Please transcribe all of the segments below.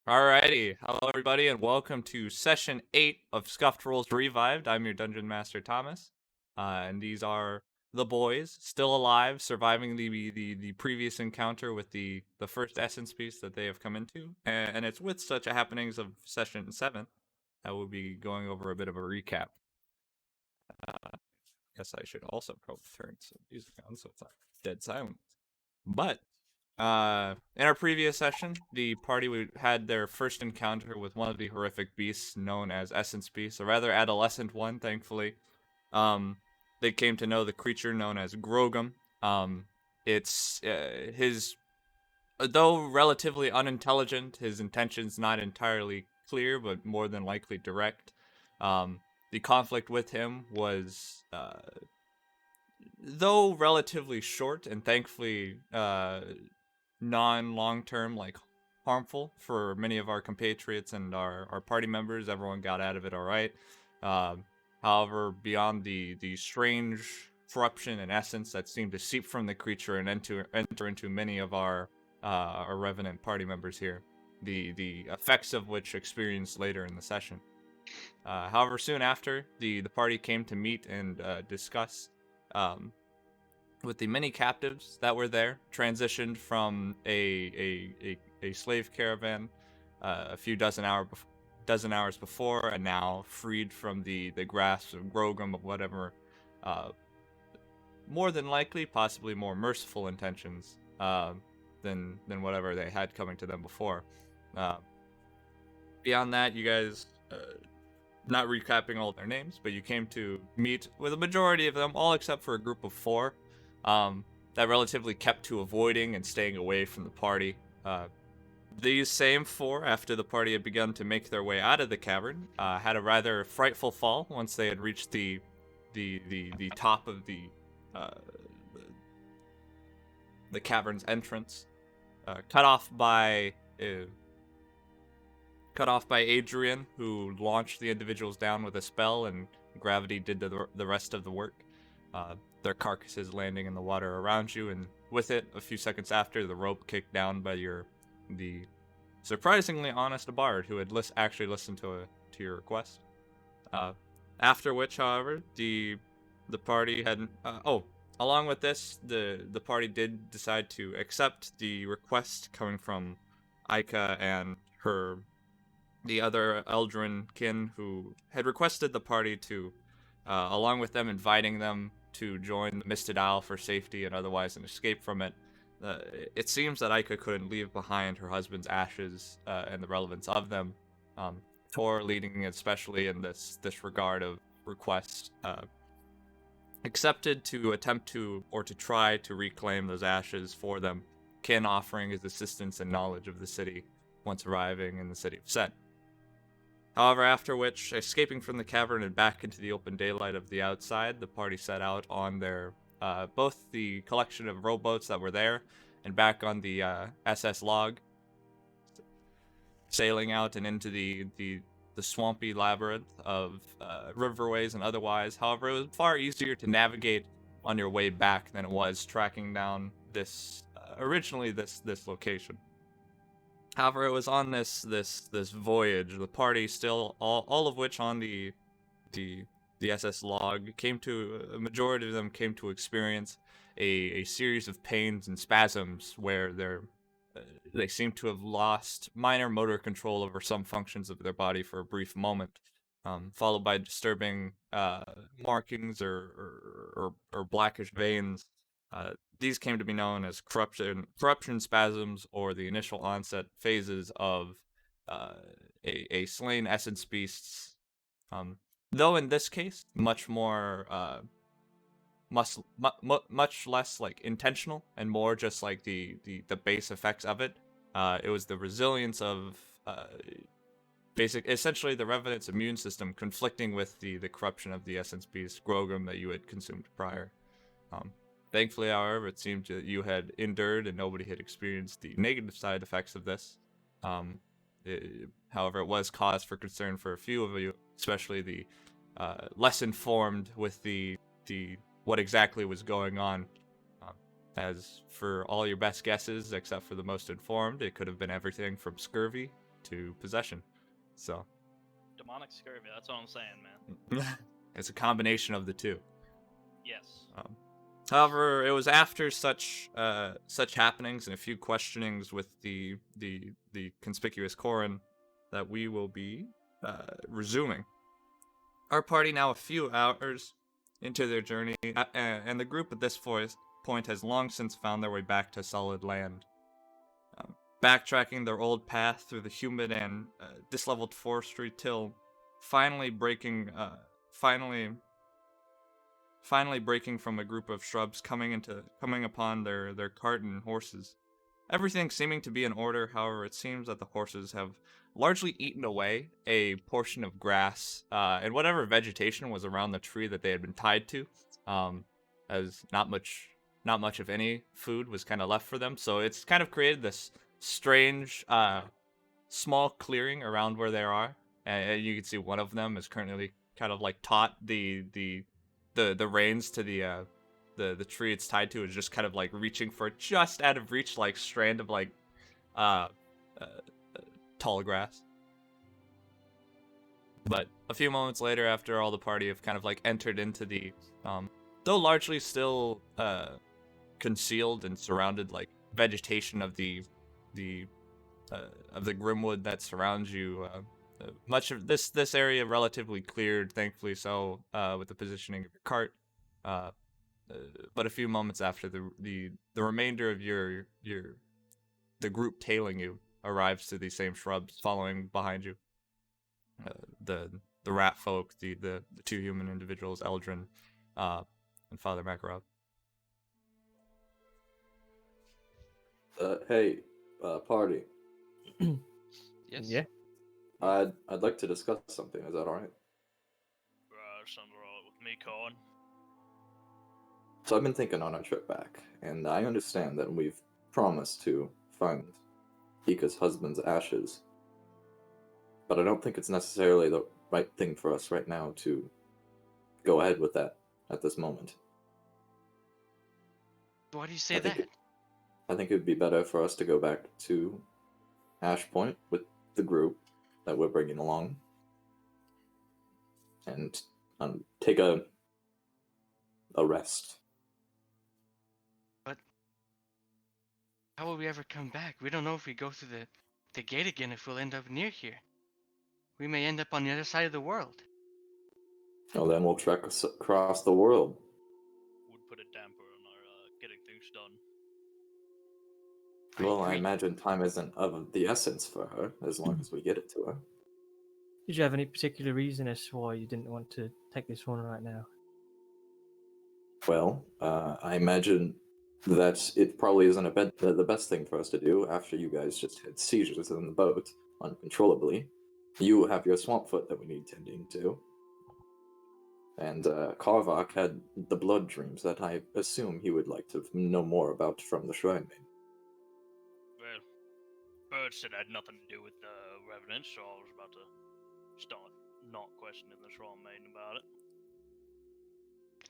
Alrighty, hello everybody, and welcome to session 8 of Scuffed Rules Revived. I'm your Dungeon Master Thomas, and these are the boys, still alive, surviving the previous encounter with the first essence piece that they have come into, and it's with such a happenings of session 7 that we'll be going over a bit of a recap. Guess I should also probably turn some music on so it's not dead silent. But in our previous session, the party had their first encounter with one of the horrific beasts known as Essence Beast, a rather adolescent one, thankfully. They came to know the creature known as Grogum. It's his, though relatively unintelligent, his intentions not entirely clear, but more than likely direct. The conflict with him was though relatively short and thankfully non-long term like harmful for many of our compatriots and our party members. Everyone got out of it all right. However, beyond the strange corruption and essence that seemed to seep from the creature and enter into many of our revenant party members here, the effects of which experienced later in the session. However, soon after, the party came to meet and discuss um, with the many captives that were there, transitioned from a slave caravan a few dozen hours before, and now freed from the grasp of Grogum of whatever, uh, more than likely, possibly more merciful intentions than whatever they had coming to them before. Uh, Beyond that, you guys. Not recapping all their names, but you came to meet with a majority of them, all except for a group of 4, that relatively kept to avoiding and staying away from the party. These same 4, after the party had begun to make their way out of the cavern, had a rather frightful fall once they had reached the top of uh, the cavern's entrance, cut off by Adrian, who launched the individuals down with a spell, and gravity did the rest of the work. Their carcasses landing in the water around you, and with it, a few seconds after, the rope kicked down by the surprisingly honest bard who had actually listened to your request. Uh, After which, however, the party had along with this, the party did decide to accept the request coming from Aika and the other Eldrin kin who had requested the party to, along with them inviting them to join the Misted Isle for safety and otherwise an escape from it. It seems that Aika couldn't leave behind her husband's ashes and the relevance of them. Tor leading especially in this regard of request, accepted to attempt to or to try to reclaim those ashes for them, Kin offering his assistance and knowledge of the city once arriving in the city of Set. However, after which, escaping from the cavern and back into the open daylight of the outside, the party set out on their both the collection of rowboats that were there and back on the SS Log, sailing out and into the swampy labyrinth of riverways and otherwise. However, it was far easier to navigate on your way back than it was tracking down this originally this location. However, it was on this voyage, the party still all of which on the SS Log came to a majority of them came to experience a series of pains and spasms where they seem to have lost minor motor control over some functions of their body for a brief moment, followed by disturbing markings or blackish veins. These came to be known as corruption spasms, or the initial onset phases of a slain essence beast's. Though in this case, much more, much less like intentional and more just like the base effects of it. It was the resilience of essentially the Revenant's immune system conflicting with the corruption of the essence beast Grogum that you had consumed prior. Um, Thankfully, however, it seemed that you had endured and nobody had experienced the negative side effects of this. However, it was cause for concern for a few of you, especially the less informed with the what exactly was going on. As for all your best guesses, except for the most informed, it could have been everything from scurvy to possession. So Demonic scurvy, that's what I'm saying, man. it's a combination of the two. Yes. However, it was after such happenings and a few questionings with the conspicuous Corin that we will be resuming our party now a few hours into their journey, and the group at this point has long since found their way back to solid land. Backtracking their old path through the humid and disleveled forestry till finally breaking from a group of shrubs coming upon their cart and horses. Everything seeming to be in order, however, it seems that the horses have largely eaten away a portion of grass and whatever vegetation was around the tree that they had been tied to, as not much of any food was kind of left for them. So it's kind of created this strange small clearing around where they are, and you can see one of them is currently kind of like taught the reins to the tree it's tied to, is just kind of like reaching for just out of reach like strand of like uh, uh tall grass. But a few moments later, after all the party have kind of like entered into the though largely still concealed and surrounded like vegetation of the grimwood that surrounds you, much of this area relatively cleared, thankfully so, with the positioning of your cart. But a few moments after, the remainder of the group tailing you arrives to these same shrubs, following behind you. The rat folk, the two human individuals, Eldrin, and Father Makarov. Hey, party. Yes. Yeah. I'd like to discuss something. Is that all right? Sounds alright with me, Colin. So I've been thinking on our trip back, and I understand that we've promised to find Ika's husband's ashes, but I don't think it's necessarily the right thing for us right now to go ahead with that at this moment. Why do you say that? I think it would be better for us to go back to Ash Point with the group that we're bringing along and take a rest. But how will we ever come back? We don't know if we go through the gate again, if we'll end up near here. We may end up on the other side of the world. Well, then we'll trek across the world. Would put a damper on our getting things done. Well, I imagine time isn't of the essence for her, as long as we get it to her. Did you have any particular reason as to why you didn't want to take this one right now? Well, I imagine that it probably isn't the best thing for us to do after you guys just had seizures in the boat uncontrollably. You have your swamp foot that we need tending to. And Karvak had the blood dreams that I assume he would like to know more about from the Shrine Maiden. Well, Bird said it had nothing to do with the Revenant, so I was about to start not questioning the Shrine Maiden about it.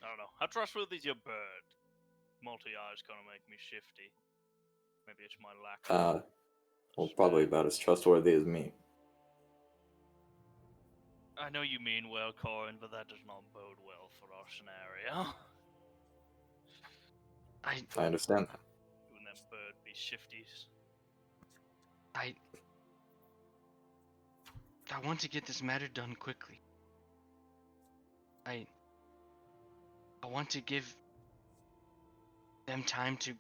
I don't know. How trustworthy is your bird? Multi-eyes kind of make me shifty. Maybe it's my lack of... Well, probably about as trustworthy as me. I know you mean well, Corin, but that does not bode well for our scenario. I understand that. Wouldn't that bird be shifties? I want to get this matter done quickly. I want to give them time to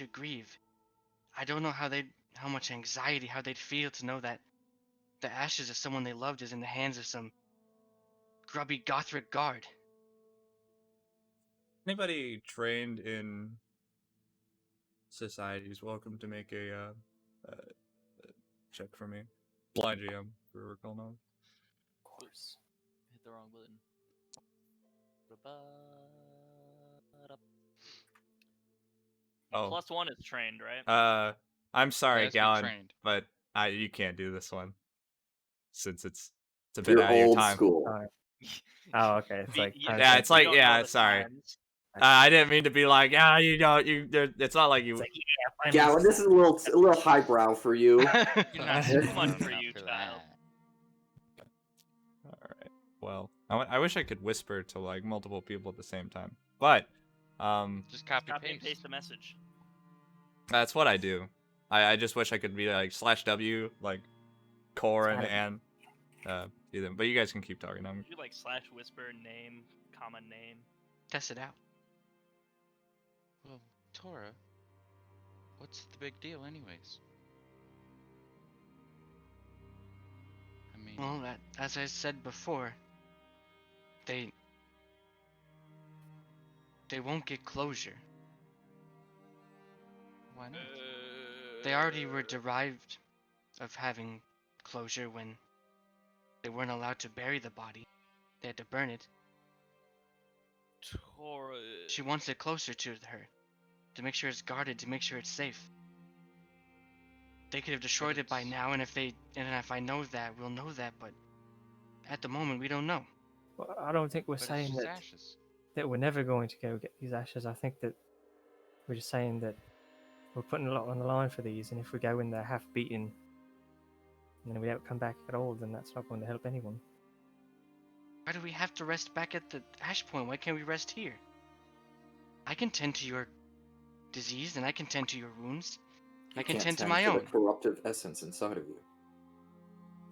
grieve. I don't know how much anxiety, how they'd feel to know that the ashes of someone they loved is in the hands of some grubby Gothric guard. Anybody trained in society is welcome to make a check for me. Blind GM for recall knowledge. Of course. Hit the wrong button. Oh. +1 is trained, right? I'm sorry, Yes, Gallon, trained. but you can't do this one since it's a bit You're out of your old time. school. Oh, okay. It's like Yeah, it's like, You don't yeah, know the sorry. times. I didn't mean to be like, you know, it's not like you. It's like, yeah, finally Gavin, this is a little highbrow for you. You're not Too too much No, for not you, for child. that. All right. Well, I wish I could whisper to like multiple people at the same time, but Just copy Copy and paste. paste the message. that's what I do. I just wish I could be like /W like Corin Gotta be. and do them, but you guys can keep talking. Would you like /whisper name, common name? Test it out. Well, Tora, what's the big deal, anyways? I mean, Well, as I said before, they won't get closure. why not? They already were derived of having closure when they weren't allowed to bury the body. They had to burn it. Tora. She wants it closer to her, to make sure it's guarded, to make sure it's safe. They could have destroyed it by it's- now, and if I know that, we'll know that. But at the moment, we don't know. Well, I don't think we're But it's saying just that ashes. we're never going to go get these ashes. I think that we're just saying that we're putting a lot on the line for these, and if we go in there half beaten and then we don't come back at all, then that's not going to help anyone. Why do we have to rest back at the ash point? Why can't we rest here? I can tend to your disease, and I can tend to your wounds. I can tend to my The own. corruptive essence inside of you.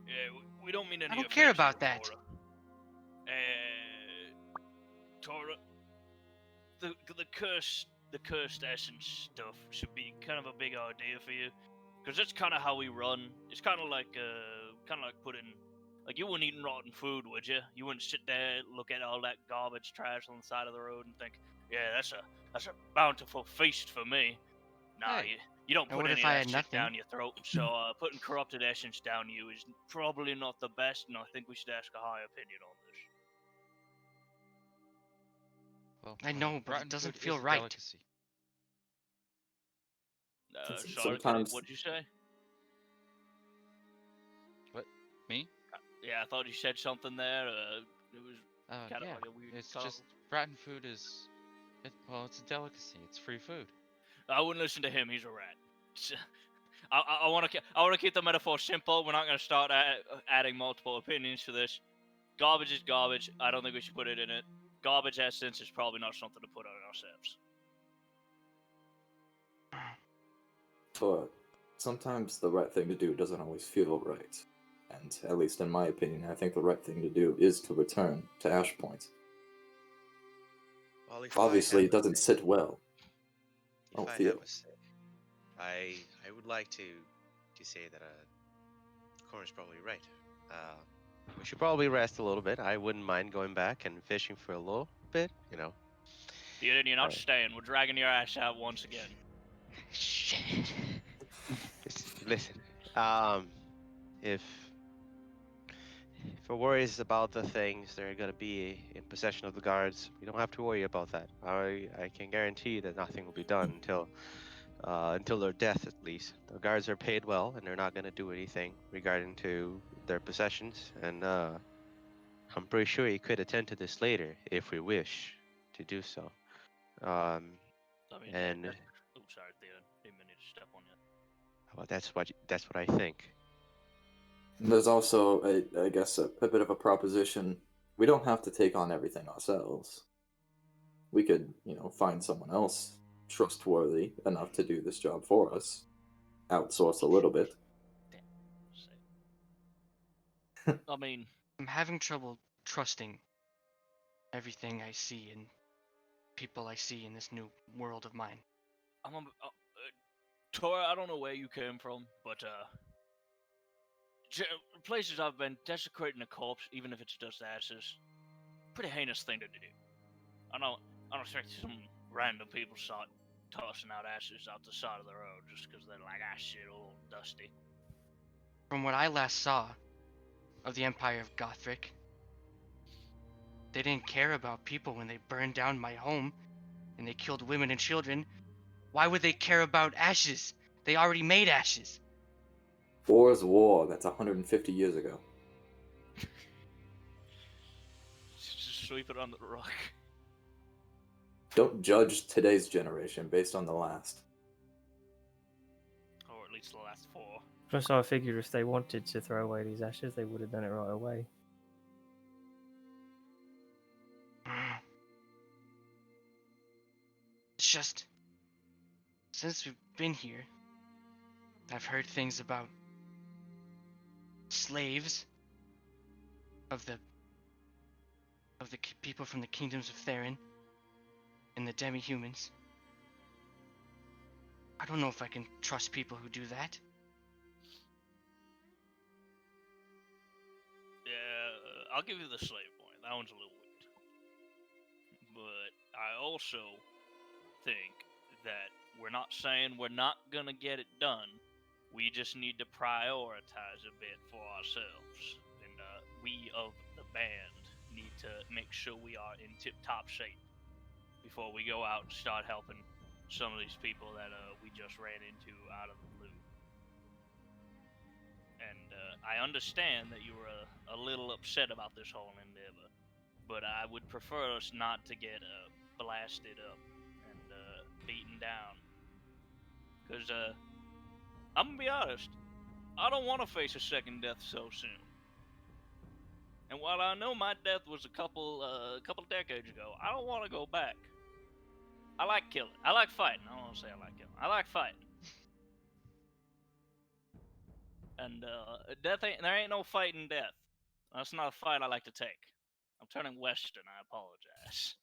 Yeah, we don't mean any I don't care offense about here, that. Tora. Tora, the cursed essence stuff should be kind of a big idea for you, because that's kind of how we run. It's kind of like putting, like, you wouldn't eat rotten food, would you? You wouldn't sit there, look at all that garbage trash on the side of the road, and think, yeah, that's a bountiful feast for me. Nah, Hey. you don't And put what any if of I that had shit nothing? down your throat. So putting corrupted essence down you is probably not the best, and I think we should ask a high opinion on this. Well, I know, but it rotten doesn't food feel is a right. delicacy. Sorry, Sometimes- what'd you say? Me? Yeah, I thought you said something there. It was kind of Yeah. like a weird. It's call. just rotten food is. It's a delicacy. It's free food. I wouldn't listen to him. He's a rat. I want to keep the metaphor simple. We're not going to start adding multiple opinions to this. Garbage is garbage. I don't think we should put it in it. Garbage essence is probably not something to put on ourselves. But sometimes the right thing to do doesn't always feel right. And at least in my opinion, I think the right thing to do is to return to Ash Point. Well, if Obviously, I it have doesn't sit well. If Oh, I Theo. have a say, I would like to say that Corin's probably right. We should probably rest a little bit. I wouldn't mind going back and fishing for a little bit, you know. You're not Right. staying. We're dragging your ass out once again. Shit. Listen, if we're worries about the things that are gonna be in possession of the guards, we don't have to worry about that. I can guarantee that nothing will be done until their death, at least. The guards are paid well, and they're not gonna do anything regarding to their possessions. And I'm pretty sure he could attend to this later if we wish to do so. I mean, And oh, sorry, Theo. Didn't mean to step on you. well, that's what I think. There's also, I guess, a bit of a proposition. We don't have to take on everything ourselves. We could, find someone else trustworthy enough to do this job for us. Outsource a little bit. I mean, I'm having trouble trusting everything I see and people I see in this new world of mine. Tora, I don't know where you came from, but places I've been, desecrating a corpse, even if it's just ashes, pretty heinous thing to do. I don't expect some random people start tossing out ashes out the side of the road just because they're like, shit, a little dusty. From what I last saw of the Empire of Gothric, they didn't care about people when they burned down my home and they killed women and children. Why would they care about ashes? They already made ashes. War's war. That's 150 years ago. Just sweep it under the rug. Don't judge today's generation based on the last. Or at least the last 4. Plus, I figure if they wanted to throw away these ashes, they would have done it right away. It's just, since we've been here, I've heard things about slaves of the people from the kingdoms of Theron and the demi-humans. I don't know if I can trust people who do that. Yeah, I'll give you the slave point. That one's a little weird. But I also think that we're not saying we're not gonna get it done. We just need to prioritize a bit for ourselves. And we of the band need to make sure we are in tip-top shape before we go out and start helping some of these people that we just ran into out of the blue. And I understand that you were a little upset about this whole endeavor, but I would prefer us not to get blasted up and beaten down. Because I'm gonna be honest, I don't want to face a second death so soon. And while I know my death was a couple decades ago, I don't want to go back. I like killing. I like fighting. I don't want to say I like killing. I like fighting. And there ain't no fighting death. That's not a fight I like to take. I'm turning Western. I apologize.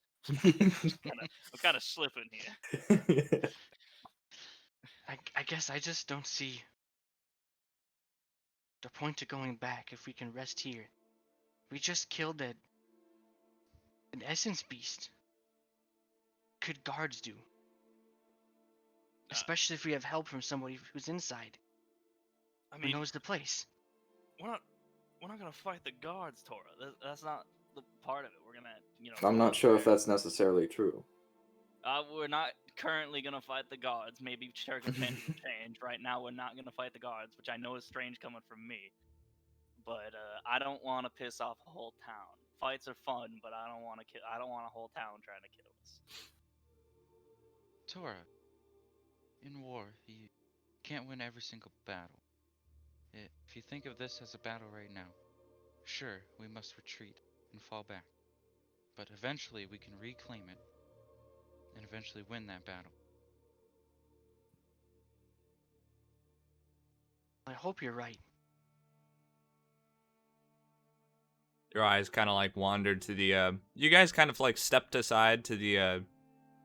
I'm kind of slipping here. I guess I just don't see the point to going back if we can rest here. We just killed an essence beast. Could guards do? Especially if we have help from somebody who's inside. I Who mean, knows the place. we're not gonna fight the guards, Tora. That's not the part of it. We're gonna, I'm go not out sure if there. that's necessarily true. We're not currently gonna fight the guards. Maybe circumstances will change. Right now, we're not gonna fight the guards, which I know is strange coming from me. But I don't want to piss off a whole town. Fights are fun, but I don't want to kill. I don't want a whole town trying to kill us. Tora, in war, you can't win every single battle. If you think of this as a battle right now, sure, we must retreat and fall back. But eventually we can reclaim it and eventually win that battle. I hope you're right. Your eyes kind of like wandered to the you guys kind of like stepped aside to the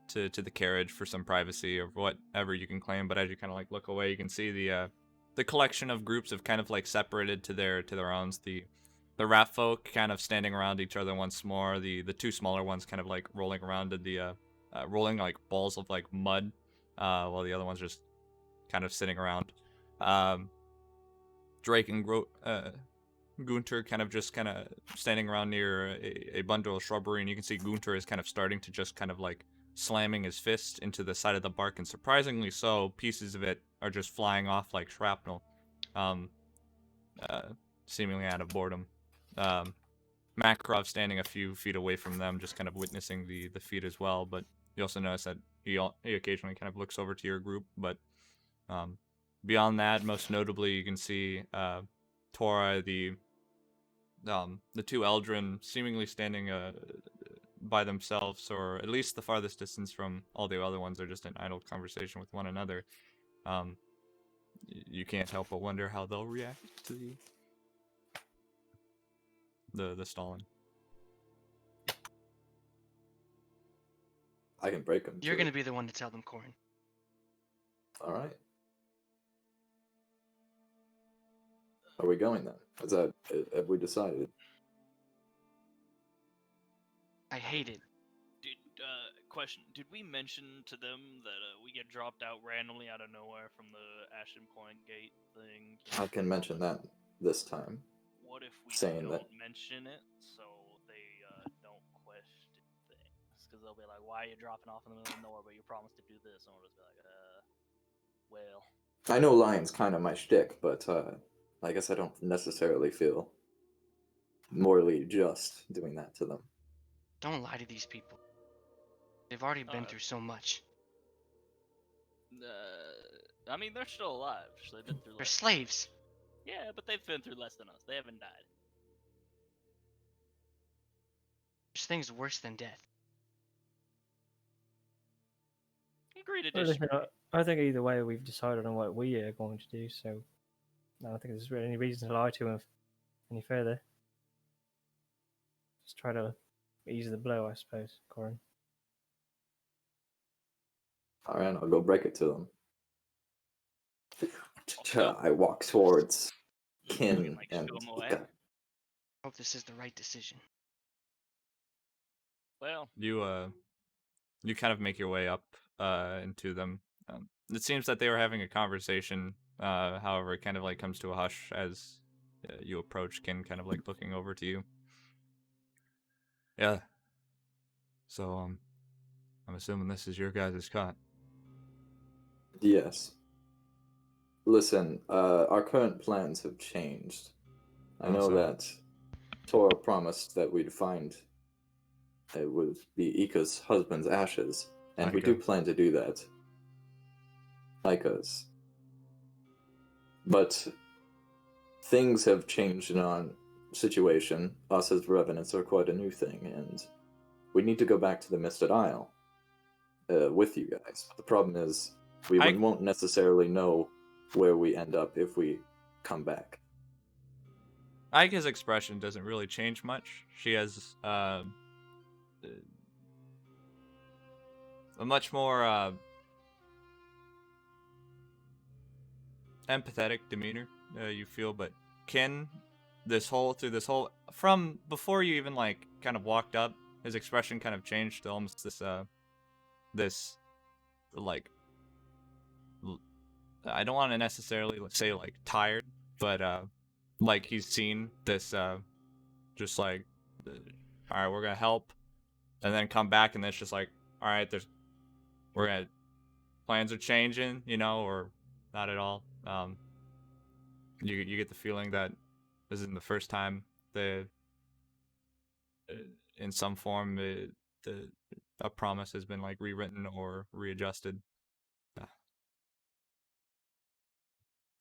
to the carriage for some privacy or whatever you can claim, but as you kind of like look away, you can see the collection of groups have kind of like separated to their owns. The rat folk kind of standing around each other once more. The two smaller ones kind of like rolling around in the rolling like balls of like mud, while the other ones just kind of sitting around. Drake and Gunter kind of standing around near a bundle of shrubbery, and you can see Gunter is kind of starting to just kind of like slamming his fist into the side of the bark, and surprisingly so, pieces of it are just flying off like shrapnel, um, seemingly out of boredom. Makarov standing a few feet away from them, just kind of witnessing the feat as well, but you also notice that he occasionally kind of looks over to your group, but beyond that, most notably, you can see Tora, the two Eldrin seemingly standing by themselves, or at least the farthest distance from all the other ones. Are just in idle conversation with one another. You can't help but wonder how they'll react to the stalling. I can break them. You're gonna be the one to tell them, Corin. All right. Are we going then? Is that have we decided? I hate it. Question: did we mention to them that we get dropped out randomly out of nowhere from the Ashen Point Gate thing? I can mention that this time. What if we saying don't that- mention it so they don't question things? Because they'll be like, "Why are you dropping off in the middle of nowhere? But you promised to do this," and we'll just be like, well. I know lying's kind of my shtick, but I guess I don't necessarily feel morally just doing that to them. Don't lie to these people. They've already been Alright. through so much. I mean, they're still alive, so they've been through They're less. slaves. Yeah, but they've been through less than us. They haven't died. There's things worse than death. Agree to Well, listen, disagree. I think either way we've decided on what we are going to do, so I don't think there's really any reason to lie to him any further. Just try to ease the blow, I suppose, Corin. All right, I'll go break it to them. Go. I walk towards You Kin can, like, and shoo 'em away. Ika. Hope this is the right decision. Well, You kind of make your way up into them. It seems that they were having a conversation. However, it kind of like comes to a hush as you approach Kin, kind of like looking over to you. Yeah. So I'm assuming this is your guys' cot. Yes. Listen, our current plans have changed. I Oh, know sorry. that Tora promised that we'd find it would be Ika's husband's ashes, and we do Ika. plan to do that. Ika's. But things have changed in our situation. Us as revenants are quite a new thing, and we need to go back to the Misted Isle with you guys. The problem is, we I- won't necessarily know where we end up if we come back. Ika's expression doesn't really change much. She has a much more empathetic demeanor, you feel, but Kin, through this whole, from before you even like kind of walked up, his expression kind of changed to almost this like, I don't want to necessarily say like tired, but like he's seen this just like, all right, we're gonna help, and then come back, and then it's just like, all right, plans are changing, or not at all. You get the feeling that this isn't the first time the in some form the a promise has been like rewritten or readjusted.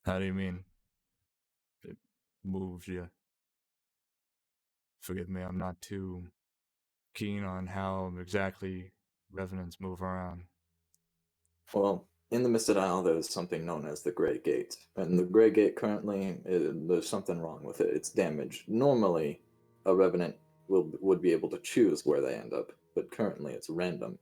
How do you mean? It moves you. Forgive me, I'm not too keen on how exactly revenants move around. Well, in the Misted Isle, there's something known as the Grey Gate. And the Grey Gate currently, there's something wrong with it. It's damaged. Normally, a revenant would be able to choose where they end up, but currently it's random.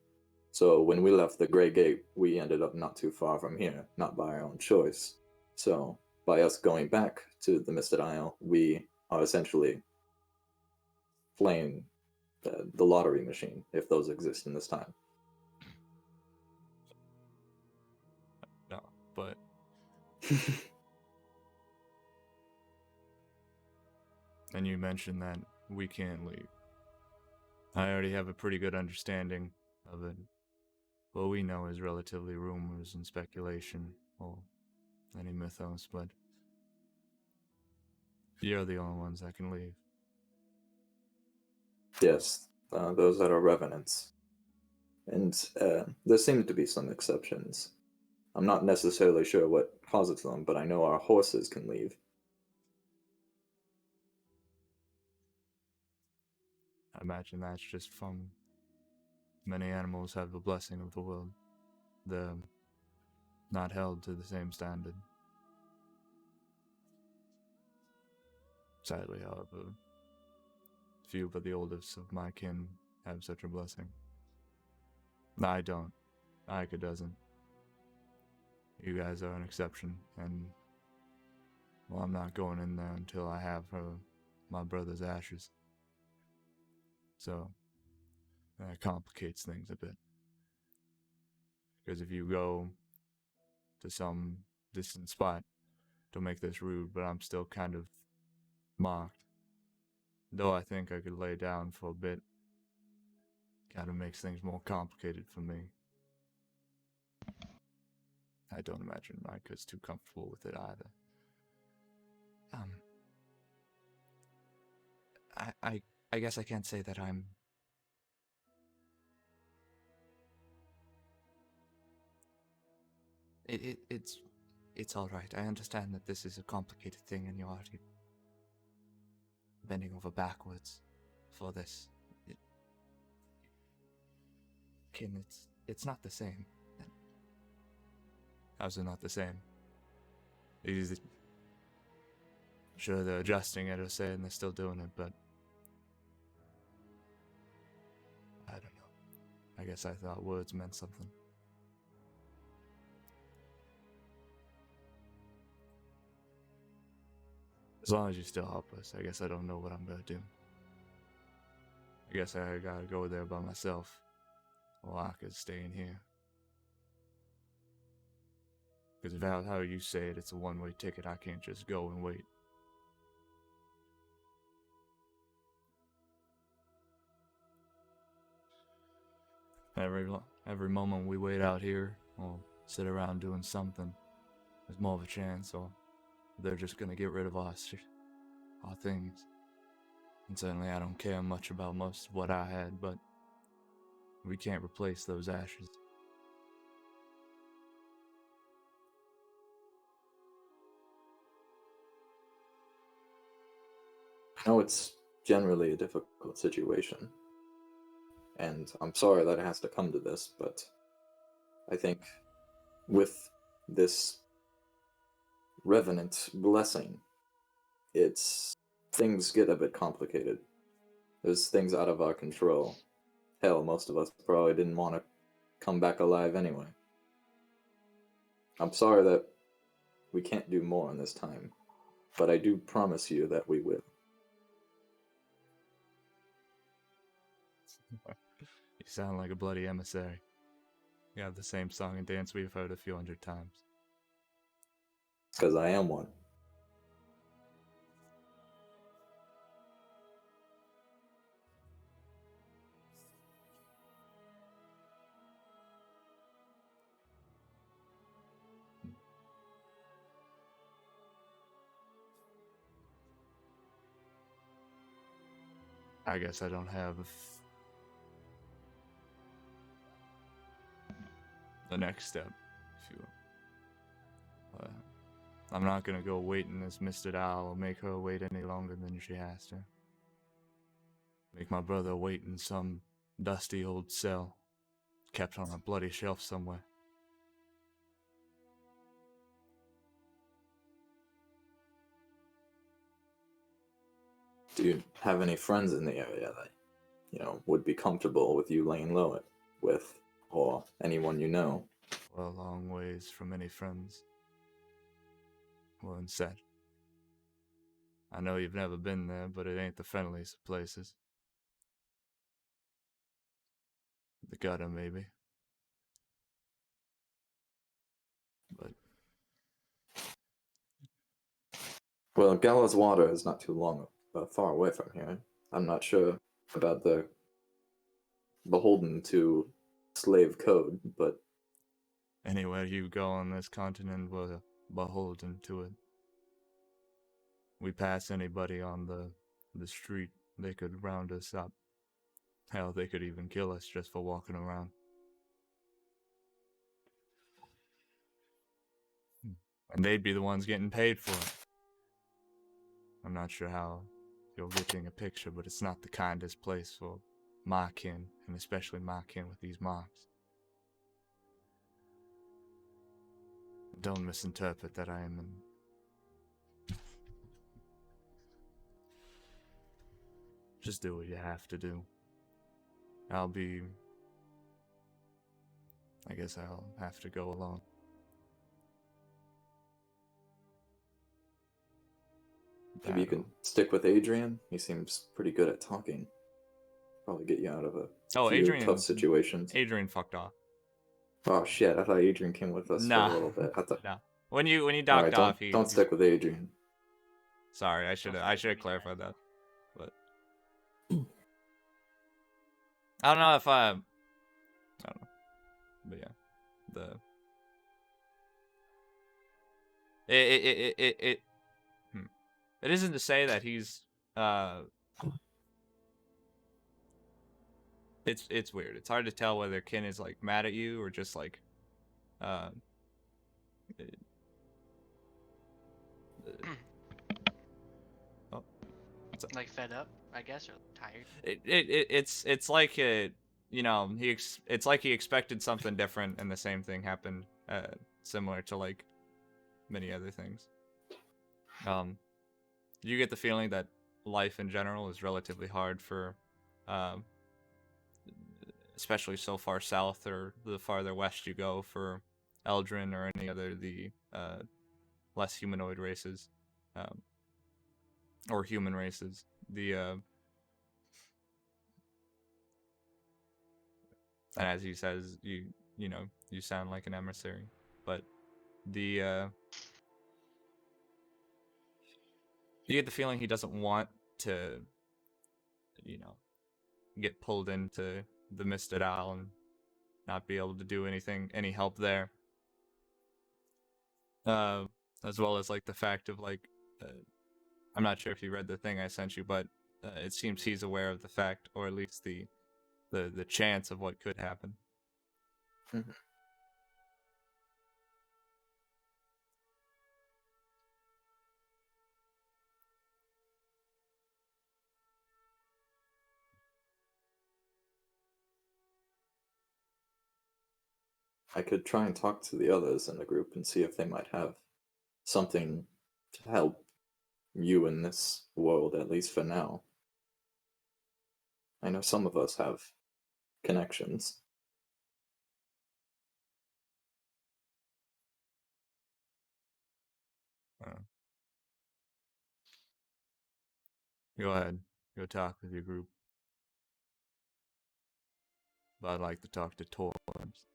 So when we left the Grey Gate, we ended up not too far from here, not by our own choice. So by us going back to the Misted Isle, we are essentially playing the lottery machine, if those exist in this time. No, but and you mentioned that we can't leave. I already have a pretty good understanding of it. What we know is relatively rumors and speculation, or any mythos, but you're the only ones that can leave. Yes, those that are revenants. And there seem to be some exceptions. I'm not necessarily sure what causes them, but I know our horses can leave. I imagine that's just from many animals have the blessing of the world. They're not held to the same standard. Sadly, however, few but the oldest of my kin have such a blessing. I don't. Ika doesn't. You guys are an exception, and well, I'm not going in there until I have my brother's ashes. So that complicates things a bit. Because if you go to some distant spot, don't make this rude, but I'm still kind of marked. Though I think I could lay down for a bit, kind of makes things more complicated for me. I don't imagine Micah's too comfortable with it either. I guess I can't say that I'm It's all right. I understand that this is a complicated thing, and you're already bending over backwards for this. Kin, it's not the same. How's it not the same? Sure, they're adjusting it or saying they're still doing it, but I don't know. I guess I thought words meant something. As long as you still help us, I guess I don't know what I'm gonna do. I guess I gotta go there by myself, or I could stay in here. Because how you say it, it's a one-way ticket. I can't just go and wait. Every moment we wait out here, or sit around doing something, there's more of a chance, or they're just gonna get rid of our things. And certainly I don't care much about most of what I had, but we can't replace those ashes. I know it's generally a difficult situation, and I'm sorry that it has to come to this, but I think with this revenant blessing, things get a bit complicated. There's things out of our control. Hell, most of us probably didn't want to come back alive anyway. I'm sorry that we can't do more in this time, but I do promise you that we will. You sound like a bloody emissary. You have the same song and dance we've heard a few hundred times. Because I am one. I guess I don't have the next step, if you will. I'm not gonna go waiting this misted owl or make her wait any longer than she has to. Make my brother wait in some dusty old cell, kept on a bloody shelf somewhere. Do you have any friends in the area that, would be comfortable with you laying low with, or anyone you know? We're a long ways from any friends. We're in set. I know you've never been there, but it ain't the friendliest of places. The gutter, maybe. But Well, Gallows Water is not too far away from here. I'm not sure about the beholden to slave code, but anywhere you go on this continent, we're beholden to it. We pass anybody on the street, they could round us up. Hell, they could even kill us just for walking around. And they'd be the ones getting paid for it. I'm not sure how you're getting a picture, but it's not the kindest place for my kin, and especially my kin with these marks. Don't misinterpret that I am Just do what you have to do. I guess I'll have to go alone. maybe you can stick with Adrian. He seems pretty good at talking. Probably get you out of a few tough situations. Adrian fucked off. Oh shit! I thought Adrian came with us for a little bit. No. When you docked Alright, off, don't stick with Adrian. Sorry, I should have clarified that. But I don't know if I don't know. But yeah. It isn't to say that he's it's weird. It's hard to tell whether Kin is like mad at you or just like Oh, what's up? Like fed up, I guess, or tired. It's like it's like he expected something different, and the same thing happened, similar to like many other things. You get the feeling that life in general is relatively hard for, um, especially so far south or the farther west you go for Eldrin or any other the less humanoid races, um, or human races. And as he says, you sound like an emissary, but the you get the feeling he doesn't want to, you know, get pulled into the Misted Isle and not be able to do any help there. As well as like the fact of like, I'm not sure if you read the thing I sent you, but it seems he's aware of the fact, or at least the chance of what could happen. Mhm. I could try and talk to the others in the group and see if they might have something to help you in this world, at least for now. I know some of us have connections. Go ahead, go talk with your group. But I'd like to talk to Torrance.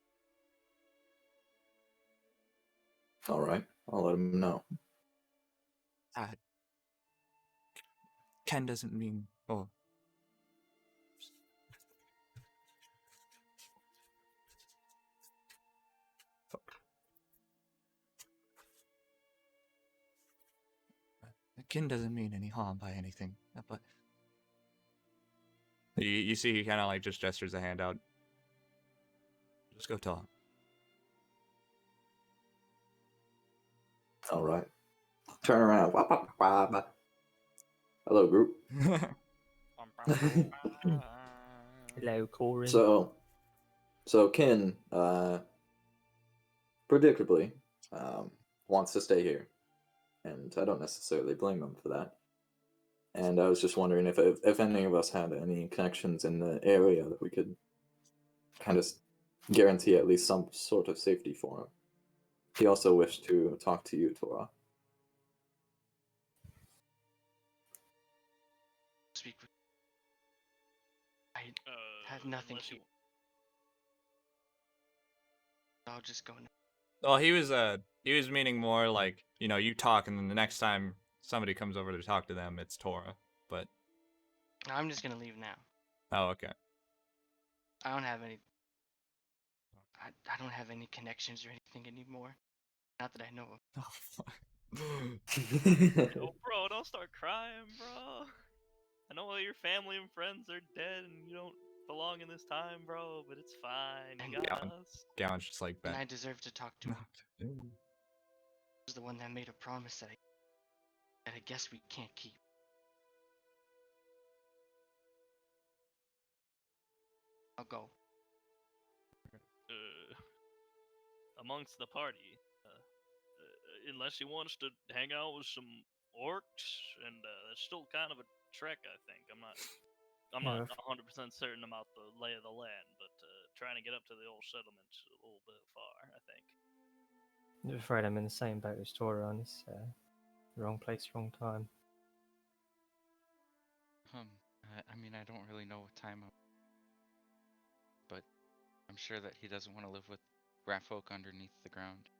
All right, I'll let them know. Ken doesn't mean. Oh. Fuck. Ken doesn't mean any harm by anything, but you see, he kind of like just gestures a hand out. Just go talk. All right. Turn around. Hello, group. Hello, Corin. So Kin, predictably, wants to stay here, and I don't necessarily blame him for that. And I was just wondering if any of us had any connections in the area that we could kind of guarantee at least some sort of safety for him. He also wished to talk to you, Tora. Speak with. I have nothing unless here. I'll just go now. Well, he was meaning more like, you talk, and then the next time somebody comes over to talk to them, it's Tora. But I'm just gonna leave now. oh, okay. I don't have any. I don't have any connections or anything anymore. Not that I know of. Oh, fuck. Oh, bro, don't start crying, bro. I know all your family and friends are dead and you don't belong in this time, bro, but it's fine. You got us. Gowan's just like And that. I deserve to talk to him. Was the one that made a promise that I guess we can't keep. I'll go. Amongst the party, unless you want us to hang out with some orcs, and that's still kind of a trek, I think. I'm not 100% certain about the lay of the land, but trying to get up to the old settlement's a little bit far, I think. I'm afraid I'm in the same boat as Tora on this. Wrong place, wrong time. I mean, I don't really know what time, but I'm sure that he doesn't want to live with rat folk underneath the ground.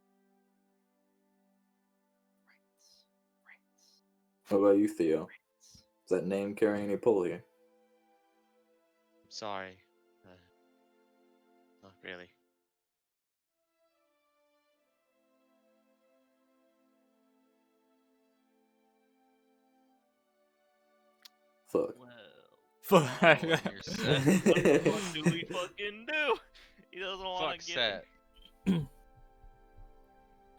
What about you, Theo? Is that name carrying any pull here? Sorry. Not really. Fuck. Well, Fuck. Oh, you're set. what do we fucking do? He doesn't want Fuck to get set.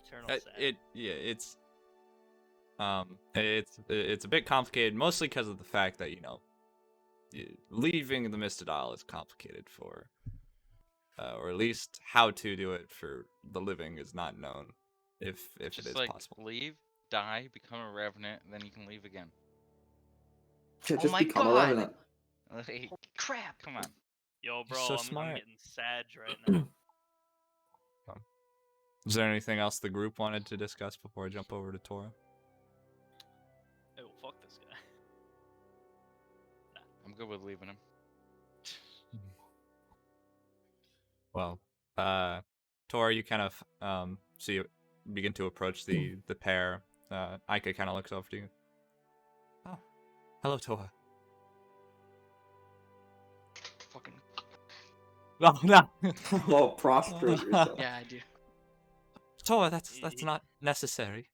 eternal sad. It's a bit complicated, mostly because of the fact that leaving the Misted Isle is complicated for, or at least how to do it for the living is not known, if it Just is like possible. leave, die, become a revenant, and then you can leave again. Just Oh my become a God. revenant. Like, Crap. come on. Yo, bro, so I'm smart. getting sad right now. Is there anything else the group wanted to discuss before I jump over to Tora? Hey, well, fuck this guy. I'm good with leaving him. Well, Tora, you kind of see you begin to approach the pair. Aika kind of looks over to you. Oh, hello, Tora. Fucking. No, no. Oh, prostrate yourself. Yeah, I do. Tora, that's not necessary.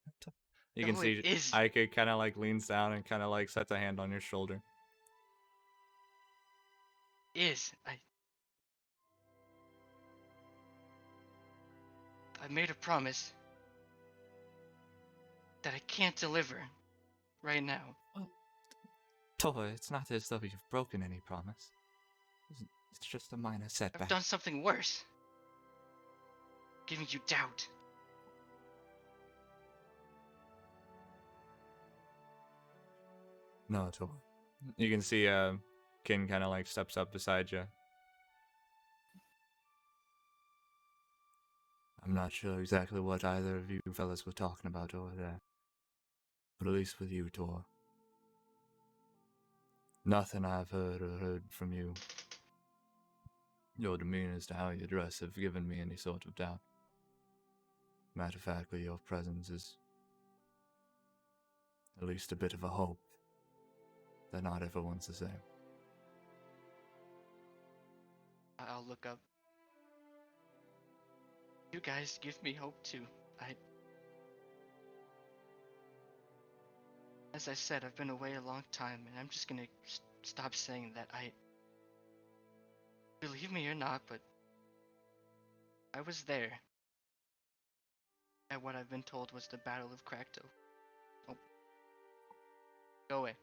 You can No, see it is. Aika kind of like leans down and kind of like sets a hand on your shoulder. I made a promise that I can't deliver right now. Tora, it's not as though you've broken any promise. It's just a minor setback. I've done something worse. Giving you doubt. No, Tora. You can see Kin kind of like steps up beside you. I'm not sure exactly what either of you fellas were talking about over there. But at least with you, Tor. Nothing I've heard or heard from you. Your demeanor as to how you dress have given me any sort of doubt. Matter of fact, your presence is at least a bit of a hope that not everyone's the same. I'll look up. You guys give me hope too. As I said, I've been away a long time, and I'm just gonna stop saying that. Believe me or not, but I was there at what I've been told was the Battle of Krakto. Oh. Go away.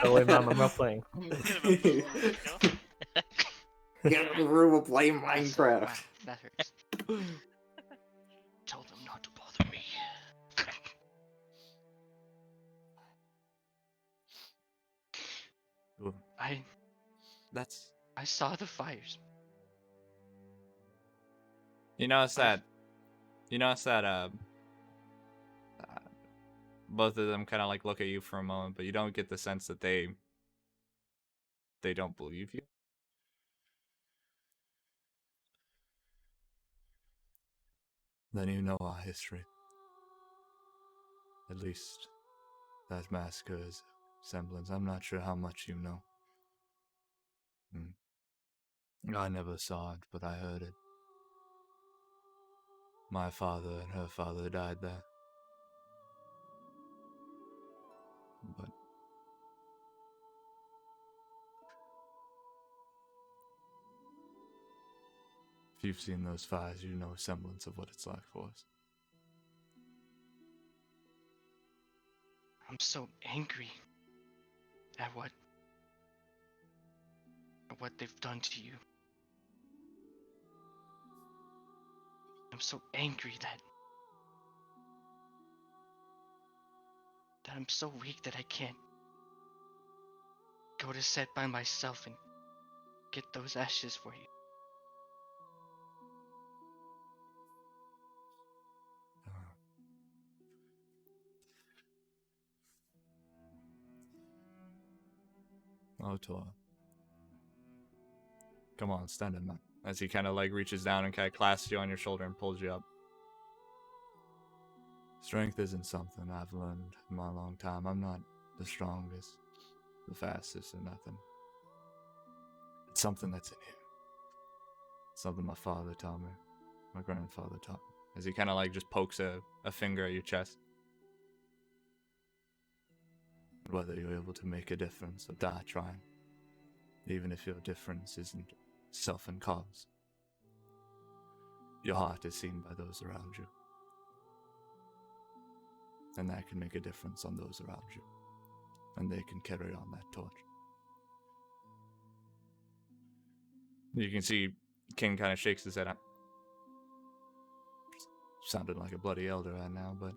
Oh wait, Mom, I'm not playing. Get out of the room and play Wow, Minecraft. that hurts. Told them not to bother me. Well, that's... I saw the fires. You notice that both of them kind of like look at you for a moment, but you don't get the sense that they don't believe you. Then you know our history. At least that massacre is a semblance. I'm not sure how much you know. I never saw it, but I heard it. My father and her father died there. But if you've seen those fires, you know a semblance of what it's like for us. I'm so angry at what they've done to you. I'm so angry that I'm so weak that I can't go to set by myself and get those ashes for you. Oh, Tor. Come on, stand up, man. As he kind of like reaches down and kind of clasps you on your shoulder and pulls you up. Strength isn't something I've learned in my long time. I'm not the strongest, the fastest, or nothing. It's something that's in here. It's something my father taught me. My grandfather taught me. As he kind of like just pokes a finger at your chest. Whether you're able to make a difference or die trying. Even if your difference isn't self and cause. your heart is seen by those around you. And that can make a difference on those around you. And they can carry on that torch. You can see King kind of shakes his head out. Sounded like a bloody elder right now, but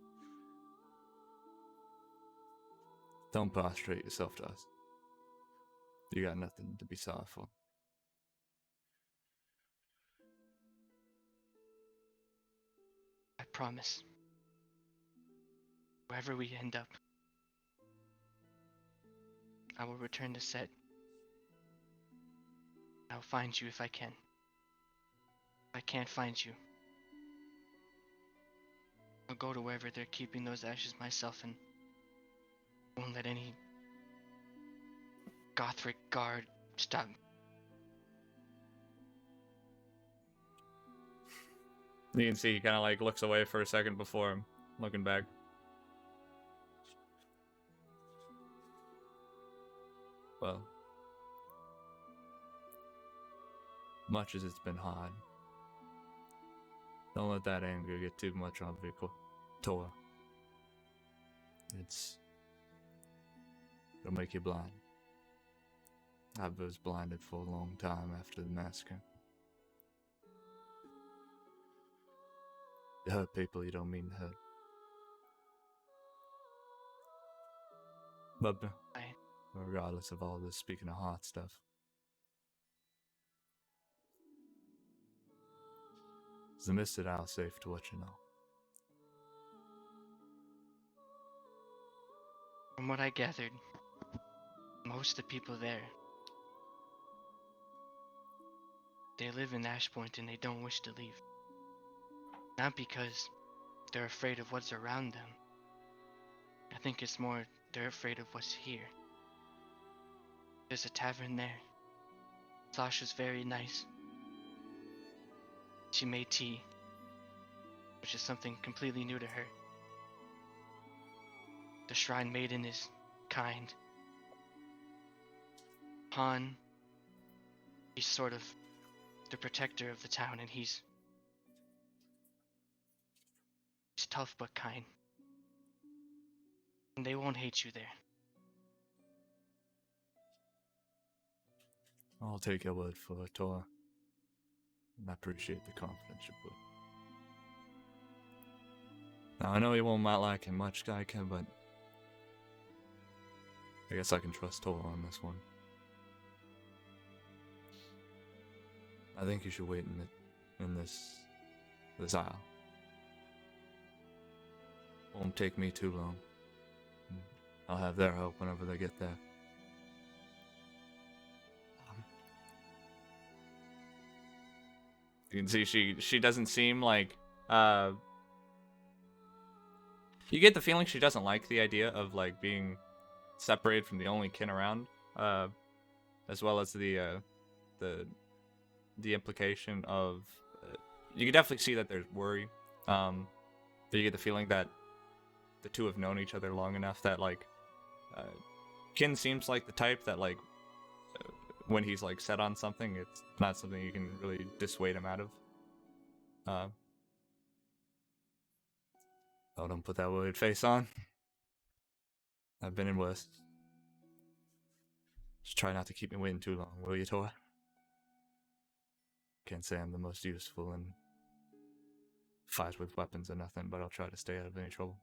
don't prostrate yourself to us. You got nothing to be sorry for. I promise. Wherever we end up, I will return to Set. I'll find you if I can. If I can't find you, I'll go to wherever they're keeping those ashes myself and won't let any Gothric guard stop me. You can see he kind of like looks away for a second before looking back. Well, much as it's been hard, don't let that anger get too much on you, Tor. It'll make you blind. I was blinded for a long time after the massacre. You hurt people you don't mean to hurt. But regardless of all this speaking of heart stuff, is the Misted Isle safe to what you know? From what I gathered, most of the people there, they live in Ashpoint and they don't wish to leave. Not because they're afraid of what's around them. I think it's more they're afraid of what's here. There's a tavern there. Sasha's very nice. She made tea, which is something completely new to her. The Shrine Maiden is kind. Han, he's sort of the protector of the town, and he's tough but kind. And they won't hate you there. I'll take your word for it, Tor. And I appreciate the confidence you put. Now, I know you won't might like him much, Gaika, but I guess I can trust Tor on this one. I think you should wait in this aisle. Won't take me too long. I'll have their help whenever they get there. You can see she doesn't seem like you get the feeling she doesn't like the idea of like being separated from the only kin around, as well as the implication of you can definitely see that there's worry, but you get the feeling that the two have known each other long enough that like Kin seems like the type that like when he's like set on something, it's not something you can really dissuade him out of. Oh, don't put that worried face on. I've been in worse. Just try not to keep me waiting too long, will you, Tor? Can't say I'm the most useful in fights with weapons or nothing, but I'll try to stay out of any trouble.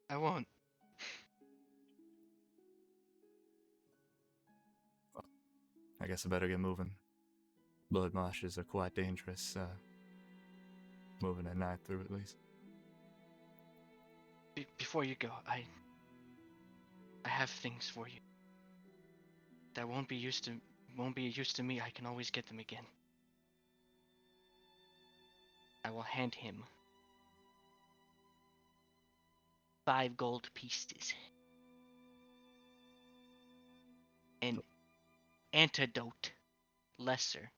I won't. I guess I better get moving. Blood marshes are quite dangerous, moving at night through at least. Before you go, I have things for you that won't be used to me. I can always get them again. I will hand him 5 gold pieces. An antidote, lesser.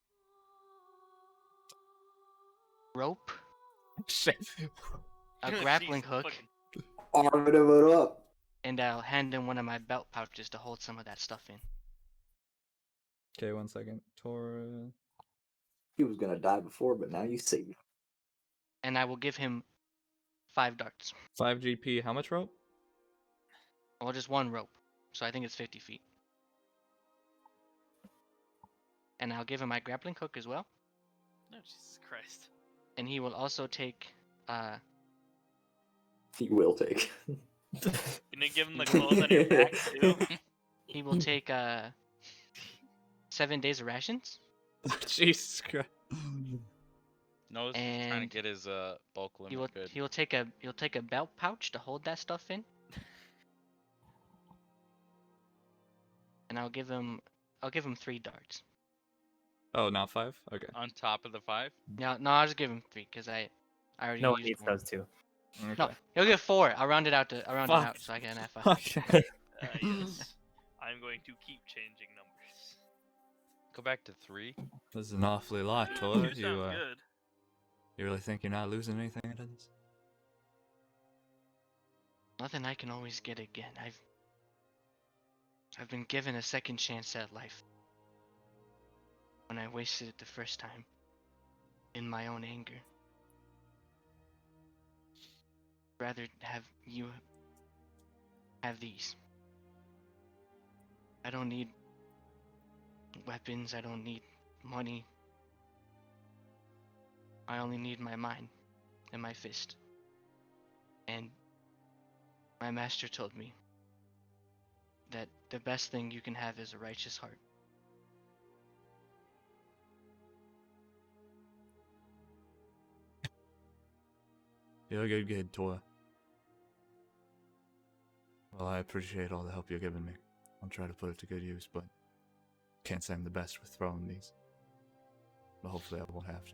Rope, a grappling Jesus hook, fucking- Arming it up. and I'll hand him one of my belt pouches to hold some of that stuff in. Okay, 1 second. Tor. He was gonna die before, but now you saved him. And I will give him 5 darts. 5 GP. How much rope? Well, just 1 rope. So I think it's 50 feet. And I'll give him my grappling hook as well. Oh, Jesus Christ. And he will also take He will take. You didn't give him the clothes on your back, too? he will take 7 days of rations. Jesus Christ. Noah's trying to And get his bulk limit He will good. he'll take a belt pouch to hold that stuff in. And I'll give him 3 darts. Oh, not 5? Okay. On top of the 5? No, I'll just give him 3 because I already No one used needs 1. those two. Okay. No, he'll get 4. I'll round it out Fuck. so I can have 5. Okay. Yes. I'm going to keep changing numbers. Go back to 3. This is an awfully lot, Dude, Tor. you You, sound good. you really think you're not losing anything out of this? Nothing I can always get again. I've been given a second chance at life. When I wasted it the first time. In my own anger. Rather have you have these. I don't need weapons, I don't need money. I only need my mind and my fist. And my master told me that the best thing you can have is a righteous heart. You're good, Tor. Well, I appreciate all the help you're giving me. I'll try to put it to good use, but can't say I'm the best with throwing these. But hopefully I won't have to.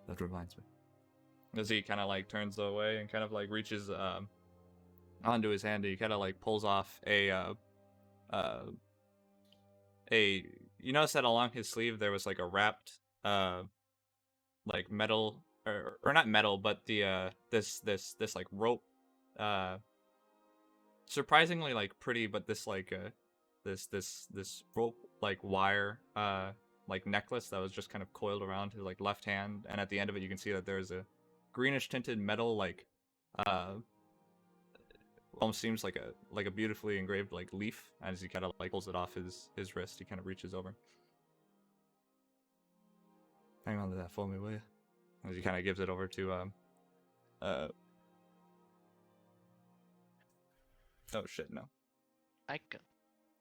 That reminds me. As he kind of like turns away and kind of like reaches onto his hand, he kind of like pulls off a you notice that along his sleeve there was like a wrapped like metal or not metal, but the this like rope, surprisingly like pretty, but this like this rope like wire like necklace that was just kind of coiled around his like left hand, and at the end of it you can see that there's a greenish tinted metal like almost seems like a beautifully engraved like leaf. As he kind of like pulls it off his wrist, he kind of reaches over. Hang on to that for me, will you? As he kind of gives it over to oh shit, no.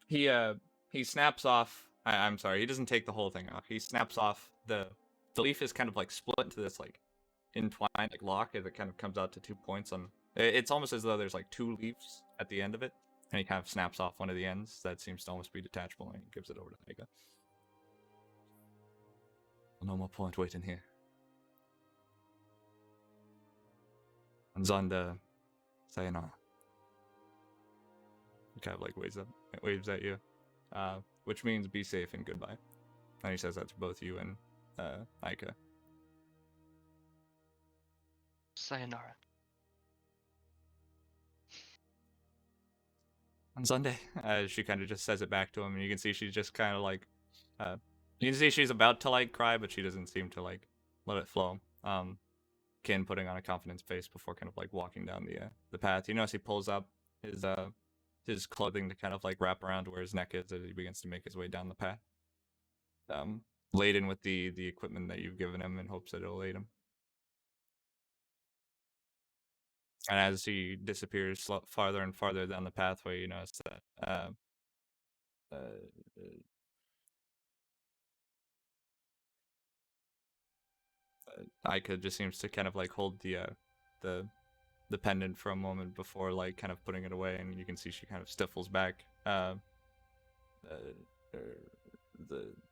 He snaps off. I'm sorry, he doesn't take the whole thing off. He snaps off the leaf is kind of like split into this like entwined like lock as it kind of comes out to 2 points on. It's almost as though there's like 2 leaves at the end of it, and he kind of snaps off one of the ends that seems to almost be detachable, and he gives it over to Aika. No more point waiting here. And Zonda, sayonara. He kind of like waves at you, which means be safe and goodbye. And he says that to both you and Aika. Sayonara. On Sunday, she kind of just says it back to him, and you can see she's just kind of like, you can see she's about to like cry, but she doesn't seem to like let it flow. Kin putting on a confident face before kind of like walking down the path. You notice he pulls up his clothing to kind of like wrap around where his neck is as he begins to make his way down the path. Laden with the equipment that you've given him in hopes that it'll aid him. And as he disappears farther and farther down the pathway, you notice that Aika just seems to kind of like hold the pendant for a moment before like kind of putting it away, and you can see she kind of stifles back the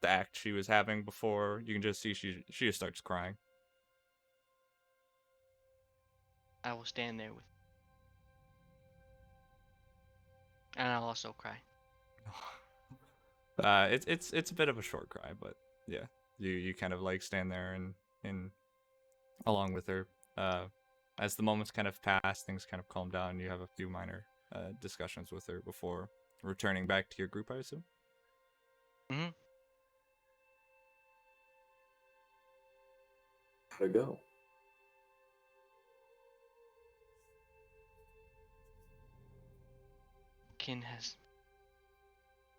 act she was having before. You can just see she just starts crying. I will stand there with. And I'll also cry. It's a bit of a short cry, but yeah, you kind of like stand there and along with her. As the moments kind of pass, things kind of calm down. You have a few minor discussions with her before returning back to your group, I assume. Mhm. How'd it go? Kin has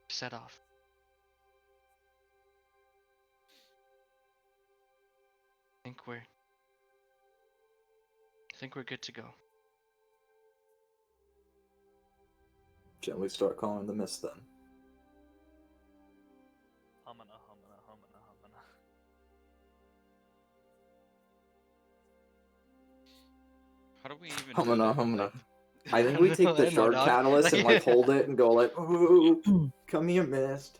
set off. I think we're good to go. Gently start calling the mist then. Humana, humana, humana, humana. How do we even do Humana, that? humana. Like, I think we take the I know, shard dog. catalyst and like hold it and go like, ooh, come here, mist.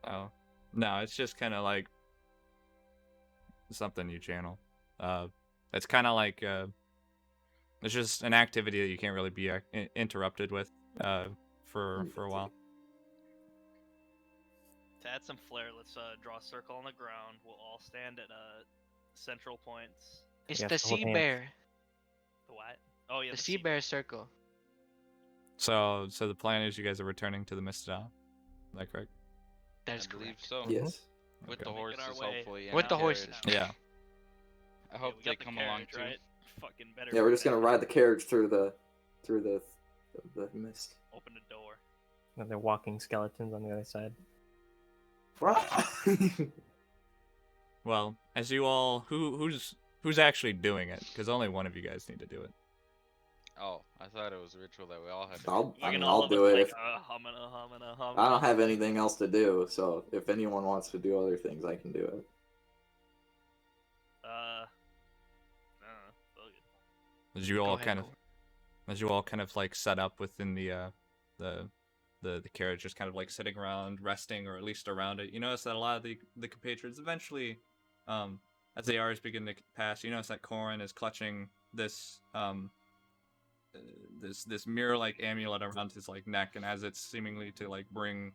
Oh, no, it's just kind of like something you channel. It's kind of like it's just an activity that you can't really be interrupted with for a while. To add some flair, let's draw a circle on the ground. We'll all stand at central points. It's You have the to hold sea hands. bear. The what? Oh yeah, The sea bear circle. So the plan is you guys are returning to the Misted Isle. Is that correct? That I is believe correct. so. Yes. With Okay. the Making our horses, way hopefully. and With the carriage. horses. Yeah. I hope we they got the come along carriage, too. right? Fucking better. Yeah, we're be just gonna better. ride the carriage through the mist. Open the door. And they're walking skeletons on the other side. Well, as you all, who's actually doing it? Because only one of you guys need to do it. Oh, I thought it was a ritual that we all had to I mean, all I'll of do us it like, if humana, humana, humana. I don't have anything else to do. So if anyone wants to do other things, I can do it. Fuck it. As you Go all ahead, kind of, Cole. as you all kind of like set up within the carriage, just kind of like sitting around, resting, or at least around it. You notice that a lot of the compatriots eventually, as the hours begin to pass, you notice that Corin is clutching this this mirror-like amulet around his like neck, and as it's seemingly to like bring,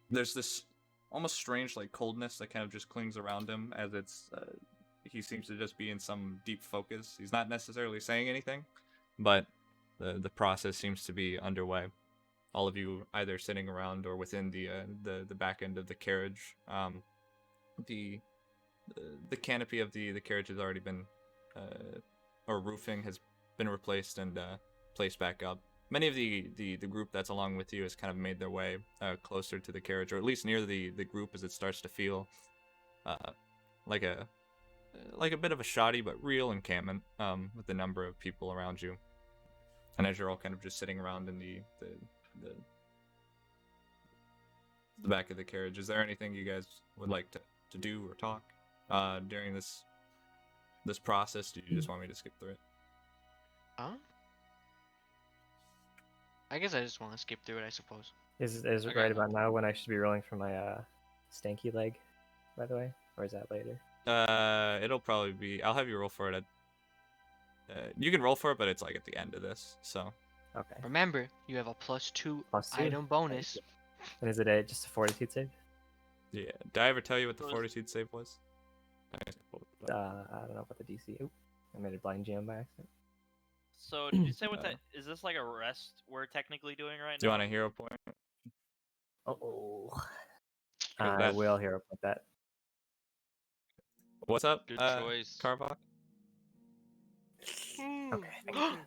there's this almost strange like coldness that kind of just clings around him as it's he seems to just be in some deep focus. He's not necessarily saying anything, but the process seems to be underway. All of you either sitting around or within the back end of the carriage. The the canopy of the carriage has already been or roofing has been replaced and placed back up. Many of the group that's along with you has kind of made their way closer to the carriage, or at least near the group, as it starts to feel like a bit of a shoddy but real encampment with the number of people around you. And as you're all kind of just sitting around in the back of the carriage, is there anything you guys would like to do or talk during this process? Do you just want me to skip through it? Huh? I guess I just want to skip through it, I suppose. Is it Okay. right about now when I should be rolling for my stanky leg, by the way? Or is that later? It'll probably be. I'll have you roll for it. You can roll for it, but it's like at the end of this. So Okay. Remember, you have a +2 +2. item bonus. And is it just a fortitude save? yeah, did I ever tell you what the So is- fortitude save was? I don't know about the DC. Oop, I made a blind GM by accident. So did you say what Uh, that is? This like a rest we're technically doing right Do you now? want a hero point? Oh. Good, I that- will hear about that. What's up? Good choice. Carvok? Okay, thank you.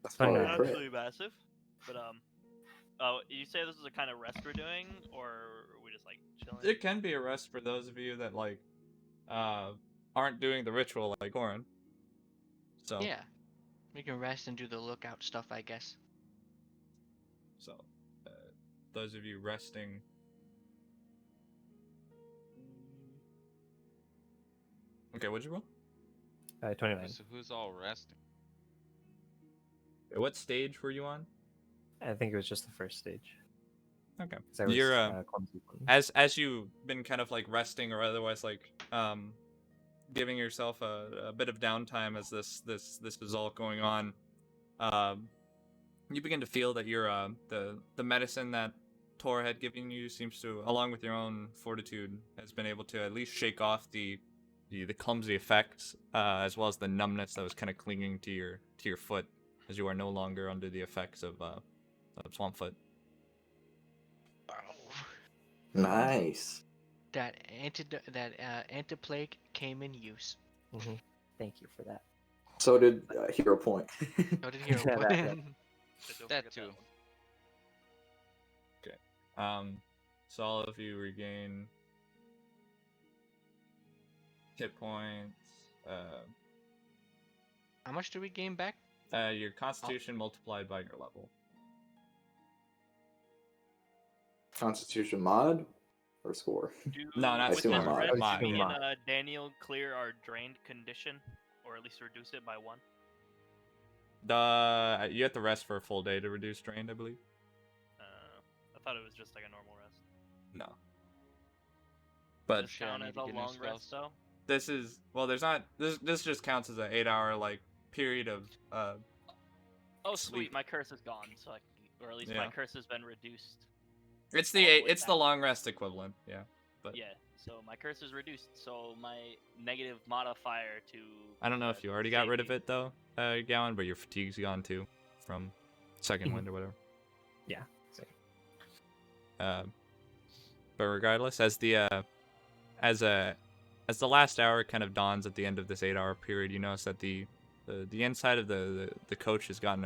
That's Fun probably night. a crit. Absolutely massive. But oh, you say this is a kind of rest we're doing, or are we just like chilling? It can be a rest for those of you that like aren't doing the ritual like Corin. So Yeah. We can rest and do the lookout stuff, I guess. So, those of you resting. Okay, what'd you roll? 29. So who's all resting? What stage were you on? I think it was just the first stage. Okay. 'Cause I was You're clumsy one. as you've been kind of like resting or otherwise like giving yourself a bit of downtime as this is all going on. You begin to feel that your the medicine that Tor had given you seems to, along with your own fortitude, has been able to at least shake off the clumsy effects, as well as the numbness that was kind of clinging to your foot, as you are no longer under the effects of Swampfoot. Nice. That antiplague came in use. Thank you for that. So did Hero Point. How did Hero Yeah, put that- in? Don't That forget too. one. So all of you regain hit points. How much do we gain back? Your Constitution multiplied by your level. Constitution mod or score? No, not with assume this mod. rest, mod, me yeah. and Daniel clear our drained condition, or at least reduce it by 1. You have to rest for a full day to reduce drained, I believe. I thought it was just like a normal rest. No. But Does this Shit, I count need as to a get new long rest spells. though? this is there's not this just counts as an 8-hour like period of Oh Sleep. sweet, my curse is gone, so I can, or at least my Yeah. curse has been reduced. it's all the way the back. long rest equivalent, yeah. But Yeah, so my curse is reduced, so my negative modifier to. I don't know if you already got rid of safety- it though, Gowan, but your fatigue's gone too from second wind or whatever. Yeah. So, But regardless, as the last hour kind of dawns at the end of this 8-hour period, you notice that the inside of the coach has gone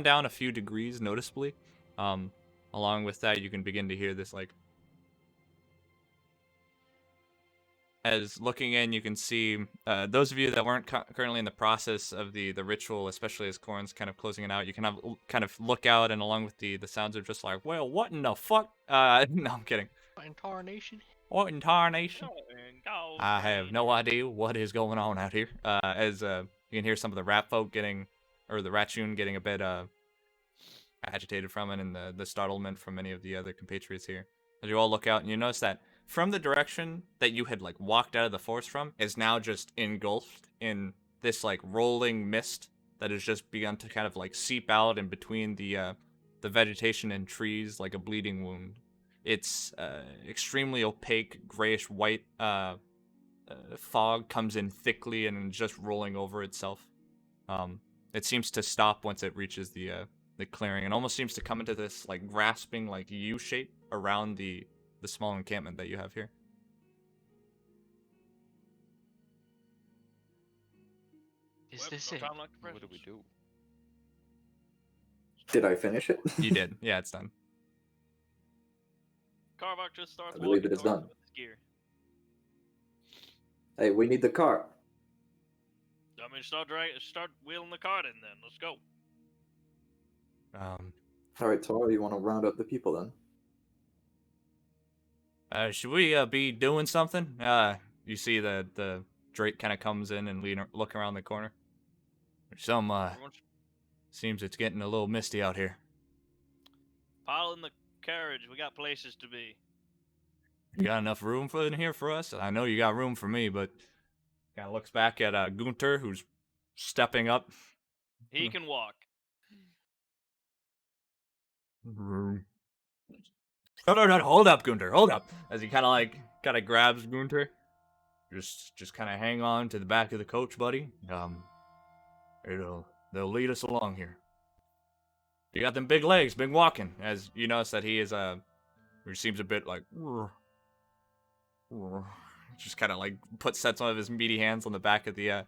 down a few degrees noticeably. Along with that, you can begin to hear this like. As looking in, you can see those of you that weren't currently in the process of the ritual, especially as Corn's kind of closing it out, you can kind of look out, and along with the sounds of just like, well, what in the fuck? No, I'm kidding. Incarnation. What in tarnation? Go, I have drain. no idea what is going on out here. As you can hear some of the rat folk or the Ratchoon getting a bit agitated from it, and the startlement from many of the other compatriots here. As you all look out, and you notice that from the direction that you had like walked out of the forest from is now just engulfed in this like rolling mist that has just begun to kind of like seep out in between the vegetation and trees like a bleeding wound. It's extremely opaque, grayish white fog comes in thickly and just rolling over itself. It seems to stop once it reaches the clearing, and almost seems to come into this like grasping like U shape around the small encampment that you have here. Is Well, this no it? time like the What do we present. do? Did I finish it? You did, yeah, it's done. Carvok just starts I believe walking it is towards done. it with his gear. Hey, we need the car. I mean, start wheeling the cart in then. Let's go. All right, Toro, you want to round up the people then? Should we be doing something? You see the Drake kind of comes in and look around the corner. There's some Everyone seems it's getting a little misty out here. pile in the carriage. We got places to be. You got enough room in here for us? I know you got room for me, but kind of looks back at Gunter, who's stepping up. He can walk. Room. No, hold up, Gunter, hold up. As he kind of grabs Gunter. Just kind of hang on to the back of the coach, buddy. They'll lead us along here. You got them big legs, big walking. As you notice that he is he seems a bit like, just kind of like sets one of his meaty hands on the back of the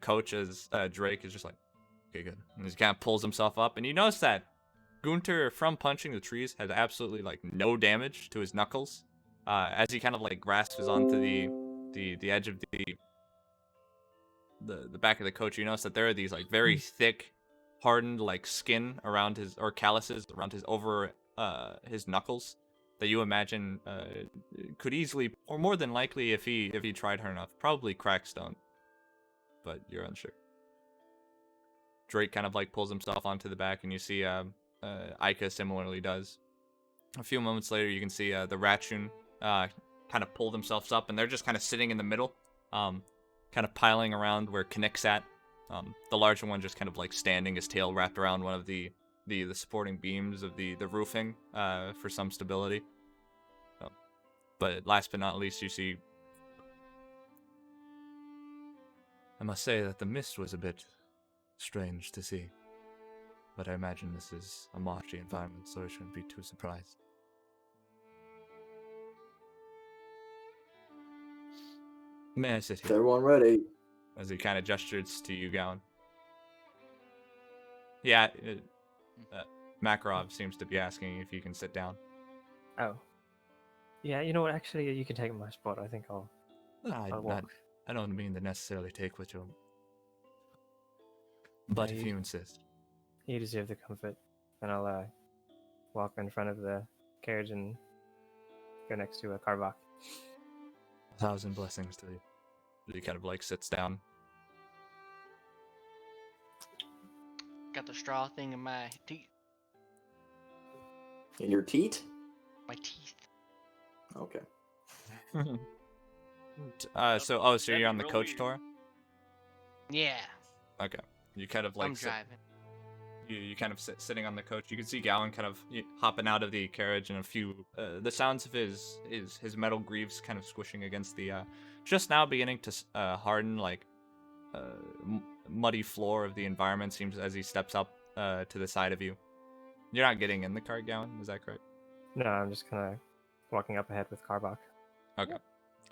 coach as Drake is just like, okay, good. And he kind of pulls himself up, and you notice that Gunter, from punching the trees, has absolutely like no damage to his knuckles. As he kind of like grasps onto the edge of the back of the coach, you notice that there are these like very thick, hardened like skin around or calluses around his knuckles that you imagine could easily, or more than likely, if he tried hard enough, probably crack stone. But you're unsure. Drake kind of like pulls himself onto the back, and you see Aika similarly does. A few moments later, you can see the Ratchoon kind of pull themselves up, and they're just kind of sitting in the middle, kind of piling around where Kinnick's at. The larger one just kind of like standing, his tail wrapped around one of the supporting beams of the roofing for some stability. But last but not least, you see. I must say that the mist was a bit strange to see, but I imagine this is a marshy environment, so I shouldn't be too surprised. May I sit Is here? everyone ready? As he kind of gestures to you, Gowan. Yeah, Makarov seems to be asking if you can sit down. Oh. Yeah, you know what? Actually, you can take my spot. I think I'll walk. I don't mean to necessarily take what you're... But Yeah, if you insist. You deserve the comfort. And I'll walk in front of the carriage and go next to a Carvach. 1,000 blessings to you. He kind of like sits down. Got the straw thing in my teeth. In your teat? My teeth. Okay. So you're on the real coach weird. tour? Yeah, Okay. You kind of like I'm driving. you kind of sitting on the coach. You can see Gowan kind of hopping out of the carriage, and a few the sounds of his metal greaves kind of squishing against the just now beginning to harden like muddy floor of the environment seems as he steps up to the side of you. You're not getting in the car, Gowan, is that correct? No, I'm just kind of walking up ahead with Carvach. Okay.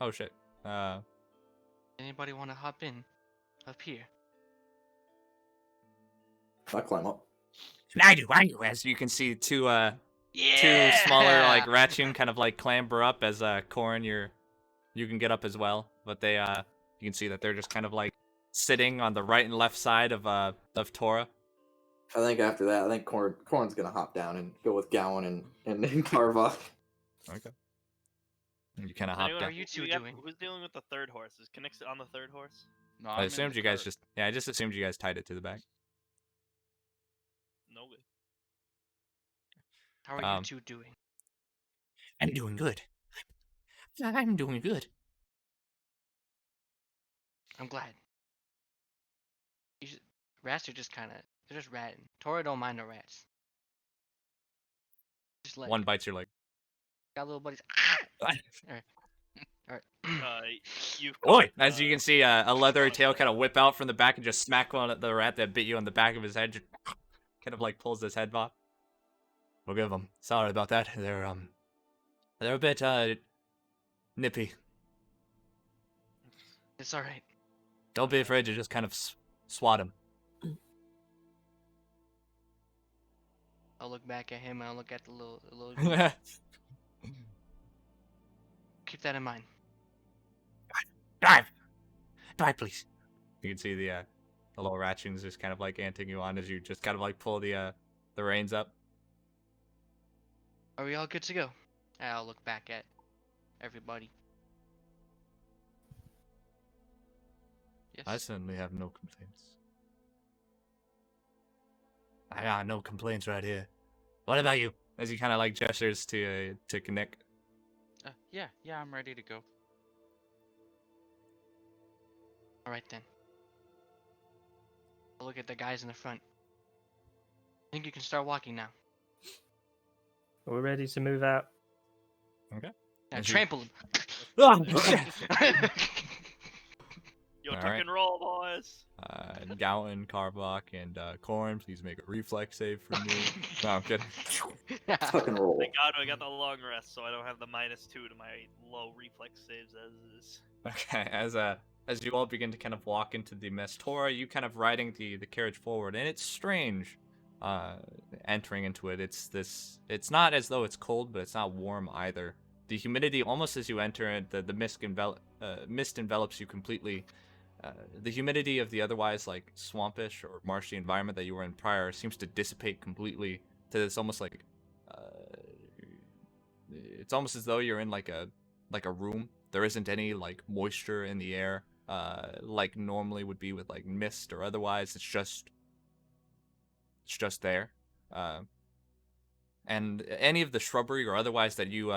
Oh shit. Anybody want to hop in? Up here. I'll climb up. I do. As you can see, two smaller like Ratchum kind of like clamber up as Corrin, you can get up as well, but they you can see that they're just kind of like sitting on the right and left side of Tora. I think after that, I think Corn's gonna hop down and go with Gowan and Carvach. Okay. You kind of Does hop anyone- down. are you two we got- doing? Who's dealing with the third horse? Is Kinnick on the third horse? No, I I'm in assumed the you guys cart. I just assumed you guys tied it to the back. No good. How are Um, you two doing? I'm doing good. I'm doing good. I'm glad. Rats are just kind of, they're just ratting. Tora don't mind no rats. Just like, One bites your leg. got little buddies. Alright. You've Oi! caught, As you can see, a leathery Corrin tail there. kind of whip out from the back and just smack one at the rat that bit you on the back of his head. Just kind of like pulls his head off. Forgive them. Sorry about that. They're a bit nippy. It's alright. Don't be afraid to just kind of swat him. I'll look back at him and I'll look at the little keep that in mind. Drive, please. You can see the little Ratchins just kind of like anting you on as you just kind of like pull the reins up. Are we all good to go? And I'll look back at everybody. Yes. I certainly have no complaints. I got no complaints right here. What about you? As he kind of like gestures to Kinnick. Yeah, I'm ready to go. Alright then. I'll look at the guys in the front. I think you can start walking now. We're ready to move out. Now As you- trample him. Yo, tuck Alright. and roll, boys. Gowan, Carvach, and Corrin, please make a reflex save for me. No, I'm kidding. Tuck and roll. Thank God I got the long rest, so I don't have the -2 to my low reflex saves as is. Okay, as you all begin to kind of walk into the mist, Tora, you kind of riding the carriage forward, and it's strange entering into it. It's not as though it's cold, but it's not warm either. The humidity, almost as you enter it, the mist envelops you completely. The humidity of the otherwise like swampish or marshy environment that you were in prior seems to dissipate completely to this almost like it's almost as though you're in like a room. There isn't any like moisture in the air like normally would be with like mist or otherwise. It's just there. And any of the shrubbery or otherwise that you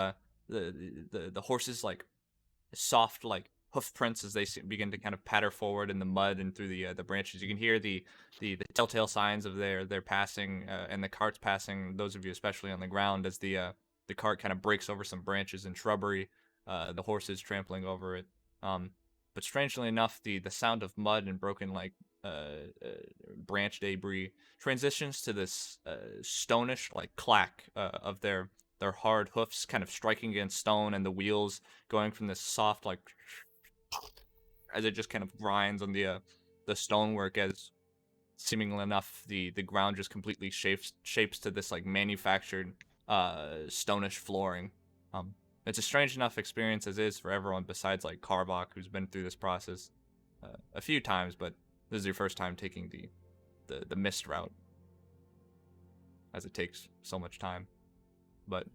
the horses like soft like hoof prints as they begin to kind of patter forward in the mud and through the branches. You can hear the telltale signs of their passing and the carts passing. Those of you especially on the ground as the cart kind of breaks over some branches and shrubbery. The horses trampling over it. But strangely enough, the sound of mud and broken like branch debris transitions to this stonish like clack of their hard hoofs kind of striking against stone and the wheels going from this soft like as it just kind of grinds on the stonework, as seemingly enough the ground just completely shapes to this like manufactured stonish flooring. It's a strange enough experience as is for everyone besides like Karbach, who's been through this process a few times, but this is your first time taking the mist route, as it takes so much time. But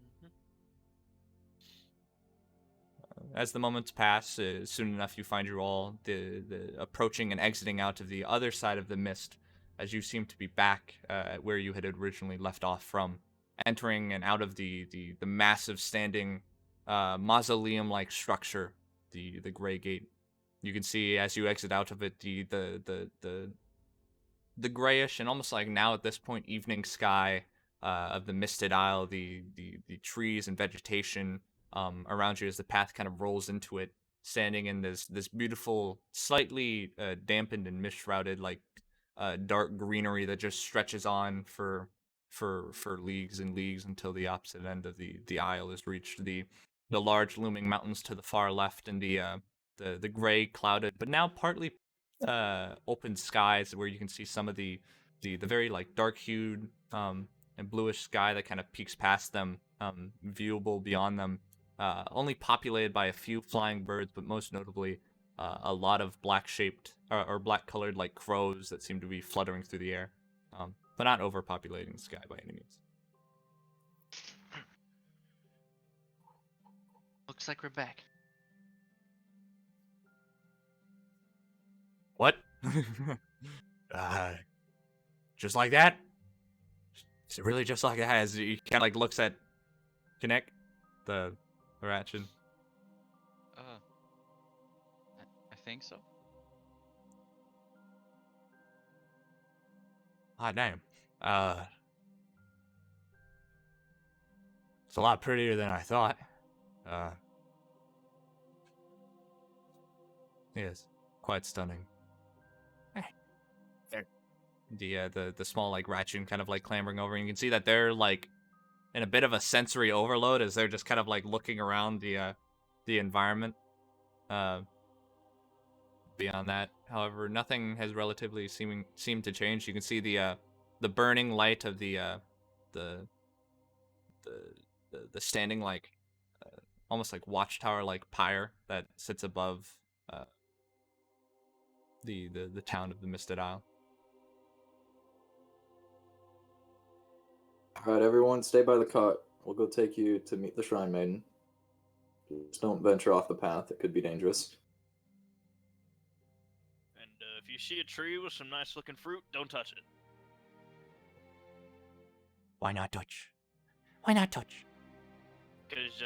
as the moments pass, soon enough you find you all the approaching and exiting out of the other side of the mist, as you seem to be back at where you had originally left off from, entering and out of the massive standing mausoleum-like structure, the Grey Gate. You can see as you exit out of it the grayish and almost like now at this point evening sky of the Misted Isle, the trees and vegetation around you as the path kind of rolls into it, standing in this beautiful, slightly dampened and mist shrouded like dark greenery that just stretches on for leagues and leagues until the opposite end of the isle is reached. The large looming mountains to the far left, and the gray clouded but now partly open skies where you can see some of the very like dark hued and bluish sky that kind of peeks past them, viewable beyond them, only populated by a few flying birds, but most notably a lot of black shaped or black colored like crows that seem to be fluttering through the air, but not overpopulating the sky by any means. Looks like we're back. What? Just like that? Is it really just like that? As he kind of like looks at Kinect, the Ratchin. I think so. Ah, damn. It's a lot prettier than I thought. Yes, quite stunning. The small like Ratchin kind of like clambering over, and you can see that they're like in a bit of a sensory overload as they're just kind of like looking around the environment. Beyond that, however, nothing has relatively seemed to change. You can see the burning light of the standing like almost like watchtower like pyre that sits above the town of the Misted Isle. Alright, everyone, stay by the cart. We'll go take you to meet the Shrine Maiden. Just don't venture off the path, it could be dangerous. And if you see a tree with some nice looking fruit, don't touch it. Why not touch? Why not touch? Because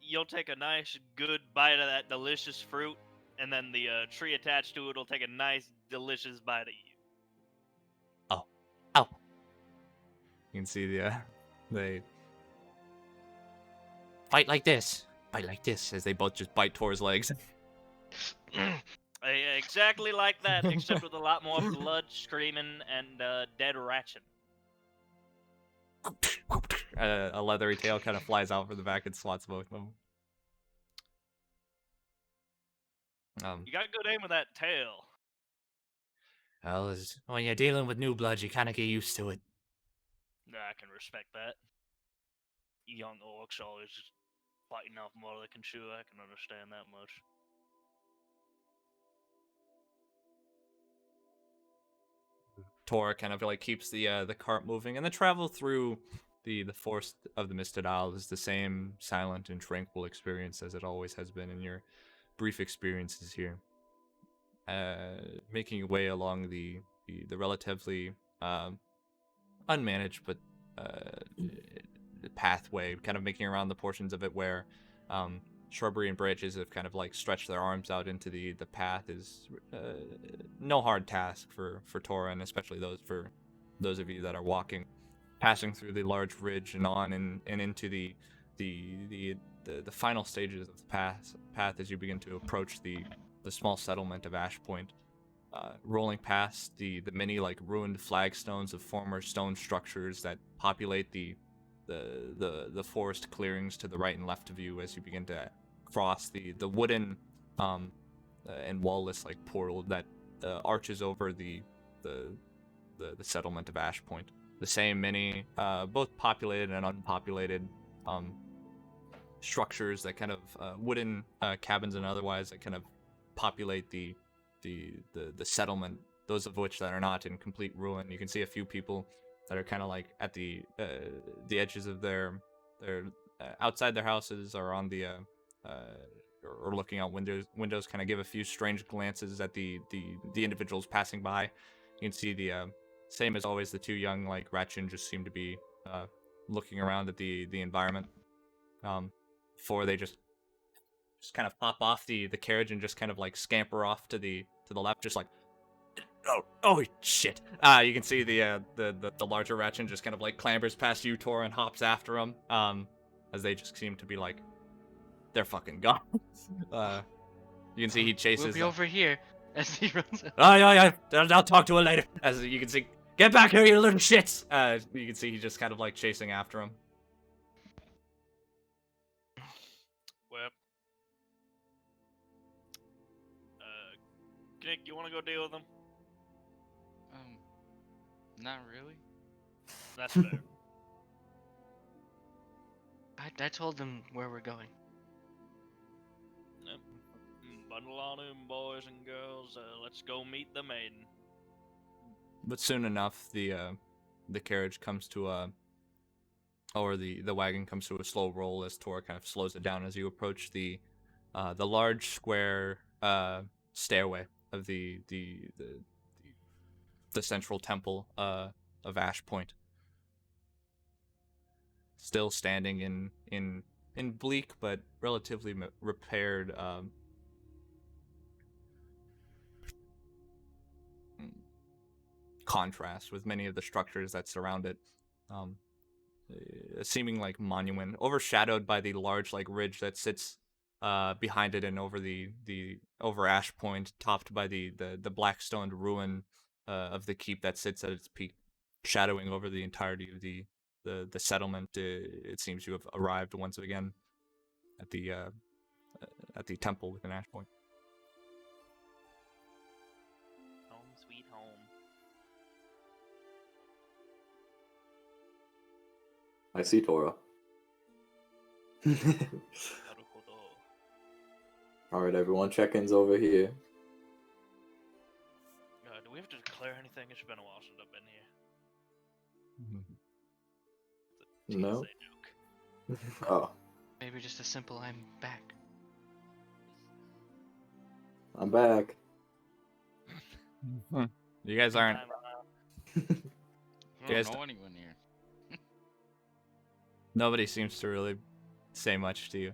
you'll take a nice, good bite of that delicious fruit, and then the tree attached to it will take a nice, delicious bite of you. Oh. You can see they fight like this as they both just bite Tor's legs. Exactly like that, except with a lot more blood, screaming, and dead Ratchin. A leathery tail kind of flies out from the back and swats both of them. You got good aim with that tail. Well, when you're dealing with new blood, you kind of get used to it. I can respect that. Young orcs always just biting off more they can chew. I can understand that much. Tor kind of like keeps the cart moving, and the travel through the forest of the Misted Isle is the same silent and tranquil experience as it always has been in your brief experiences here. Making your way along the relatively unmanaged but pathway, kind of making around the portions of it where shrubbery and branches have kind of like stretched their arms out into the path is no hard task for Tora, and especially for those of you that are walking, passing through the large ridge and on and into the final stages of the path as you begin to approach the small settlement of Ash Point, rolling past the many like ruined flagstones of former stone structures that populate the forest clearings to the right and left of you as you begin to cross the wooden and wall-less like portal that arches over the settlement of Ash Point. The same many both populated and unpopulated structures that kind of wooden cabins and otherwise that kind of populate the settlement. Those of which that are not in complete ruin. You can see a few people that are kind of like at the edges of their outside their houses or on the or looking out windows kind of give a few strange glances at the individuals passing by. You can see the same as always, the two young like Ratchin just seem to be looking around at the environment before they just kind of pop off the carriage and just kind of like scamper off to the left, just like oh shit. You can see the larger Ratchin just kind of like clambers past you, Tor, and hops after him as they just seem to be like they're fucking gone. You can see he chases We'll be over here as he runs out. Oh, yeah. I'll talk to her later. As you can see, get back here, you little shits. You can see he's just kind of like chasing after him. Well, Nick, you want to go deal with them? Not really. That's fair. I told them where we're going. Yep. Bundle on in, boys and girls. Let's go meet the maiden. But soon enough, the carriage comes to a, or the wagon comes to a slow roll as Tor kind of slows it down as you approach the large square stairway of the central temple of Ash Point. Still standing in bleak but relatively repaired contrast with many of the structures that surround it. A seeming like monument, overshadowed by the large like ridge that sits behind it and over the over Ash Point, topped by the black stoned ruin of the keep that sits at its peak, shadowing over the entirety of the settlement. It seems to have arrived once again at the temple within Ash Point. Home sweet home. I see Tora. Alright, everyone, check-ins over here. Do we have to declare anything? It's been a while since I've been here. No? Joke. Oh, Maybe just a simple I'm back. I'm back. You guys aren't. I Guys- don't know anyone here. Nobody seems to really say much to you.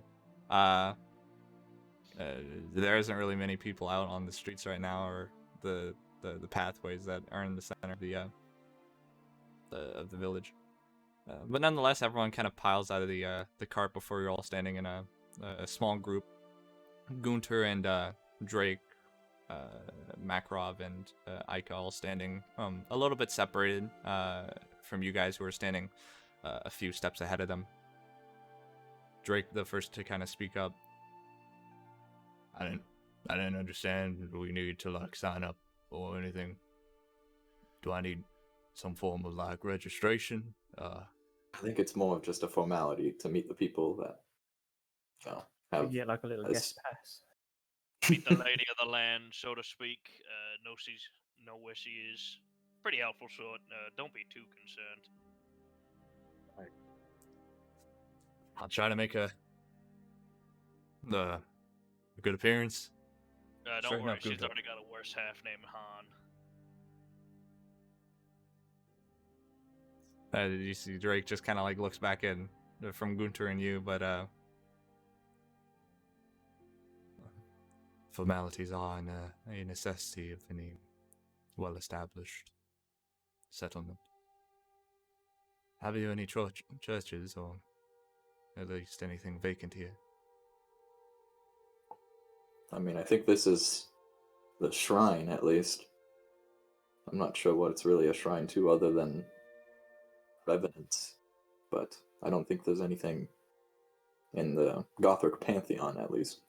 There isn't really many people out on the streets right now, or the pathways that are in the center of the village. But nonetheless, everyone kind of piles out of the cart before you're all standing in a small group. Gunter and Drake, Makarov and Aika all standing a little bit separated from you guys who are standing a few steps ahead of them. Drake, the first to kind of speak up. I didn't understand. Do we need to like sign up or anything? Do I need some form of like registration? I think it's more of just a formality to meet the people that have. You get like a little as- guest pass. Meet the lady of the land, so to speak. Know where she is. Pretty helpful sort. Don't be too concerned. I'll try to make a good appearance. Don't Straighten worry, up, she's Gunter. already got a worse half named Han. You see Drake just kind of like looks back in from Gunter and you, but formalities are a necessity of any well-established settlement. Have you any churches or at least anything vacant here? I mean, I think this is the shrine, at least. I'm not sure what it's really a shrine to other than revenants, but I don't think there's anything in the Gothic pantheon, at least.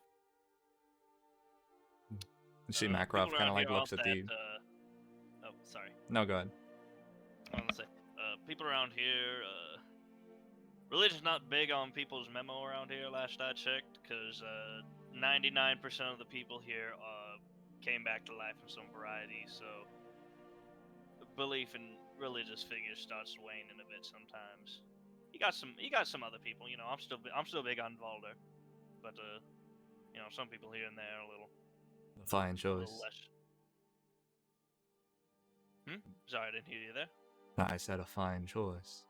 See, people Makarov kind around of like here looks aren't at the. oh, sorry. No, go ahead. I was gonna say, people around here, religion's not big on people's memo around here. Last I checked, because 99% of the people here came back to life in some variety. So belief in religious figures starts waning a bit sometimes. You got some other people. You know, I'm still big on Valder, but you know, some people here and there are a little Fine little choice. less. Sorry, I didn't hear you there. I said a fine choice.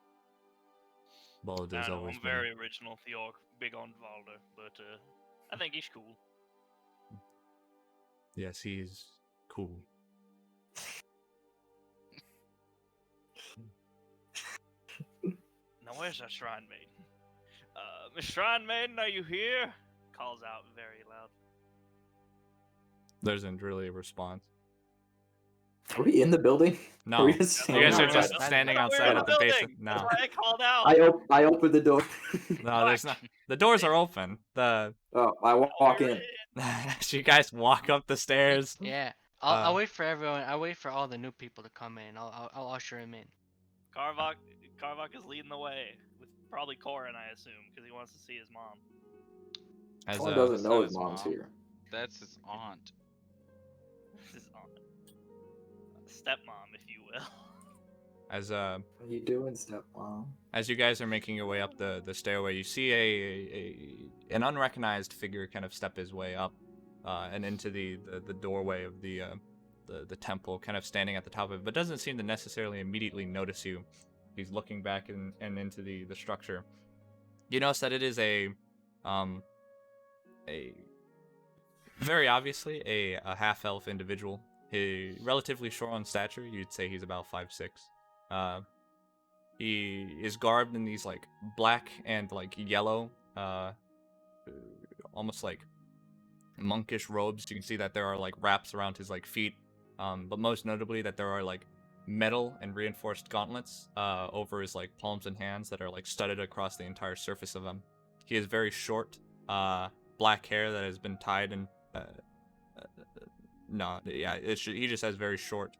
Balder's I know, always I'm been. very original, Theork, big on Valder, but I think he's cool. Yes, he's cool. Now where's our Shrine Maiden? Miss Shrine Maiden, are you here? Calls out very loud. There isn't really a response. Are we in the building? No, Are we you just guys are standing just outside? standing I thought we were outside in at the the base. building. No, That's why I called out. I open the door. no, there's not. The doors are open. The Oh, I walk We're in. as you guys walk up the stairs. Yeah. I'll Uh, wait for everyone. I'll wait for all the new people to come in. I'll usher him in. Karvok is leading the way with probably Corin, I assume, because he wants to see his mom. as Colin a doesn't That's know not his his mom's mom. here. That's his aunt. His aunt. Stepmom, if you will. as What are you doing, stepmom? as you guys are making your way up the stairway, you see an unrecognized figure kind of step his way up and into the doorway of the temple, kind of standing at the top of it, but doesn't seem to necessarily immediately notice you. He's looking back and into the structure. You notice that it is a very obviously a half-elf individual. He relatively short on stature. You'd say he's about 5'6". He is garbed in these like black and like yellow, almost like monkish robes. You can see that there are like wraps around his like feet, but most notably that there are like metal and reinforced gauntlets over his like palms and hands that are like studded across the entire surface of him. He has very short, black hair that has been tied in. No, yeah, he just has very short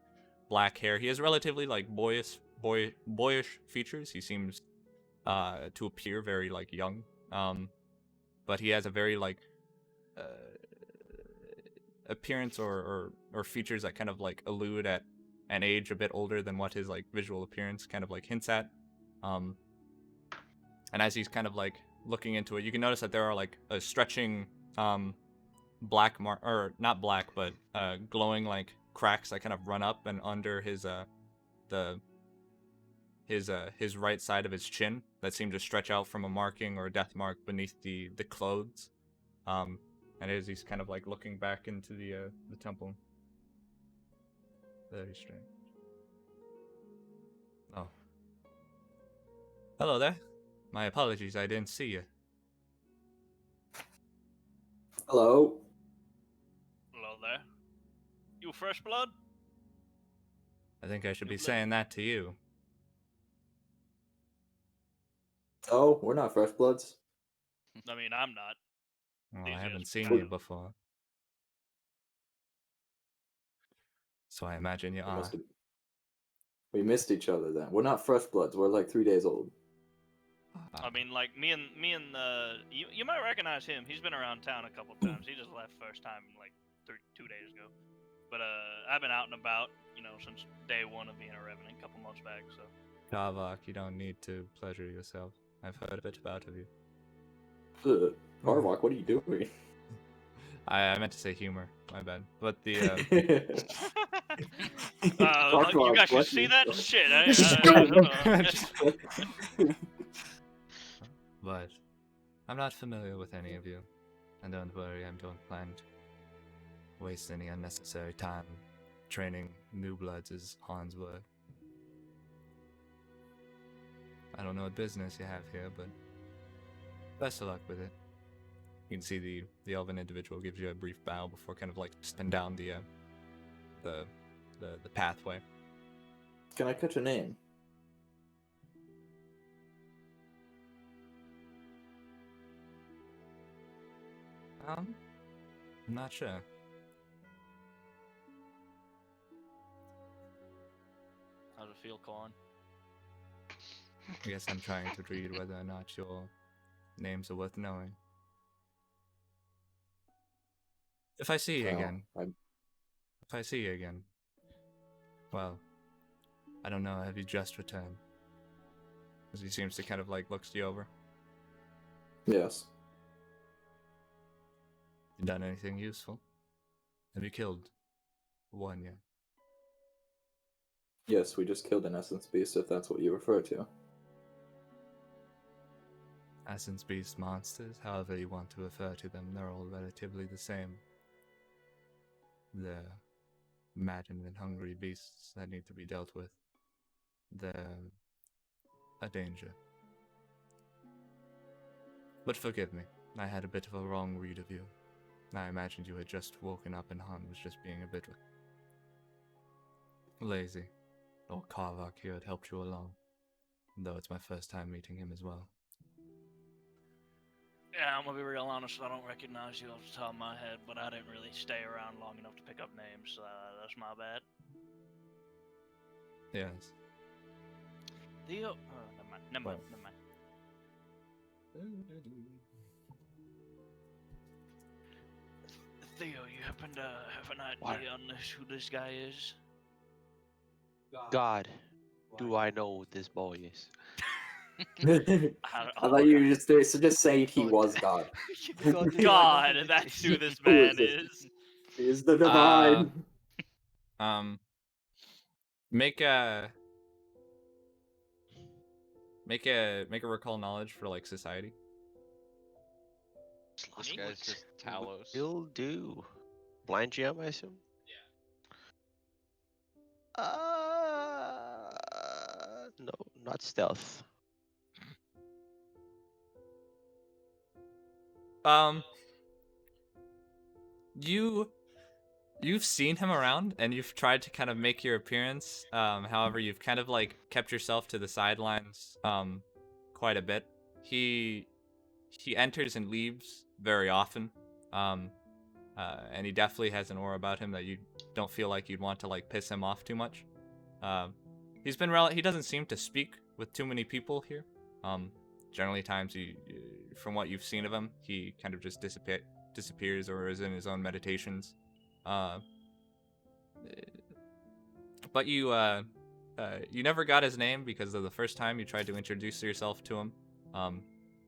black hair. He has relatively like boyish features. He seems to appear very like young, but he has a very like appearance or features that kind of like allude at an age a bit older than what his like visual appearance kind of like hints at. And as he's kind of like looking into it, you can notice that there are like a stretching black or not black, but glowing like cracks that kind of run up and under his his right side of his chin that seem to stretch out from a marking or a death mark beneath the clothes. And as he's kind of like looking back into the temple. Very strange. Oh. Hello there. My apologies, I didn't see you. Hello. Hello there. You fresh blood? I think I should be New blood. saying that to you. Oh, we're not fresh bloods. I mean, I'm not. Well, These I haven't guys- seen you before. So I imagine you We are. must have- We missed each other then. We're not fresh bloods. We're like 3 days old. I mean, like me and you might recognize him. He's been around town a couple times. He just left first time like 2 days ago. But I've been out and about, you know, since day one of being a revenant, a couple months back. So Kavak, you don't need to pleasure yourself. I've heard a bit about of you. Harvok, what are you doing? I meant to say humor. My bad. But the you Harvok, guys should bless see you. that shit. I don't know. but I'm not familiar with any of you, and don't worry, I don't plan to waste any unnecessary time training new bloods as Hans would. I don't know what business you have here, but best of luck with it. You can see the elven individual gives you a brief bow before kind of like spin down the pathway. Can I catch a name? I'm not sure. How's it feel, Corn? I guess I'm trying to read whether or not your names are worth knowing. If I see you Well, again, well, I don't know, have you just returned? Because he seems to kind of like looks you over. yes. You done anything useful? Have you killed one yet? Yes, we just killed an essence beast, if that's what you refer to. Essence beast monsters, however you want to refer to them, they're all relatively the same. They're maddened and hungry beasts that need to be dealt with. They're a danger. But forgive me, I had a bit of a wrong read of you. I imagined you had just woken up and Han was just being a bit lazy. Or Karvak here had helped you along, though it's my first time meeting him as well. Yeah, I'm gonna be real honest. I don't recognize you off the top of my head, but I didn't really stay around long enough to pick up names. So that's my bad. Yes. Theo. Oh, never mind. Theo, you happen to have an idea on who this guy is? God, do I know who this boy is? I thought you were just saying he was God. God, that's who this Who man is this? is. He is the divine. Make a recall knowledge for like society. This Me? guy's just Talos. Will do. Blind gem, I assume? Yeah. No, not stealth. You've seen him around and you've tried to kind of make your appearance. However, you've kind of like kept yourself to the sidelines quite a bit. He enters and leaves very often. And he definitely has an aura about him that you don't feel like you'd want to like piss him off too much. He doesn't seem to speak with too many people here. Generally times from what you've seen of him, he kind of just disappears or is in his own meditations. But you never got his name because of the first time you tried to introduce yourself to him.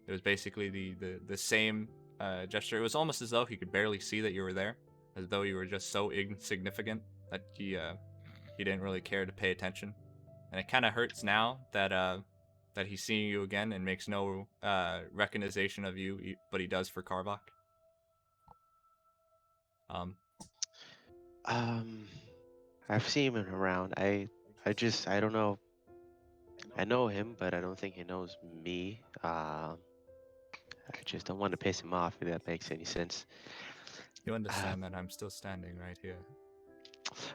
It was basically the same gesture. It was almost as though he could barely see that you were there, as though you were just so insignificant that he didn't really care to pay attention. And it kind of hurts now that he's seeing you again and makes no recognition of you, but he does for Karvak. I've seen him around. I don't know. I know him, but I don't think he knows me. I just don't want to piss him off, if that makes any sense. You understand that I'm still standing right here.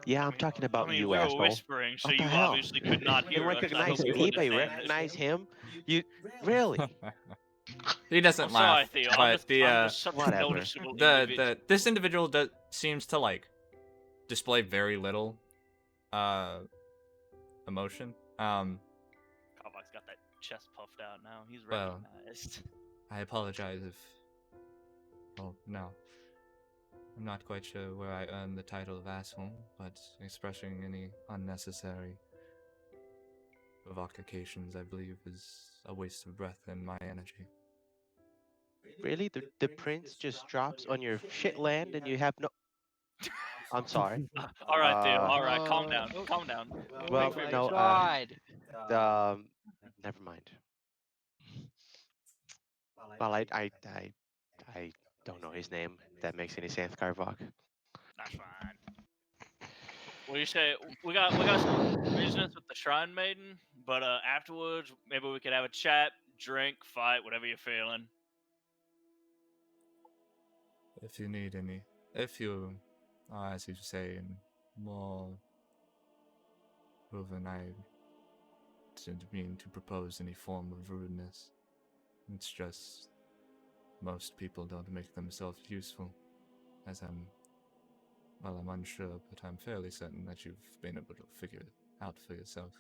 Yeah, I'm talking about you, we were asshole. whispering, so What the you hell? obviously could not You hear us. I recognize hope you me, but you understand this. recognize him? You really? He doesn't I'm laugh, sorry, Theo. but I'm just such a whatever. noticeable individual. this individual seems to like display very little emotion. Kavak's got that chest puffed out now. He's Well, recognized. I apologize if. Well, no. I'm not quite sure where I earned the title of asshole, but expressing any unnecessary provocations, I believe, is a waste of breath and my energy. Really? The prince just drops on your shit land and you have no. I'm sorry. All right, Theo. All Uh, right, calm down. Calm down. Well, Wait for no. your- Never mind. Well, I don't know his name. If that makes any sense, Karvok. That's fine. What do you say? We got some business with the Shrine Maiden, but afterwards maybe we could have a chat, drink, fight, whatever you're feeling. If you need any, if you are, as you say, more proven, I didn't mean to propose any form of rudeness. It's just most people don't make themselves useful, as I'm unsure, but I'm fairly certain that you've been able to figure it out for yourself.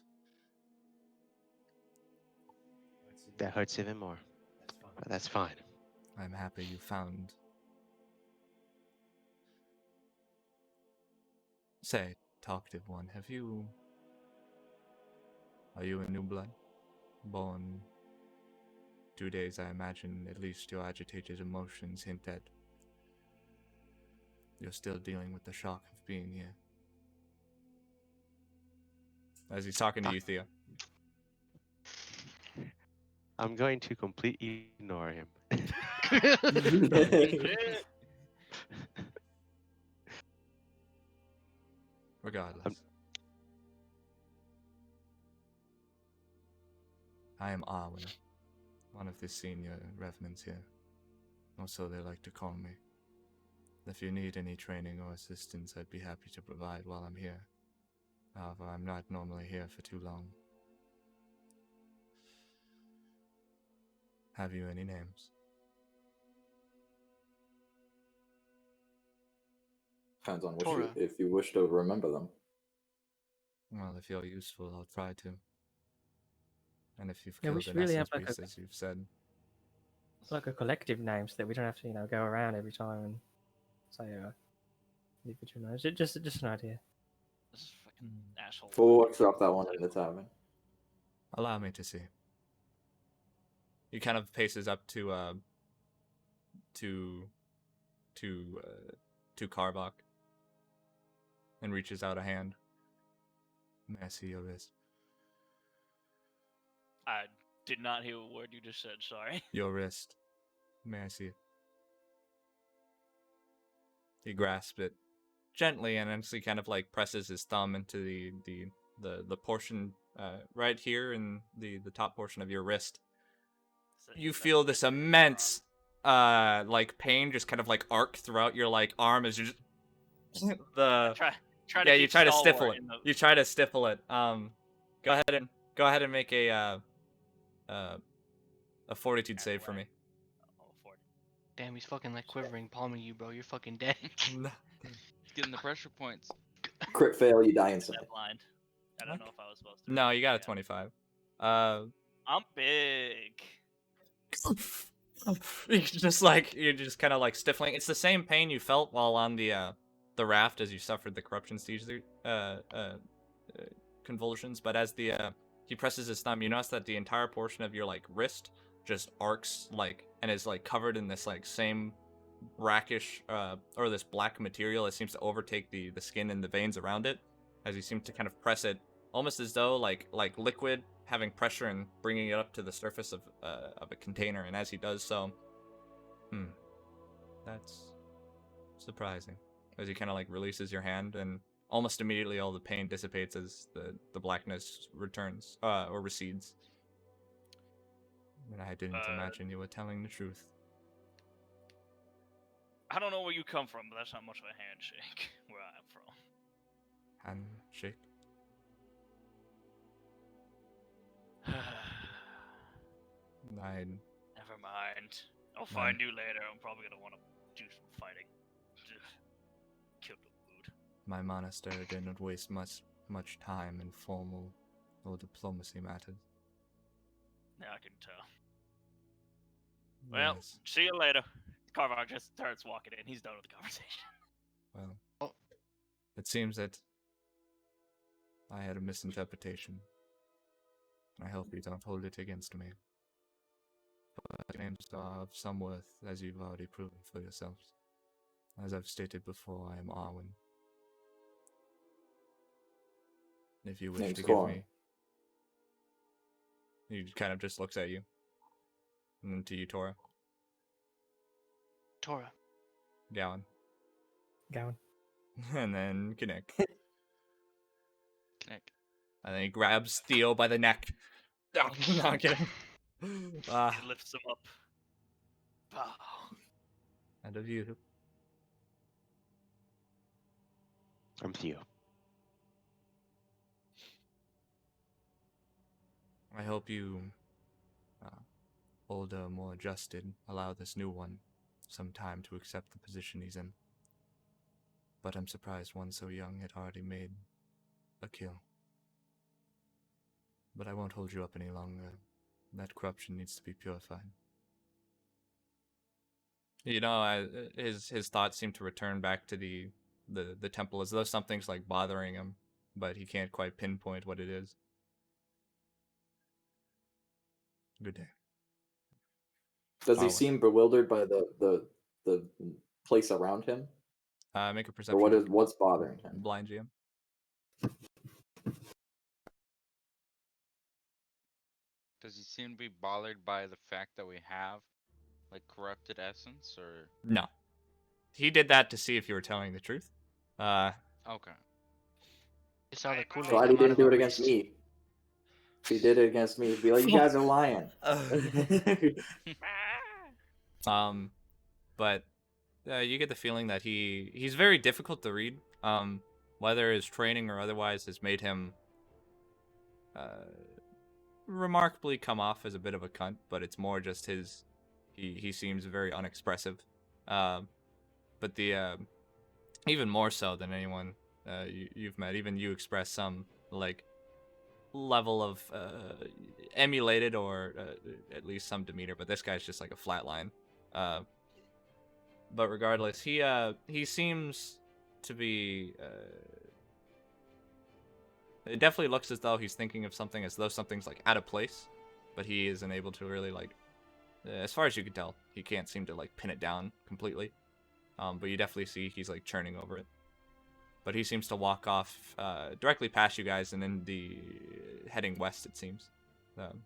that hurts even more. But that's fine. I'm happy you found. Say, talkative one, Are you a new blood? Born 2 days, I imagine at least your agitated emotions hint at you're still dealing with the shock of being here. As he's talking to you, Thea. I'm going to completely ignore him. Shit. Regardless. I am Arwen, one of the senior revenants here. Or so they like to call me. If you need any training or assistance, I'd be happy to provide while I'm here. However, I'm not normally here for too long. Have you any names? Depends on Tora. if you wish to remember them. Well, if you're useful, I'll try to. And if you've Yeah, we killed should an really essence have, like, beast, a- as you've said, Like a collective name so that we don't have to, go around every time and say individual names. Just an idea. This is fucking asshole. We'll workshop that one in the tavern. allow me to see. He kind of paces up to Karvok and reaches out a hand. May I see your wrist? I did not hear a word you just said. Sorry. Your wrist. May I see it? He grasps it gently and actually kind of like presses his thumb into the portion right here in the top portion of your wrist. So You that's feel this different. immense like pain just kind of like arc throughout your like arm as you just the Try yeah, to you keep try to stalwart stifle it. in the- You try to stifle it. Go ahead and make a fortitude save for me. Oh, 40. Damn, he's fucking like quivering, palming you, bro. You're fucking dead. He's getting the pressure points. Crit fail, you die instantly. Step blind. I don't know if I was supposed to. No, you got a Yeah. 25. I'm big. You're just kind of like stifling. It's the same pain you felt while on the raft as you suffered the corruption seizure convulsions. But as he presses his thumb, you notice that the entire portion of your like wrist just arcs like and is like covered in this like same brackish or this black material that seems to overtake the skin and the veins around it as he seems to kind of press it almost as though like liquid having pressure and bringing it up to the surface of a container. And as he does so, that's surprising. As he kind of like releases your hand, and almost immediately all the pain dissipates as the blackness returns or recedes. And I didn't imagine you were telling the truth. I don't know where you come from, but that's not much of a handshake where I'm from. Handshake. Never mind. I'll find you later. I'm probably gonna want to do some fighting. Kill the food. My monastery didn't waste much time in formal or diplomacy matters. Yeah, I can tell. Well, Yes. see you later. Carvok just starts walking in. He's done with the conversation. Well, it seems that I had a misinterpretation. I hope you don't hold it against me. But names are of some worth, as you've already proven for yourselves. As I've stated before, I am Arwen. If you wish Name's to Corn. give me... He kind of just looks at you. And then to you, Tora. Tora. Gowan. Gowan. And then Kinnick. Connect. And then he grabs Theo by the neck. No, I'm kidding. He lifts him up. Bow. And of you. I'm Theo. I hope you, older, more adjusted, allow this new one some time to accept the position he's in. But I'm surprised one so young had already made a kill. But I won't hold you up any longer. That corruption needs to be purified. You know, his thoughts seem to return back to the temple as though something's like bothering him, but he can't quite pinpoint what it is. Good day. Does he Oh, seem bewildered by the place around him, make a or perception check. what's bothering him? Blind GM. Does he seem to be bothered by the fact that we have like corrupted essence, or No. He did that to see if you were telling the truth. okay? You saw the Kool-Aid Glad he come out didn't of do our it against wrist. me. If he did it against me, he'd be like, "You guys are lying." But you get the feeling that he's very difficult to read. Whether his training or otherwise has made him remarkably come off as a bit of a cunt, but it's more just he seems very unexpressive. But the even more so than anyone you've met, even you express some like level of emulated or at least some demeanor, but this guy's just like a flat line. But regardless, he seems to be it definitely looks as though he's thinking of something, as though something's like out of place, but he isn't able to really like as far as you can tell, he can't seem to like pin it down completely. But you definitely see he's like churning over it. But he seems to walk off directly past you guys and in the heading west, it seems.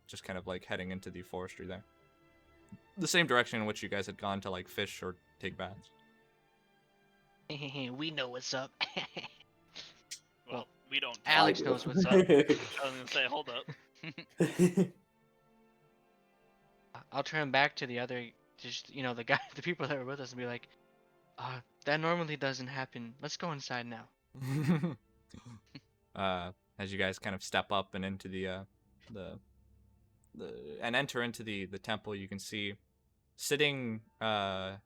Just kind of like heading into the forestry there. The same direction in which you guys had gone to like fish or take baths. We know what's up. Well, we don't. Alex I do. knows what's up. I was gonna say, hold up. I'll turn back to the other, just the guy, the people that were with us, and be like, that normally doesn't happen. Let's go inside now. As you guys kind of step up and into the and enter into the temple, you can see sitting kind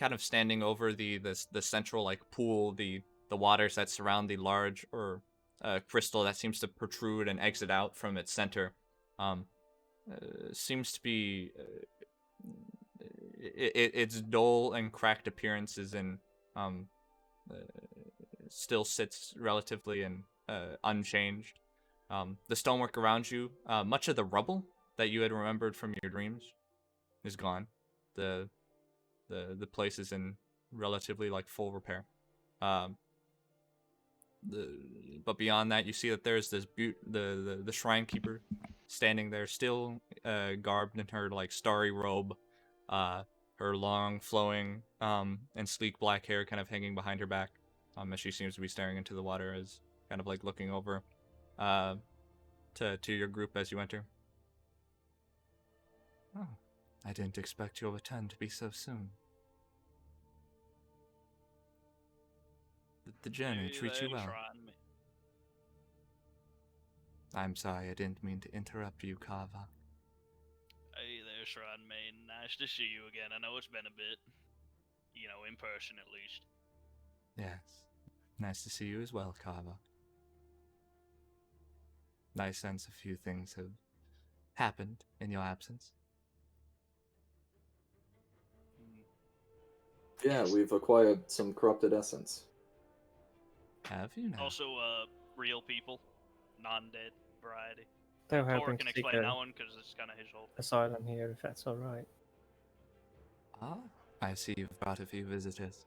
of standing over the central like pool, the waters that surround the large or crystal that seems to protrude and exit out from its center. Seems to be its dull and cracked appearances and still sits relatively and unchanged. The stonework around you, much of the rubble that you had remembered from your dreams, is gone. The place is in relatively like full repair. But beyond that, you see that there's this the shrine keeper standing there, still garbed in her like starry robe, her long flowing and sleek black hair kind of hanging behind her back, as she seems to be staring into the water, as kind of like looking over to your group as you enter. Oh, I didn't expect your return to be so soon. The journey Maybe treats you they're well. trying me. I'm sorry, I didn't mean to interrupt you, Carva. Hey there, Shrine Maiden. Nice to see you again. I know it's been a bit, in person at least. Yes. Nice to see you as well, Carva. I sense a few things have happened in your absence. Yeah, we've acquired some corrupted essence. Have you now? Also, real people, non-dead variety. They're Tor hoping can to seek explain that a one because it's kind of his whole thing. asylum here, if that's all right. Ah, I see you've brought a few visitors.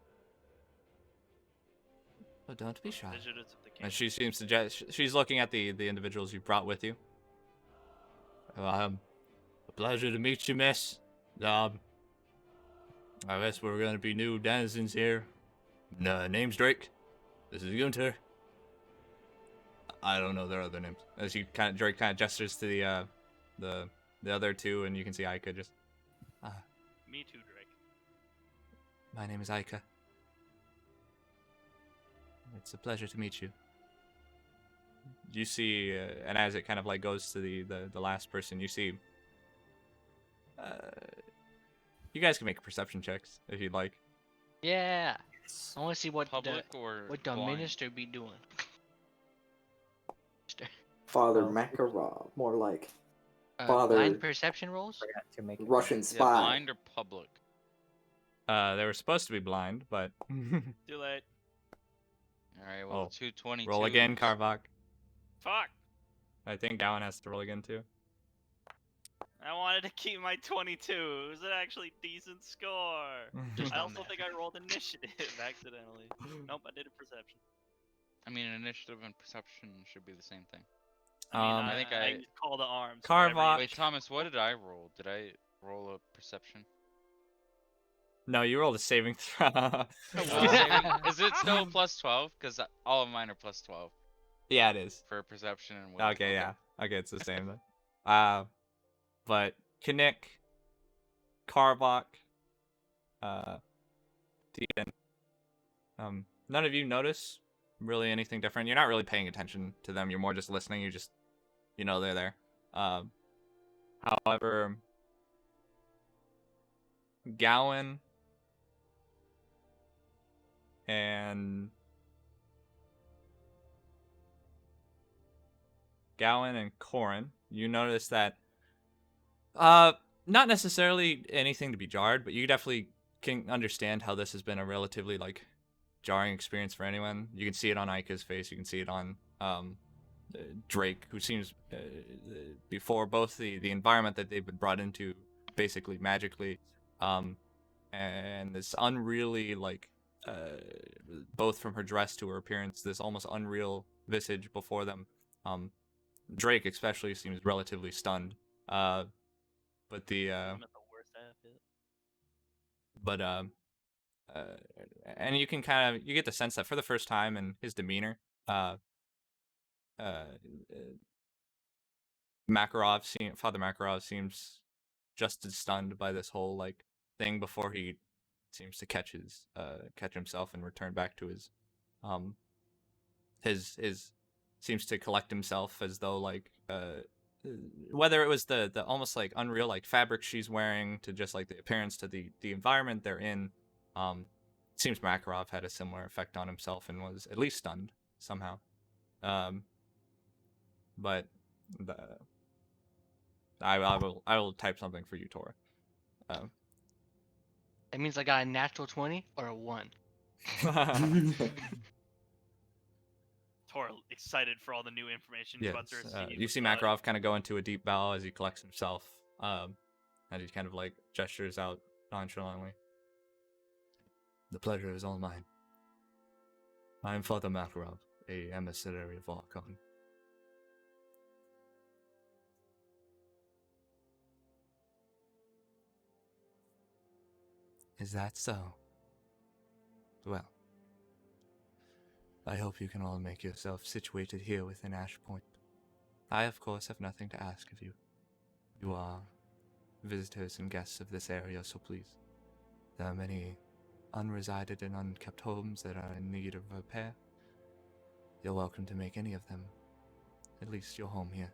But don't be shy. Visitors of the king. And she seems to she's looking at the individuals you brought with you. A pleasure to meet you, miss. I guess we're gonna be new denizens here. Name's Drake. This is Gunter. I don't know their other names. As Drake kind of gestures to the other two, and you can see Aika just. Me too, Drake. My name is Aika. It's a pleasure to meet you. You see, and as it kind of like goes to the last person, you see. You guys can make perception checks if you'd like. Yeah. I want to see what Public or the blind? minister be doing. Father Oh. Makarov, more like. father, Blind perception rolls? Forgot to make it Russian Yeah, spy. blind or public? They were supposed to be blind, but Too late. Alright, well, Oh, the 222. roll again, Karvok. Fuck. I think Gowan has to roll again too. I wanted to keep my 22. It was an actually decent score. Just I don't also matter. think I rolled initiative accidentally. Nope, I did a perception. I mean, initiative and perception should be the same thing. I mean, I think I I- used call to arms. for every Carvok. Wait, initiative. Thomas, what did I roll? Did I roll a perception? No, you rolled a saving throw. I rolled saving. Is it still plus 12? Because all of mine are plus 12 Yeah, it is. for perception and will. Okay, yeah. Okay, it's the same then. But Kinnick, Karvok, Dean, none of you notice really anything different. You're not really paying attention to them. You're more just listening. You know they're there. However, Gowan and Corin, you notice that not necessarily anything to be jarred, but you definitely can understand how this has been a relatively like jarring experience for anyone. You can see it on Aika's face, you can see it on Drake, who seems before both the environment that they've been brought into basically magically, and this unreally like both from her dress to her appearance, this almost unreal visage before them. Drake especially seems relatively stunned. But the I'm at the worst half yet. but and you can kind of you get the sense that for the first time in his demeanor, Father Makarov seems just as stunned by this whole like thing before he seems to catch himself and return back to his seems to collect himself as though like whether it was the almost like unreal like fabric she's wearing to just like the appearance to the environment they're in, seems Makarov had a similar effect on himself and was at least stunned somehow. But I will type something for you, Tora. That means I got a natural 20 or a 1. Tor excited for all the new information he's about to Yes, receive. you see but Makarov kind of go into a deep bow as he collects himself, and he kind of like gestures out nonchalantly. The pleasure is all mine. I am Father Makarov, a emissary of Archon. Is that so? Well, I hope you can all make yourself situated here within Ash Point. I, of course, have nothing to ask of you. You are visitors and guests of this area, so please. There are many unresided and unkept homes that are in need of repair. You're welcome to make any of them at least your home here.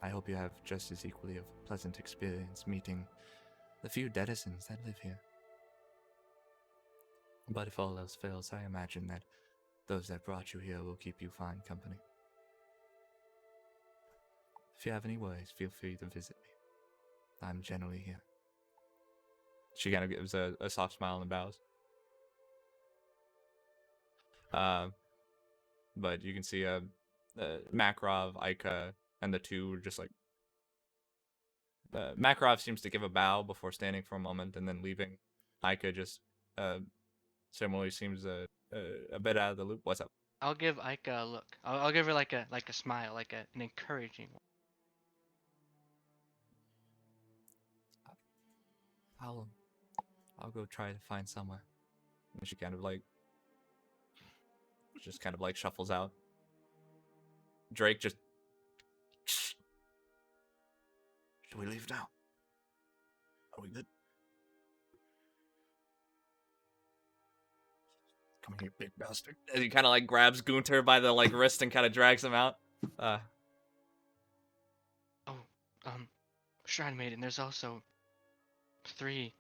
I hope you have just as equally of a pleasant experience meeting the few denizens that live here. But if all else fails, I imagine that those that brought you here will keep you fine company. If you have any worries, feel free to visit me. I'm generally here. She kind of gives a soft smile and bows. But you can see Makarov, Aika, and the two are just like... Makarov seems to give a bow before standing for a moment and then leaving. Aika just similarly seems a bit out of the loop. What's up? I'll give Aika a look. I'll give her like a smile, like an encouraging one. I'll go try to find somewhere. And she kind of like shuffles out. Drake just... Should we leave now? Are we good? Come here, big bastard. And he kind of like grabs Gunter by the like wrist and kind of drags him out. Shrine Maiden, there's also 3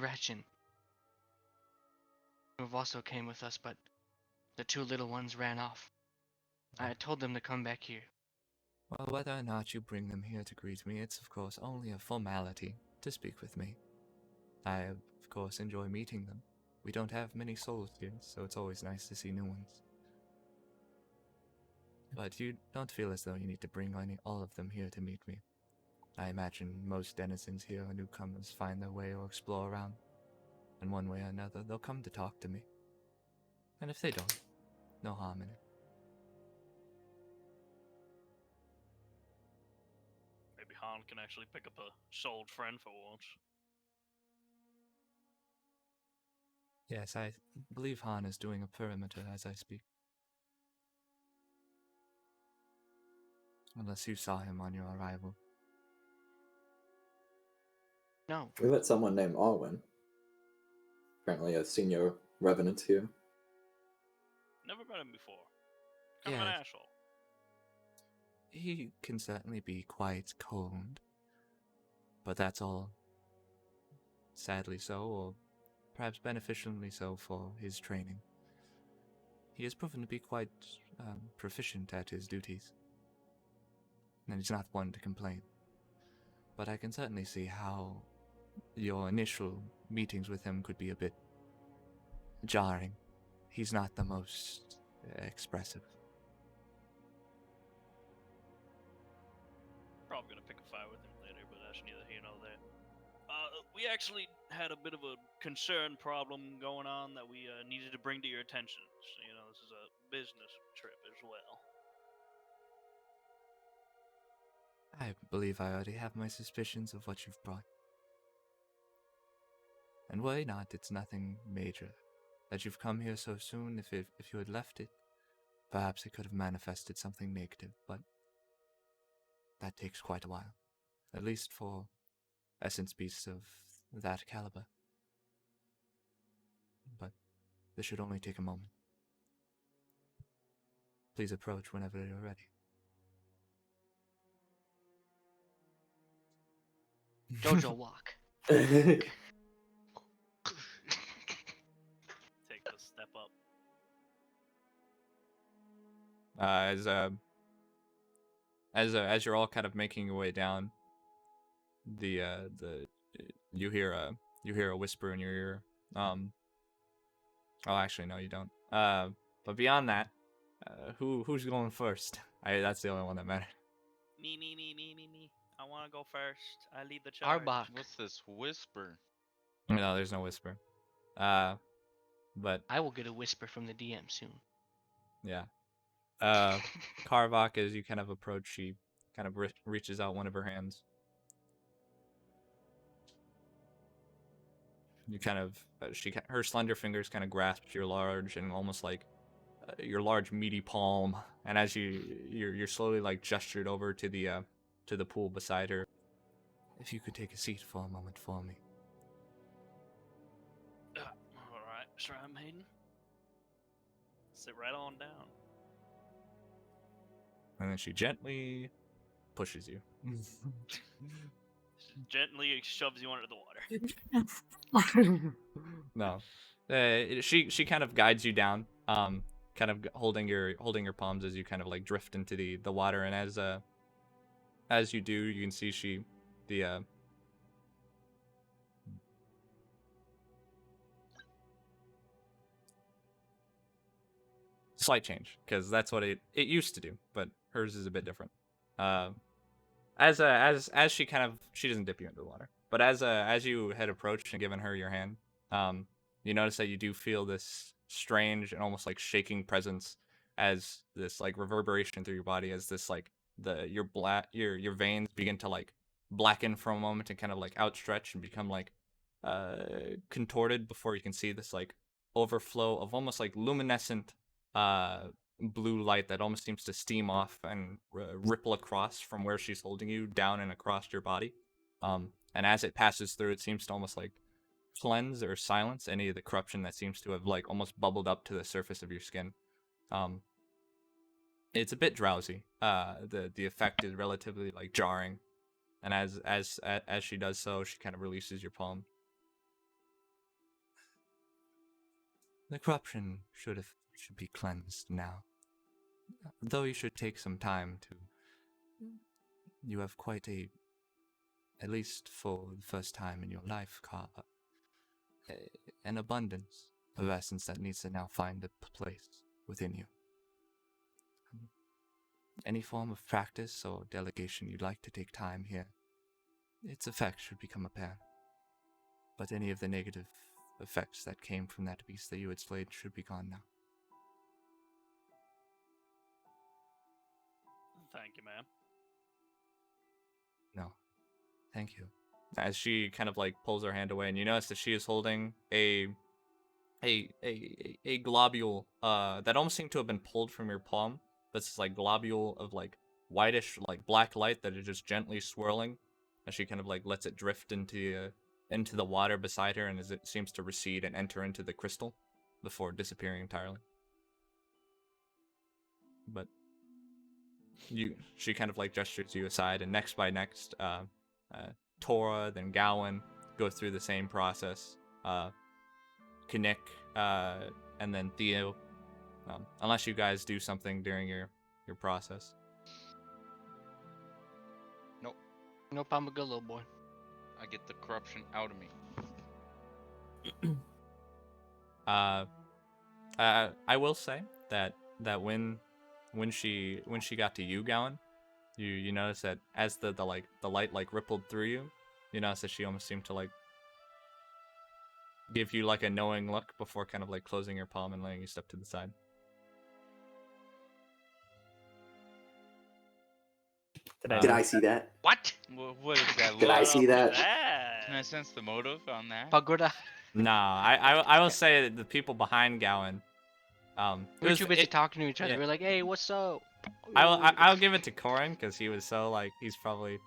Ratchin who have also came with us, but the 2 little ones ran off. I told them to come back here. Well, whether or not you bring them here to greet me, it's of course only a formality to speak with me. I, of course, enjoy meeting them. We don't have many souls here, so it's always nice to see new ones. But you don't feel as though you need to bring all of them here to meet me. I imagine most denizens here or newcomers find their way or explore around. And one way or another, they'll come to talk to me. And if they don't, no harm in it. Maybe Han can actually pick up a souled friend for once. Yes, I believe Han is doing a perimeter as I speak. Unless you saw him on your arrival. No. We met someone named Arwen. Apparently a senior revenant here. Never met him before. Kind of an asshole. He can certainly be quite cold. But that's all, sadly so, or perhaps beneficially so for his training. He has proven to be quite proficient at his duties. And he's not one to complain. But I can certainly see how your initial meetings with him could be a bit jarring. He's not the most expressive. Probably gonna pick a fight with him later, but that's neither here nor there. We actually had a bit of a concern problem going on that we needed to bring to your attention. So, you know, this is a business trip as well. I believe I already have my suspicions of what you've brought. And why not, it's nothing major. That you've come here so soon, if you had left it, perhaps it could have manifested something negative, but that takes quite a while. At least for essence beasts of that caliber. But this should only take a moment. Please approach whenever you're ready. Jojo walk. Take the step up. As you're all kind of making your way down, you hear a whisper in your ear. Oh, actually, no, you don't. But beyond that, who's going first? That's the only one that mattered. Me. I want to go first. I lead the charge. Arbok. What's this whisper? No, there's no whisper. But I will get a whisper from the DM soon. yeah. Karvok, as you kind of approach, she kind of reaches out one of her hands. You kind of, her slender fingers kind of grasp your large and almost like your large meaty palm, and as you're slowly like gestured over to the pool beside her. If you could take a seat for a moment for me. Alright, Shrine Maiden. Sit right on down. And then she gently pushes you. Gently shoves you under the water. No, she kind of guides you down, kind of holding your palms as you kind of like drift into the water, and as you do, you can see slight change, because that's what it used to do, but hers is a bit different. As she kind of, she doesn't dip you into the water, but as you had approached and given her your hand, you notice that you do feel this strange and almost like shaking presence, as this like reverberation through your body, as this like your veins begin to like blacken for a moment and kind of like outstretch and become like contorted before you can see this like overflow of almost like luminescent blue light that almost seems to steam off and ripple across from where she's holding you down and across your body. And as it passes through, it seems to almost like cleanse or silence any of the corruption that seems to have like almost bubbled up to the surface of your skin. It's a bit drowsy. The effect is relatively like jarring, and as she does so, she kind of releases your palm. The corruption should be cleansed now, though you should take some time to you have quite at least for the first time in your life, an abundance of essence that needs to now find a place within you. Any form of practice or delegation you'd like to take time here, its effects should become apparent. But any of the negative effects that came from that beast that you had slayed should be gone now. Thank you, ma'am. No. Thank you. As she kind of like pulls her hand away, and you notice that she is holding a globule that almost seemed to have been pulled from your palm. But it's like globule of like whitish like black light that is just gently swirling as she kind of like lets it drift into the water beside her, and as it seems to recede and enter into the crystal before disappearing entirely. But she kind of like gestures you aside, and next by next, Tora, then Gowan go through the same process. Kinnick, and then Theo. Unless you guys do something during your process. Nope, I'm a good little boy. I get the corruption out of me. I will say that when she got to you, Gowan, you notice that as the light like rippled through you, you notice that she almost seemed to like give you like a knowing look before kind of like closing your palm and letting you step to the side. Did I see that? What? What is that? Did I look? see that? Can I sense the motive on that? Pagoda. Nah, I will say that the people behind Gowan, We were too busy talking to each other. yeah. We were like, hey, what's up? I'll give it to Corin because he was so like he's probably.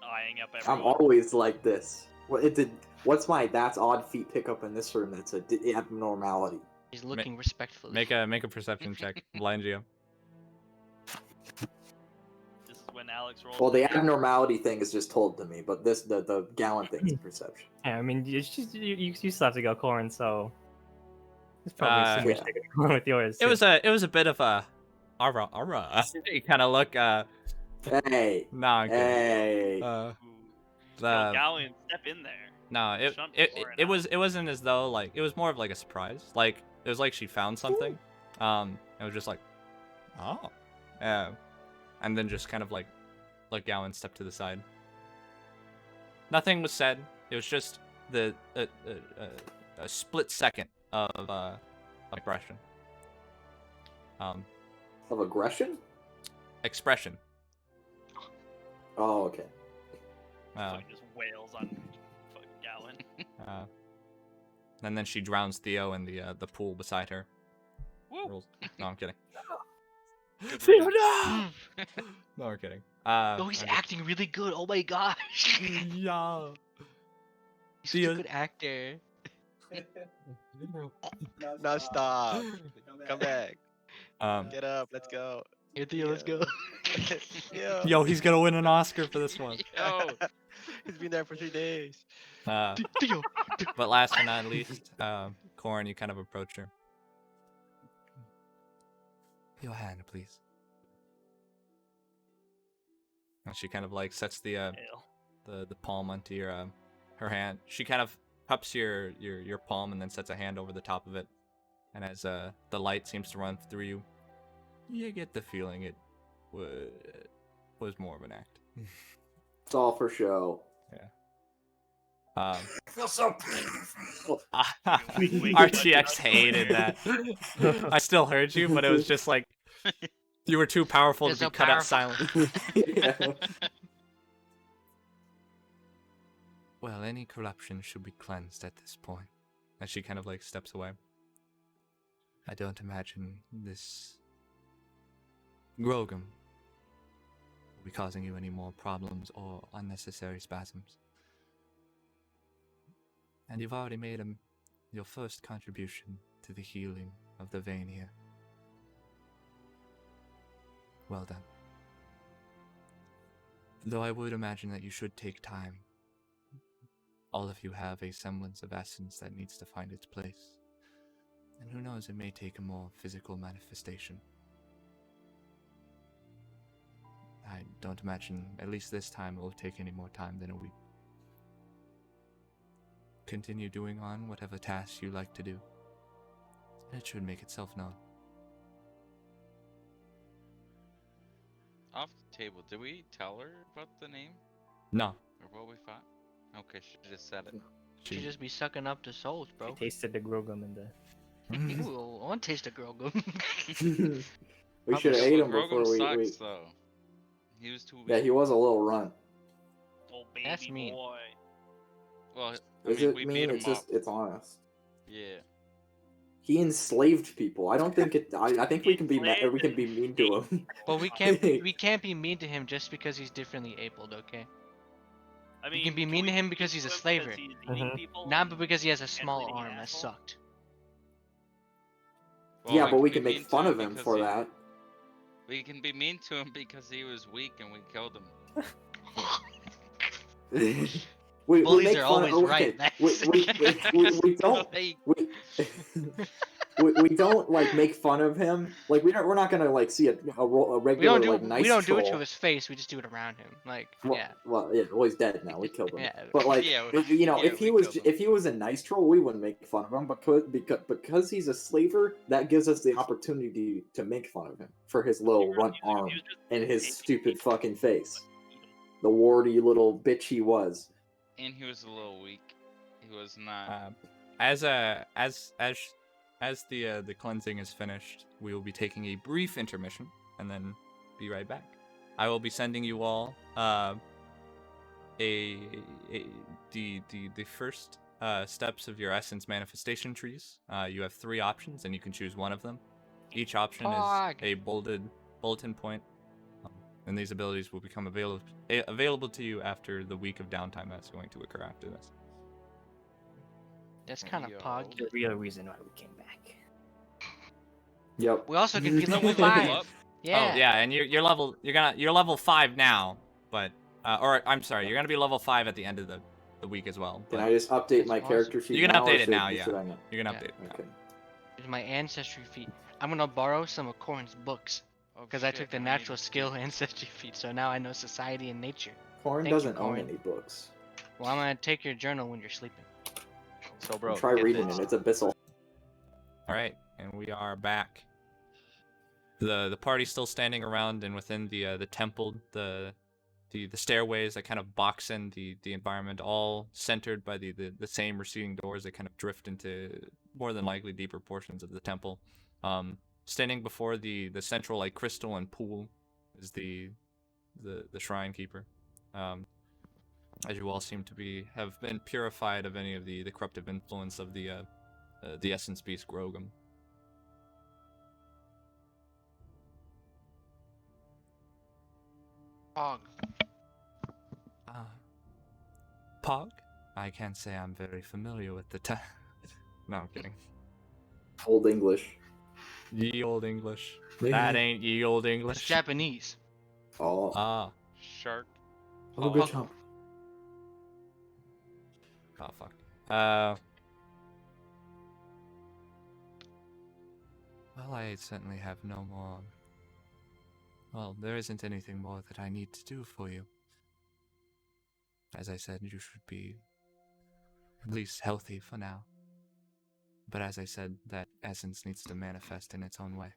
Eyeing up I'm everyone. always like this. What's my that's odd feet pickup in this room? That's a abnormality. He's looking respectfully. Make a perception check, blind you. This is when Alex rolls. Well, the again. abnormality thing is just told to me, but the Gallon thing is perception. Yeah, I mean, you still have to go Corin, so it's probably Uh, some Yeah. going on with yours. It was a bit of a, ara. You kind of look. Hey, No, I'm kidding. hey. Ooh. Yo, The Gowan, step in there. no, Shut Corin it out. was it wasn't as though like it was more of like a surprise. Like it was like she found something. It was just like, oh, and then just kind of like let Gowan step to the side. Nothing was said. It was just a split second of aggression. Of aggression? Expression. Oh, okay. Fucking just wails on fucking Gowan. And then she drowns Theo in the pool beside her. Woo! Rolls- No, I'm kidding. Good Theo, riddance. no! No, we're kidding. Oh, he's I'm just- acting really good. Oh my gosh. Yeah. He's such a good actor. No, stop. Come back. Get up. Let's go. Here, Theo, let's go. Yo. Yo, he's gonna win an Oscar for this one. Yo. He's been there for 3 days. Theo. But last but not least, Corin, you kind of approach her. Your hand, please. And she kind of like sets the Hail. palm onto your her hand. She kind of cups your palm and then sets a hand over the top of it. And as the light seems to run through you, you get the feeling it was more of an act. It's all for show. Um, I feel so painful. RTX hated that. I still heard you, but it was just like you were too powerful You're to be so cut out powerful. silent. Yeah. Well, any corruption should be cleansed at this point. As she kind of like steps away. I don't imagine this Grogum will be causing you any more problems or unnecessary spasms. And you've already made your first contribution to the healing of the vein here. Well done. Though I would imagine that you should take time. All of you have a semblance of essence that needs to find its place. And who knows, it may take a more physical manifestation. I don't imagine, at least this time, it will take any more time than a week. Continue doing on whatever tasks you like to do. It should make itself known. Off the table, did we tell her about the name No. or what we fought? Okay, she just said it. She just be sucking up the souls, I bro. tasted the grogum in the. Ooh, I want to taste the girl gum. We should have Yeah, ate but him Grogan before we. sucks though. He was too weak. Yeah, he was a little runt. Oh, That's baby mean. boy. Well, Is I mean, it we mean? beat him It's just up. it's honest. Yeah. He enslaved people. I don't think it. I think we can be we can be mean to him. But we can't be mean to him just because he's differently abled, okay? I We mean, can be mean to him because he's a slaver. Because he's eating Mhm. people Not and- because he has a and small bleeding arm that asshole? sucked. Well, Yeah, but we be can make mean to fun of him because for he- that. We can be mean to him because he was weak and we killed him. we Bullies make are fun always of, right, okay, we don't Like, we don't like make fun of him. Like we're not gonna like see a We regular don't do like nice we don't do troll. it to his face. We just do it around him. Like Well, yeah. well, he's dead now. We killed him. Yeah. But like, Yeah, you know, yeah, if he we was killed him. if he was a nice troll, we wouldn't make fun of him. Because he's a slaver, that gives us the opportunity to make fun of him for his little runt arm He was just and his taking stupid people, fucking face. eat 'em. The warty little bitch he was. and he was a little weak. He was not. As the cleansing is finished, we will be taking a brief intermission and then be right back. I will be sending you all the first steps of your essence manifestation trees. You have 3 options, and you can choose one of them. Each option Pog. is a bulletin point, and these abilities will become available to you after the week of downtime that's going to occur after this. That's kind of Yo. pog. The real reason why we came back. Yep. We also can be level Level 5. up? Yeah. Oh yeah, and you're level 5 now, but or I'm sorry, you're gonna be level 5 at the end of the week as well. Can but I just update That's my awesome. character sheet You can now, or update it now, should yeah. I not? You can Yeah. update it. now. Okay. It's my ancestry feat. I'm gonna borrow some of Corin's books Oh, because I shit, took the I need natural to skill see. ancestry feat, so now I know society and nature. Corn Thank you, doesn't own Corn. any books. Well, I'm gonna take your journal when you're sleeping. So, bro, Try get reading this. it. It's abyssal. All right, and we are back. The party's still standing around, and within the temple, the stairways that kind of box in the environment, all centered by the same receding doors that kind of drift into more than likely deeper portions of the temple. Standing before the central like crystal and pool is the shrine keeper. As you all seem to have been purified of any of the corruptive influence of the essence beast Grogum. Pog. Pog? I can't say I'm very familiar with the term. No, I'm kidding. Old English. Ye old English. That ain't ye old It's English. Japanese. Oh. Ah. Shark. Oh, good job. Oh, fuck. Well, I certainly have no more. Well, there isn't anything more that I need to do for you. As I said, you should be at least healthy for now. But as I said, that essence needs to manifest in its own way.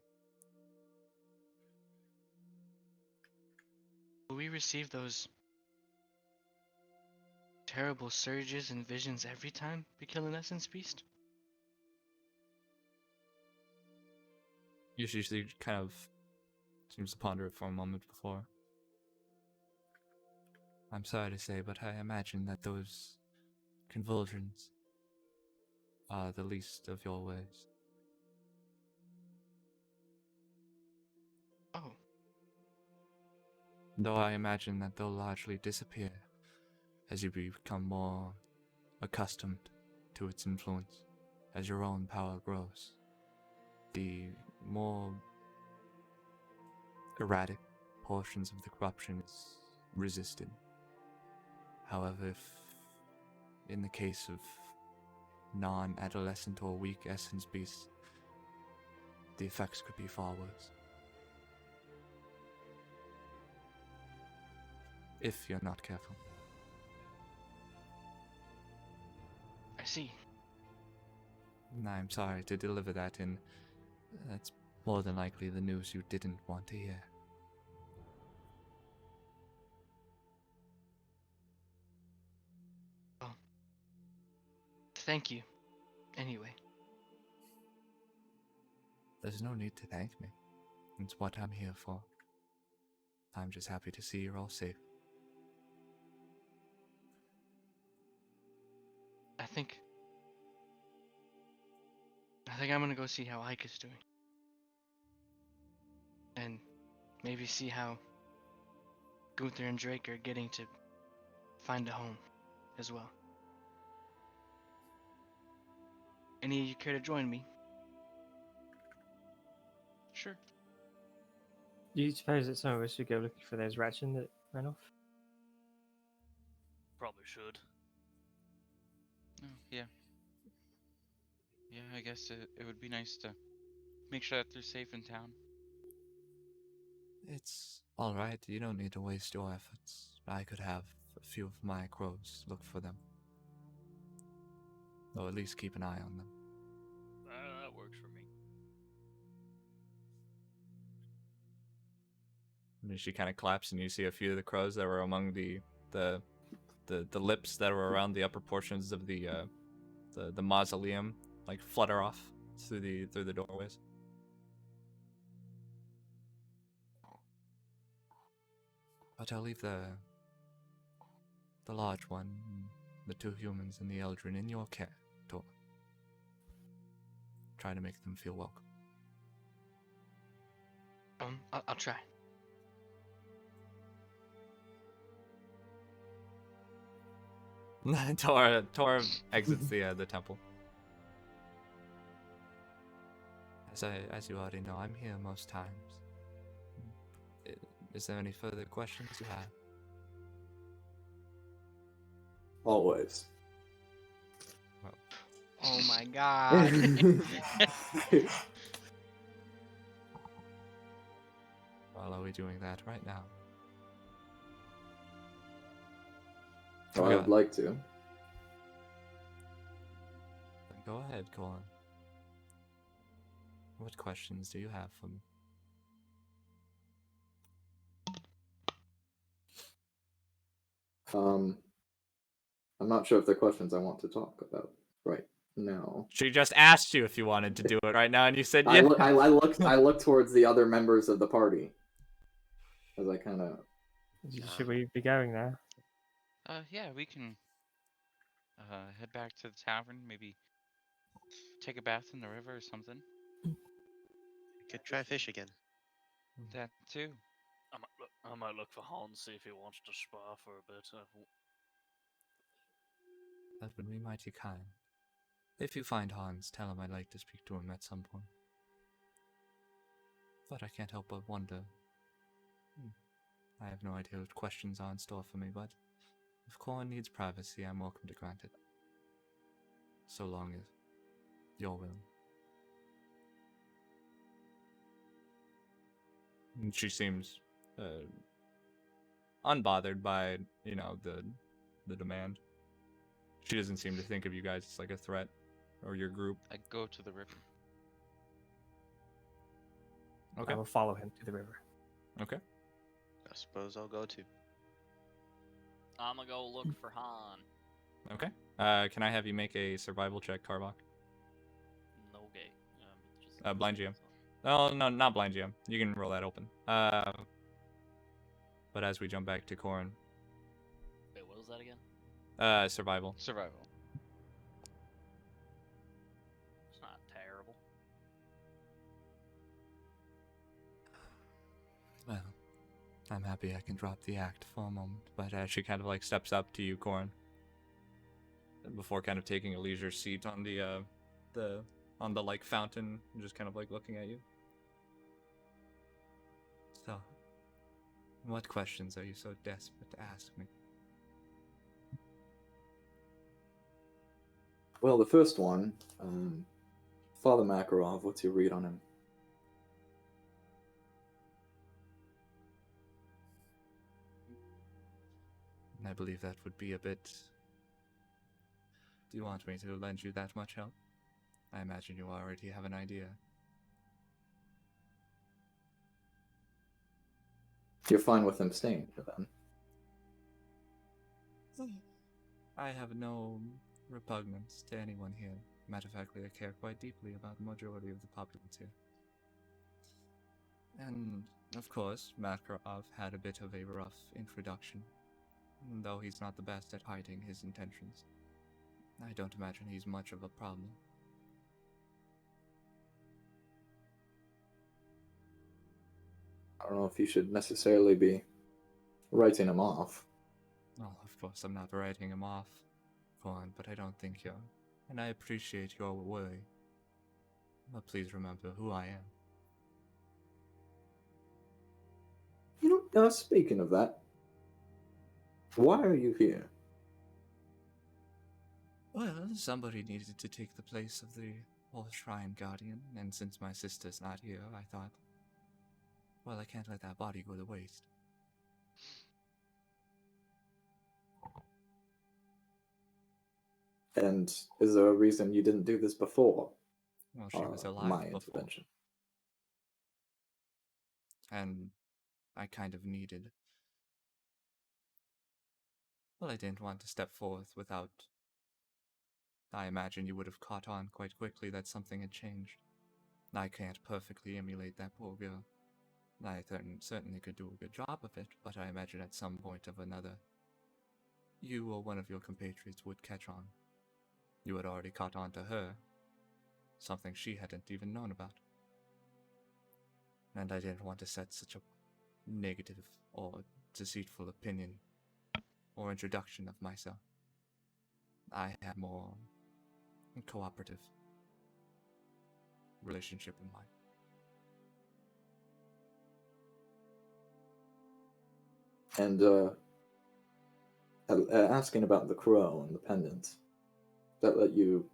Will we receive those terrible surges and visions every time we kill an essence beast? You usually kind of seems to ponder it for a moment before. I'm sorry to say, but I imagine that those convulsions are the least of your ways. Oh, Though I imagine that they'll largely disappear as you become more accustomed to its influence, as your own power grows. The more erratic portions of the corruption is resisted. However, if in the case of non-adolescent or weak essence beasts, the effects could be far worse. if you're not careful. I see. I'm sorry to deliver that, and that's more than likely the news you didn't want to hear. Well, thank you. Anyway, There's no need to thank me. It's what I'm here for. I'm just happy to see you're all safe. I think I'm gonna go see how Ike is doing. And maybe see how Gunther and Drake are getting to find a home as well. Any of you care to join me? Sure. Do you suppose that some of us should go looking for those Ratchin that ran off? Probably should. Oh, yeah. Yeah, I guess it would be nice to make sure that they're safe in town. It's alright, you don't need to waste your efforts. I could have a few of my crows look for them. Or at least keep an eye on them. That works for me. And she kind of claps, and you see a few of the crows that were among the lips that were around the upper portions of the mausoleum, like flutter off through the doorways. But I'll leave the large one, the two humans, and the Eldrin in your care, Tor. Try to make them feel welcome. I'll try. Tor exits the temple. As you already know, I'm here most times. Is there any further questions you have? Always. Oh my god. Well, are we doing that right now? Oh, I would like to. Then go ahead, Colin. What questions do you have for me? I'm not sure if they're questions I want to talk about right now. She just asked you if you wanted to do it right now, and you said I yeah. look towards the other members of the party as I kind of. Should we be going now? Yeah, we can head back to the tavern, maybe take a bath in the river or something. Could try fish again. That too. I might look for Hans, see if he wants to spar for a bit. That would be mighty kind. If you find Hans, tell him I'd like to speak to him at some point. But I can't help but wonder. I have no idea what questions are in store for me, but if Corin needs privacy, I'm welcome to grant it. So long as you're willing. And she seems unbothered by, the demand. She doesn't seem to think of you guys as like a threat or your group. I go to the river. Okay. I will follow him to the river. Okay. I suppose I'll go too. I'm gonna go look for Han. Okay. Can I have you make a survival check, Karvok? No gay. Just Blind GM. Oh, no, not blind GM. You can roll that open. But as we jump back to Corin. Wait, what was that again? Survival. Survival. It's not terrible. Well, I'm happy I can drop the act for a moment, but she kind of like steps up to you, Corin, before kind of taking a leisure seat on the like fountain, and just kind of like looking at you. So, what questions are you so desperate to ask me? Well, the first one, Father Makarov, what's your read on him? I believe that would be a bit. Do you want me to lend you that much help? I imagine you already have an idea. You're fine with him staying here then? I have no repugnance to anyone here. Matter of fact, I care quite deeply about the majority of the populace here. And, of course, Makarov had a bit of a rough introduction, though he's not the best at hiding his intentions. I don't imagine he's much of a problem. I don't know if you should necessarily be writing him off. Well, of course, I'm not writing him off, Corn, but I don't think you're. And I appreciate your worry. But please remember who I am. You know, speaking of that, why are you here? Well, somebody needed to take the place of the old Shrine Guardian, and since my sister's not here, I thought, well, I can't let that body go to waste. And is there a reason you didn't do this before? Well, she was alive my before, intervention. and I kind of needed. Well, I didn't want to step forth without. I imagine you would have caught on quite quickly that something had changed. I can't perfectly emulate that poor girl. I certainly could do a good job of it, but I imagine at some point or another, you or one of your compatriots would catch on. You had already caught on to her, something she hadn't even known about. And I didn't want to set such a negative or deceitful opinion or introduction of myself. I had more cooperative relationship in mind. And asking about the crow and the pendant, that let you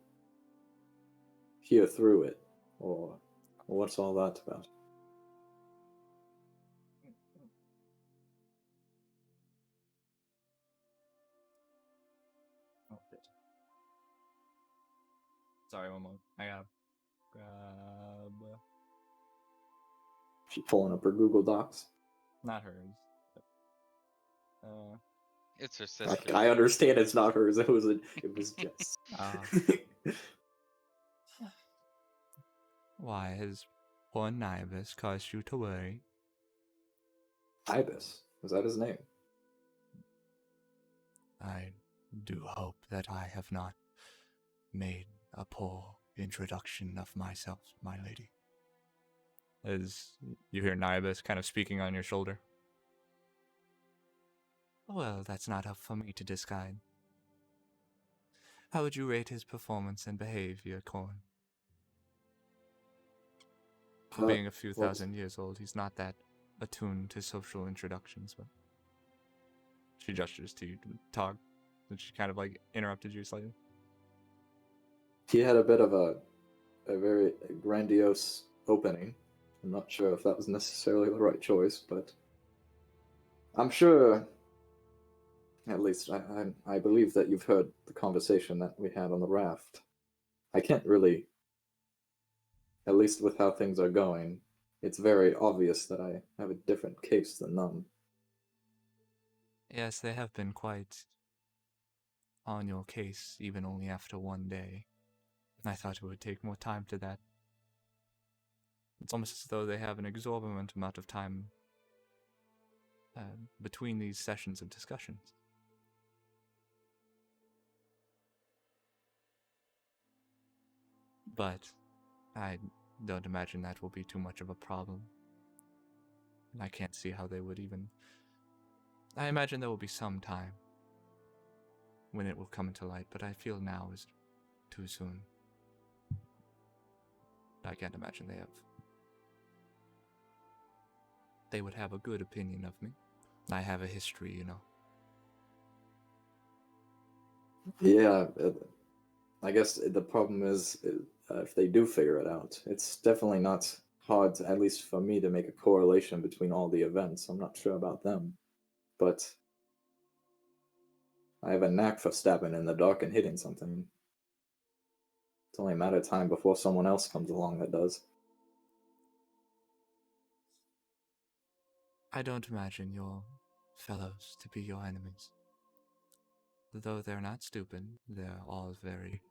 hear through it, or what's all that about? Oh, shit. Sorry, one moment. I gotta grab. She pulling up her Google Docs. Not hers. It's her I, sister. I understand it's not hers. It was Jess. Why has poor Nibus caused you to worry? Ibis. Was that his name? I do hope that I have not made a poor introduction of myself, my lady. As you hear Nibus kind of speaking on your shoulder. Well, that's not up for me to decide. How would you rate his performance and behavior, Corn? For being a few thousand years old, he's not that attuned to social introductions, but she gestures to you to talk, and she kind of like interrupted you slightly. He had a bit of a very grandiose opening. I'm not sure if that was necessarily the right choice, but I'm sure, at least I believe that you've heard the conversation that we had on the raft. I can't really, at least with how things are going, it's very obvious that I have a different case than them. Yes, they have been quite on your case, even only after one day. I thought it would take more time to that. It's almost as though they have an exorbitant amount of time between these sessions of discussions. But I don't imagine that will be too much of a problem. I can't see how they would even. I imagine there will be some time when it will come into light, but I feel now is too soon. I can't imagine they would have a good opinion of me. I have a history, you know. Yeah, I guess the problem is if they do figure it out, it's definitely not hard, at least for me, to make a correlation between all the events. I'm not sure about them, but I have a knack for stabbing in the dark and hitting something. It's only a matter of time before someone else comes along that does. I don't imagine your fellows to be your enemies. Though they're not stupid, they're all very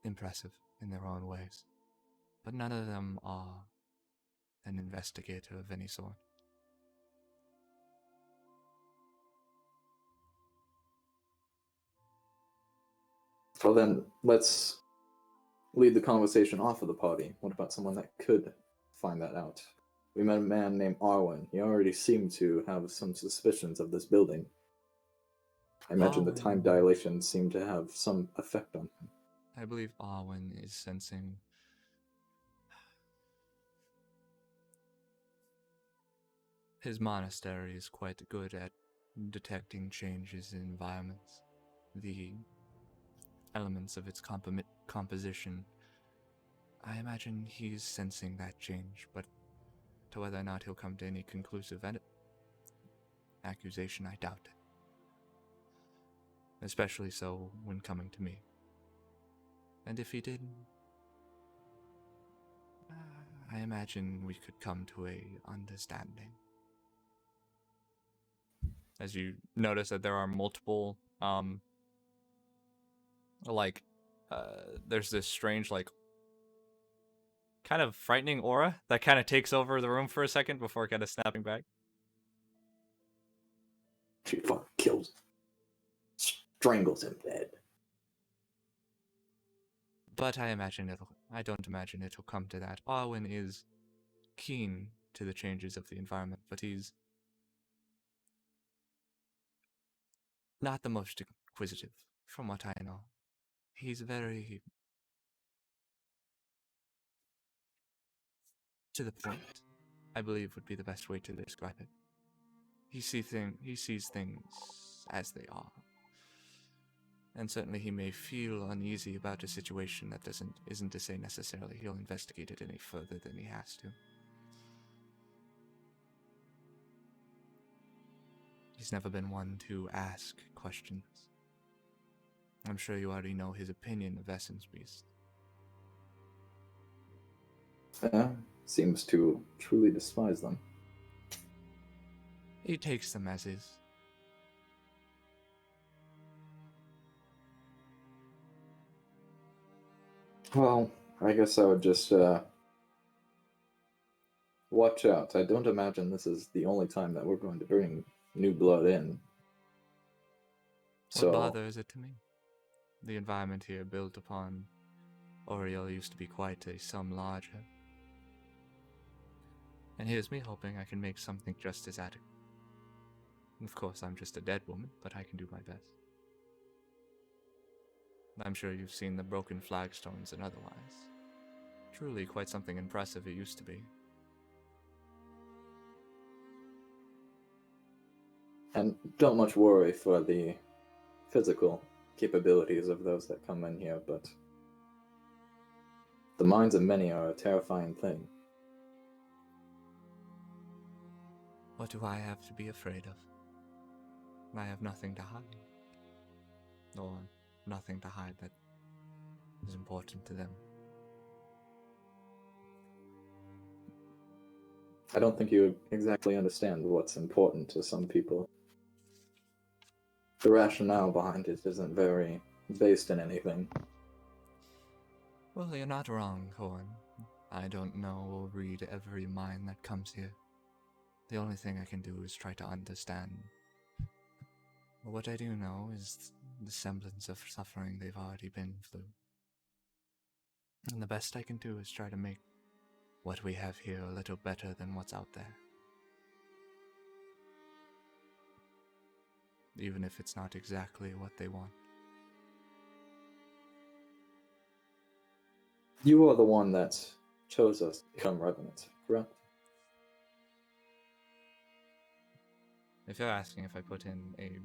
impressive in their own ways. But none of them are an investigator of any sort. Well then, let's lead the conversation off of the party. What about someone that could find that out? We met a man named Arwen. He already seemed to have some suspicions of this building. I imagine the time Arwen. dilation seemed to have some effect on him. I believe Arwen is sensing his monastery is quite good at detecting changes in environments. The elements of its composition. I imagine he's sensing that change, but to whether or not he'll come to any conclusive accusation, I doubt it. Especially so when coming to me. And if he did, I imagine we could come to a understanding. As you notice that there are multiple, there's this strange, kind of frightening aura that kind of takes over the room for a second before kind of snapping back. She fucking kills him. Strangles him dead. But I don't imagine it'll come to that. Arwen is keen to the changes of the environment, but he's not the most inquisitive, from what I know. He's very to the point, I believe would be the best way to describe it. He sees things as they are. And certainly he may feel uneasy about a situation that isn't to say necessarily he'll investigate it any further than he has to. He's never been one to ask questions. I'm sure you already know his opinion of Essence Beast. Seems to truly despise them. He takes them as is. Well, I guess I would just watch out. I don't imagine this is the only time that we're going to bring new blood in. What bother is it to me? The environment here built upon Oriel used to be quite a sum larger. And here's me hoping I can make something just as adequate. Of course, I'm just a dead woman, but I can do my best. I'm sure you've seen the broken flagstones and otherwise. Truly quite something impressive it used to be. And don't much worry for the physical capabilities of those that come in here, but the minds of many are a terrifying thing. What do I have to be afraid of? I have nothing to hide. Or nothing to hide that is important to them. I don't think you exactly understand what's important to some people. The rationale behind it isn't very based in anything. Well, you're not wrong, Horn. I don't know or read every mind that comes here. The only thing I can do is try to understand. But what I do know is the semblance of suffering they've already been through. And the best I can do is try to make what we have here a little better than what's out there. Even if it's not exactly what they want. You are the one that chose us to become Revenant, correct? If you're asking if I put in a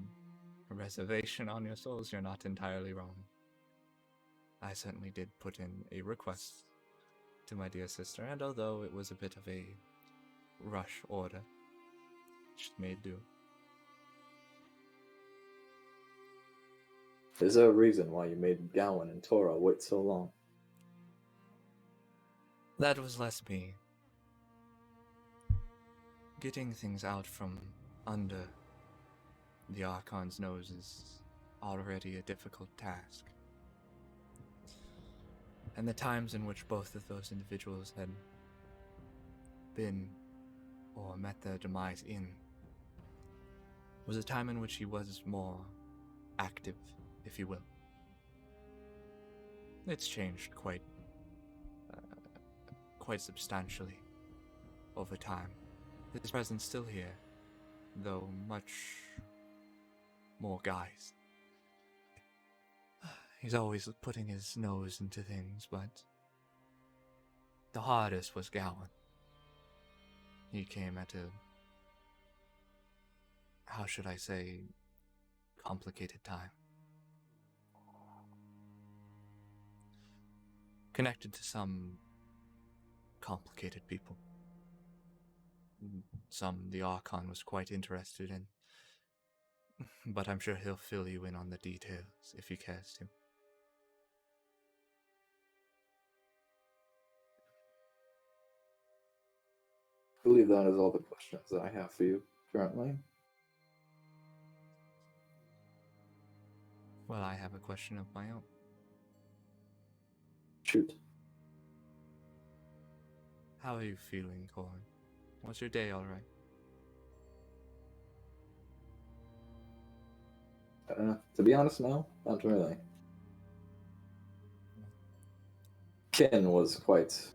reservation on your souls, you're not entirely wrong. I certainly did put in a request to my dear sister, and although it was a bit of a rush order, she made do. Is there a reason why you made Gowan and Tora wait so long? That was less me. Getting things out from under the Archon's nose is already a difficult task. And the times in which both of those individuals had been or met their demise in was a time in which he was more active, if you will. It's changed quite substantially over time. His presence still here, though much more guised. He's always putting his nose into things, but the hardest was Gowan. He came at a, how should I say, complicated time. Connected to some complicated people. Some the Archon was quite interested in. But I'm sure he'll fill you in on the details if he cares to. I believe that is all the questions that I have for you currently. Well, I have a question of my own. Shoot. How are you feeling, Colin? Was your day alright? To be honest, no, not really. Kin was quite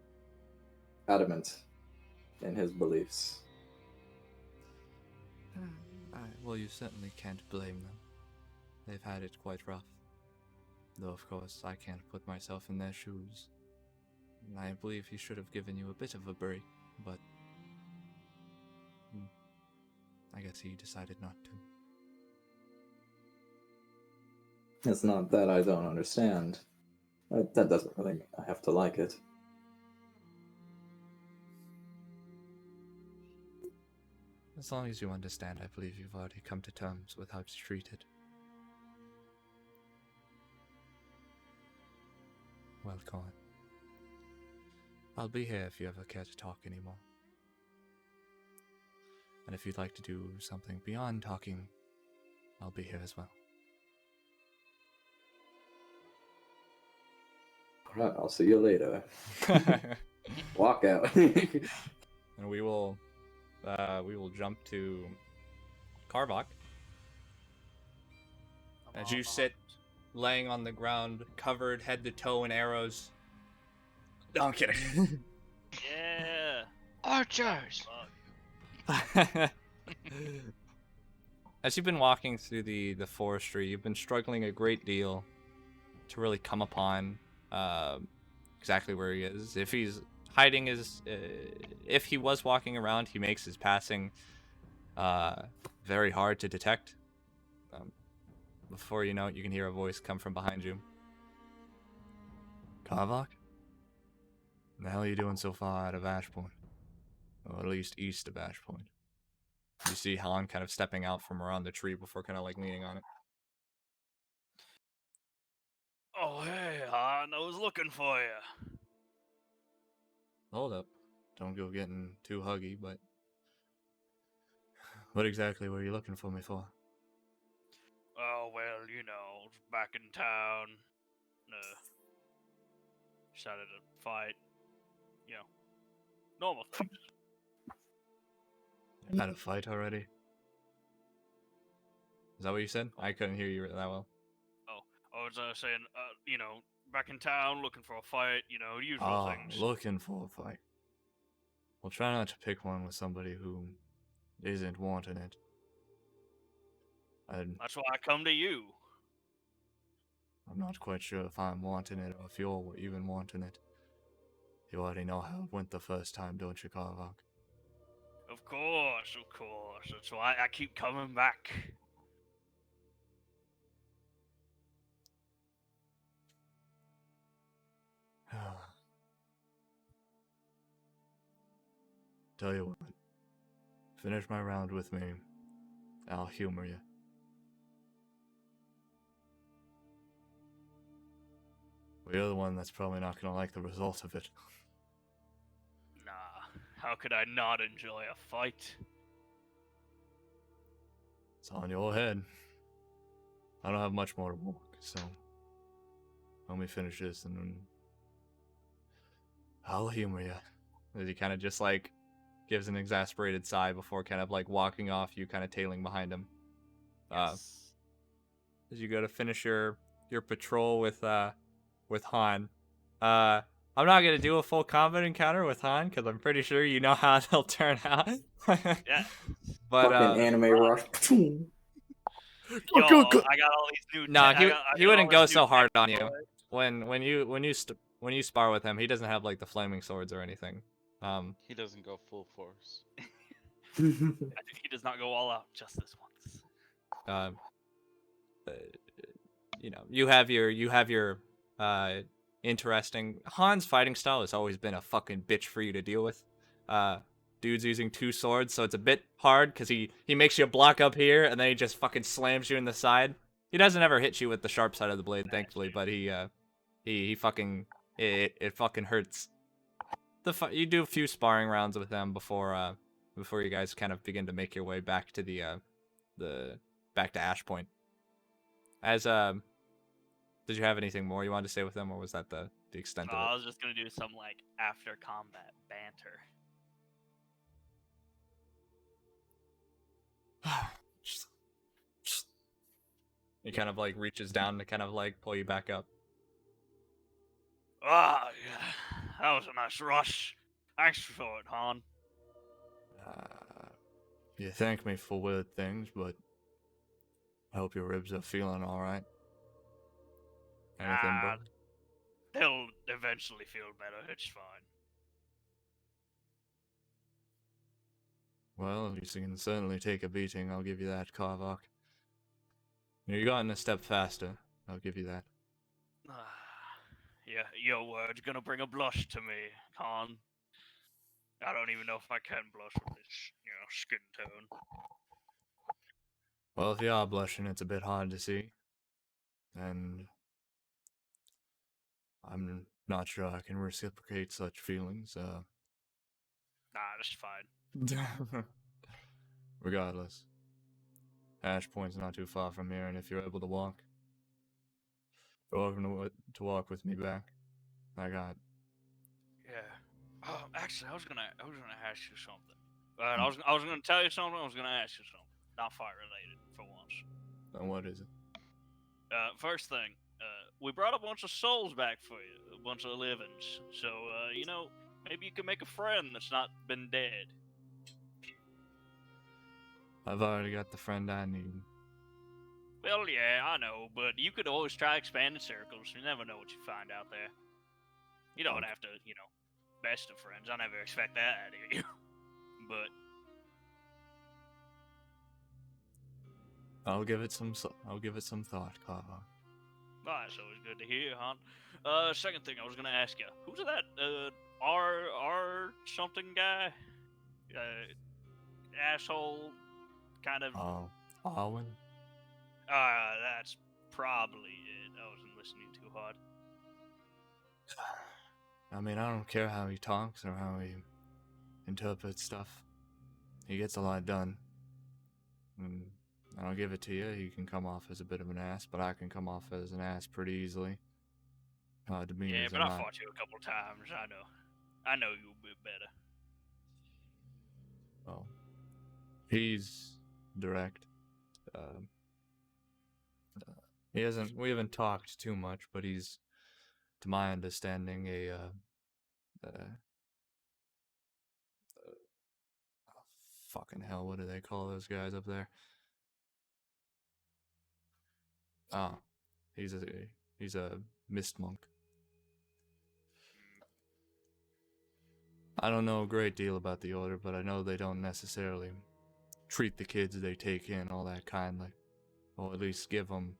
adamant in his beliefs. Well, you certainly can't blame them. They've had it quite rough. Though, of course, I can't put myself in their shoes. I believe he should have given you a bit of a break, but I guess he decided not to. It's not that I don't understand. That doesn't really mean I have to like it. As long as you understand, I believe you've already come to terms with how to treat it. Well, Colin, I'll be here if you ever care to talk anymore. And if you'd like to do something beyond talking, I'll be here as well. Alright, I'll see you later. Walk out. And we will jump to Karvok. As you sit laying on the ground, covered head to toe in arrows. No, I'm kidding. Yeah. Archers! As you've been walking through the forestry, you've been struggling a great deal to really come upon exactly where he is. If he's hiding if he was walking around, he makes his passing very hard to detect. Before you know it, you can hear a voice come from behind you. Karvok? The hell are you doing so far out of Ashpoint? Or at least east of Ashpoint. You see Han kind of stepping out from around the tree before kind of like leaning on it. Oh, hey, Han, I was looking for you. Hold up. Don't go getting too huggy, but what exactly were you looking for me for? Oh, well, you know, back in town. Decided to fight. You know, normal things. You had a fight already? Is that what you said? I couldn't hear you that well. Oh, I was saying, you know, back in town, looking for a fight, you know, usual things. Looking for a fight. Well, try not to pick one with somebody who isn't wanting it. That's why I come to you. I'm not quite sure if I'm wanting it or if you're even wanting it. You already know how it went the first time, don't you, Karvok? Of course, of course. That's why I keep coming back. Tell you what. Finish my round with me. I'll humor you. You're the one that's probably not gonna like the result of it. Nah, how could I not enjoy a fight? It's on your head. I don't have much more to walk, so let me finish this and then I'll humor you. As he kind of just like gives an exasperated sigh before kind of like walking off, you kind of tailing behind him. Yes. As you go to finish your patrol with Han. I'm not gonna do a full combat encounter with Han because I'm pretty sure you know how they'll turn out. Yeah. But Fucking anime rush. Yo, I got all these new. nah, I he got wouldn't all go this new so hard tech, on you. boy. When you spar with him, he doesn't have like the flaming swords or anything. He doesn't go full force. I think he does not go all out just this once. uh, you know, you have your interesting Han's fighting style has always been a fucking bitch for you to deal with. Dude's using 2 swords, so it's a bit hard because he makes you block up here and then he just fucking slams you in the side. He doesn't ever hit you with the sharp side of the blade, thankfully, but he fucking it fucking hurts. You do a few sparring rounds with them before you guys kind of begin to make your way back to the back to Ash Point. As did you have anything more you wanted to say with them, or was that the extent I of was just gonna do some like after combat banter. it? He kind of like reaches down to kind of like pull you back up. Ah, yeah. That was a nice rush. Thanks for it, Han. You thank me for weird things, but I hope your ribs are feeling all right. Anything, bro? They'll eventually feel better. It's fine. Well, you can certainly take a beating. I'll give you that, Karvok. You've gotten a step faster. I'll give you that. Yeah, your word's gonna bring a blush to me, Han. I don't even know if I can blush with this, skin tone. Well, if you are blushing, it's a bit hard to see. And I'm not sure I can reciprocate such feelings. Nah, that's fine. Regardless, Ash Point's not too far from here, and if you're able to walk, you're welcome to walk with me back. I got. Yeah. Actually, I was gonna ask you something. I was gonna tell you something. I was gonna ask you something. Not fight related for once. And what is it? First thing, we brought a bunch of souls back for you, a bunch of livings. So, maybe you can make a friend that's not been dead. I've already got the friend I need. Well, yeah, I know, but you could always try expanding circles. You never know what you find out there. You don't have to, best of friends. I never expect that out of you. But I'll give it some thought, Kava. oh, that's always good to hear, hon. Second thing I was gonna ask you, who's that R something guy? Asshole, kind of. Oh, Arwen? That's probably it. I wasn't listening too hard. I mean, I don't care how he talks or how he interprets stuff. He gets a lot done. And I'll give it to you. He can come off as a bit of an ass, but I can come off as an ass pretty easily. Yeah, Demeanors but are I not. fought you a couple times. I know you a bit better. Well, he's direct. We haven't talked too much, but he's, to my understanding, fucking hell, what do they call those guys up there? Ah, he's a mist monk. I don't know a great deal about the order, but I know they don't necessarily treat the kids they take in all that kindly, or at least give them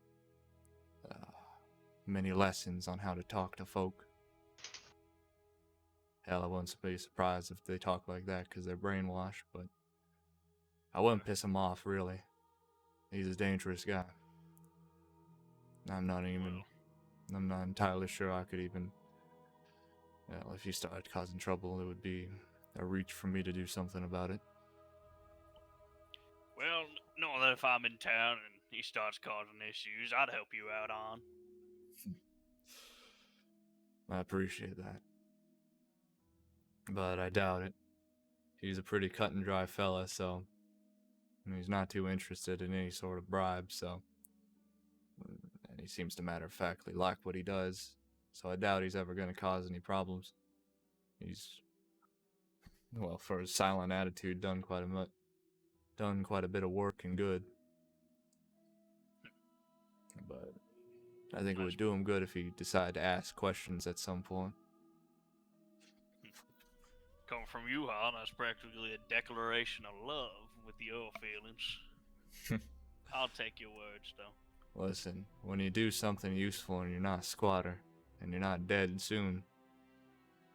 many lessons on how to talk to folk. Hell, I wouldn't be surprised if they talk like that because they're brainwashed, but I wouldn't piss him off, really. He's a dangerous guy. I'm not even... I'm not entirely sure I could even. Well, if he started causing trouble, it would be a reach for me to do something about it. Well, know that if I'm in town and he starts causing issues, I'd help you out on. I appreciate that. But I doubt it. He's a pretty cut and dry fella, so he's not too interested in any sort of bribe, so. And he seems to matter of factly like what he does, so I doubt he's ever going to cause any problems. He's, well, for his silent attitude, done quite a bit of work and good. But I think it would do him good if he decided to ask questions at some point. Coming from you, Han, that's practically a declaration of love with your feelings. I'll take your words, though. Listen, when you do something useful and you're not a squatter, and you're not dead soon,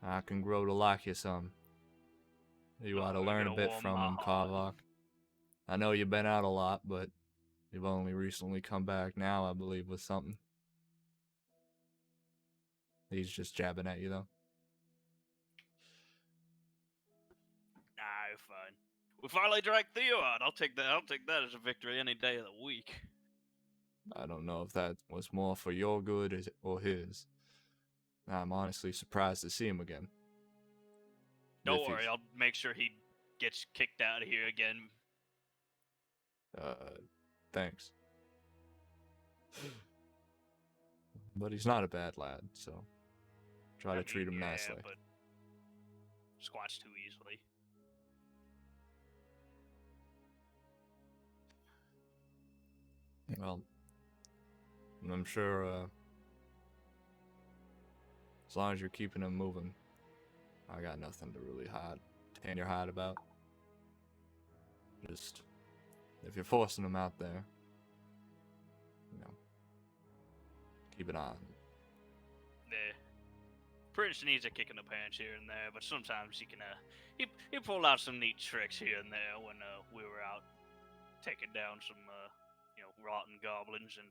I can grow to like you some. You No, ought to I learn a gotta bit warm from my him, heart. Karvok. I know you've been out a lot, but you've only recently come back now, I believe, with something. He's just jabbing at you, though. Nah, you're fine. We finally drank Theo out. I'll take that as a victory any day of the week. I don't know if that was more for your good or his. I'm honestly surprised to see him again. Don't If worry, he's- I'll make sure he gets kicked out of here again. Thanks. But he's not a bad lad, so try to treat him nicely. But squats too easily. Well, I'm sure, as long as you're keeping him moving, I got nothing to really hang your hide about. Just, if you're forcing him out there, keep an eye on him. Yeah. Prince needs a kick in the pants here and there, but sometimes he can, he pulled out some neat tricks here and there when, we were out taking down some, rotten goblins and,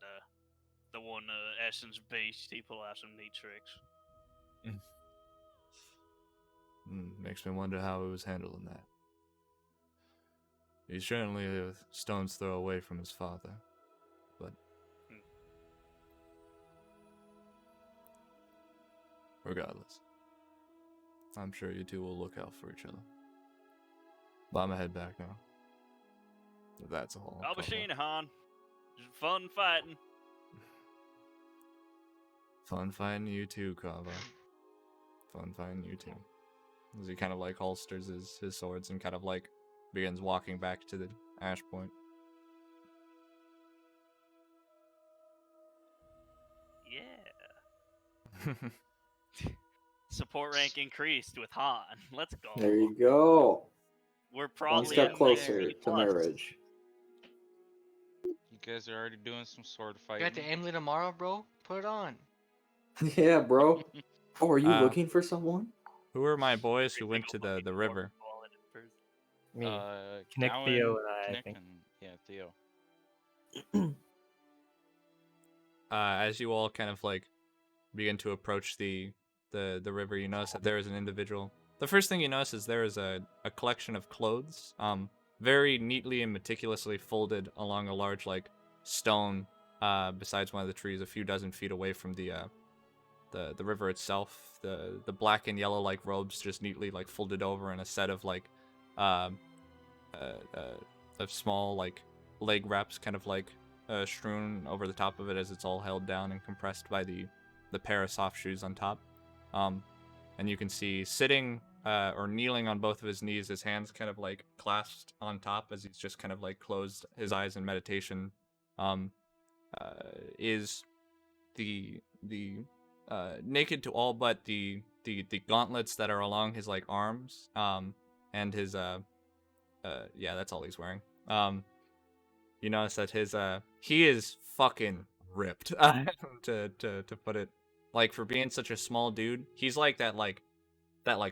the one, Essence Beast, he pulled out some neat tricks. Makes me wonder how he was handling that. He's certainly a stone's throw away from his father, but regardless, I'm sure you two will look out for each other. But I'm gonna head back now. That's all. I'll be seeing you, Han. It's fun fighting. Fun fighting you too, Kava. Fun fighting you too. As he kind of like holsters his swords and kind of like begins walking back to the ash point. Yeah. Support rank increased with Han. Let's go. There you go. We're One probably step in closer there. to marriage. You guys are already doing some sword You fighting. got the Emily tomorrow, bro? Put it on. Yeah, bro. Oh, are you Uh, looking for someone? Who are my boys who went to the river? Me. Connect Gowan, Theo and I Nick think. and yeah, Theo. As you all kind of like begin to approach the river, you notice that there is an individual. The first thing you notice is there is a collection of clothes, very neatly and meticulously folded along a large like stone besides one of the trees a few dozen feet away from the river itself. The black and yellow like robes just neatly like folded over in a set of like of small like leg wraps kind of like strewn over the top of it as it's all held down and compressed by the pair of soft shoes on top. And you can see sitting or kneeling on both of his knees, his hands kind of like clasped on top as he's just kind of like closed his eyes in meditation, is the naked to all but the gauntlets that are along his like arms, and his yeah, that's all he's wearing. You notice that his he is fucking ripped. To put it, like, for being such a small dude, he's like that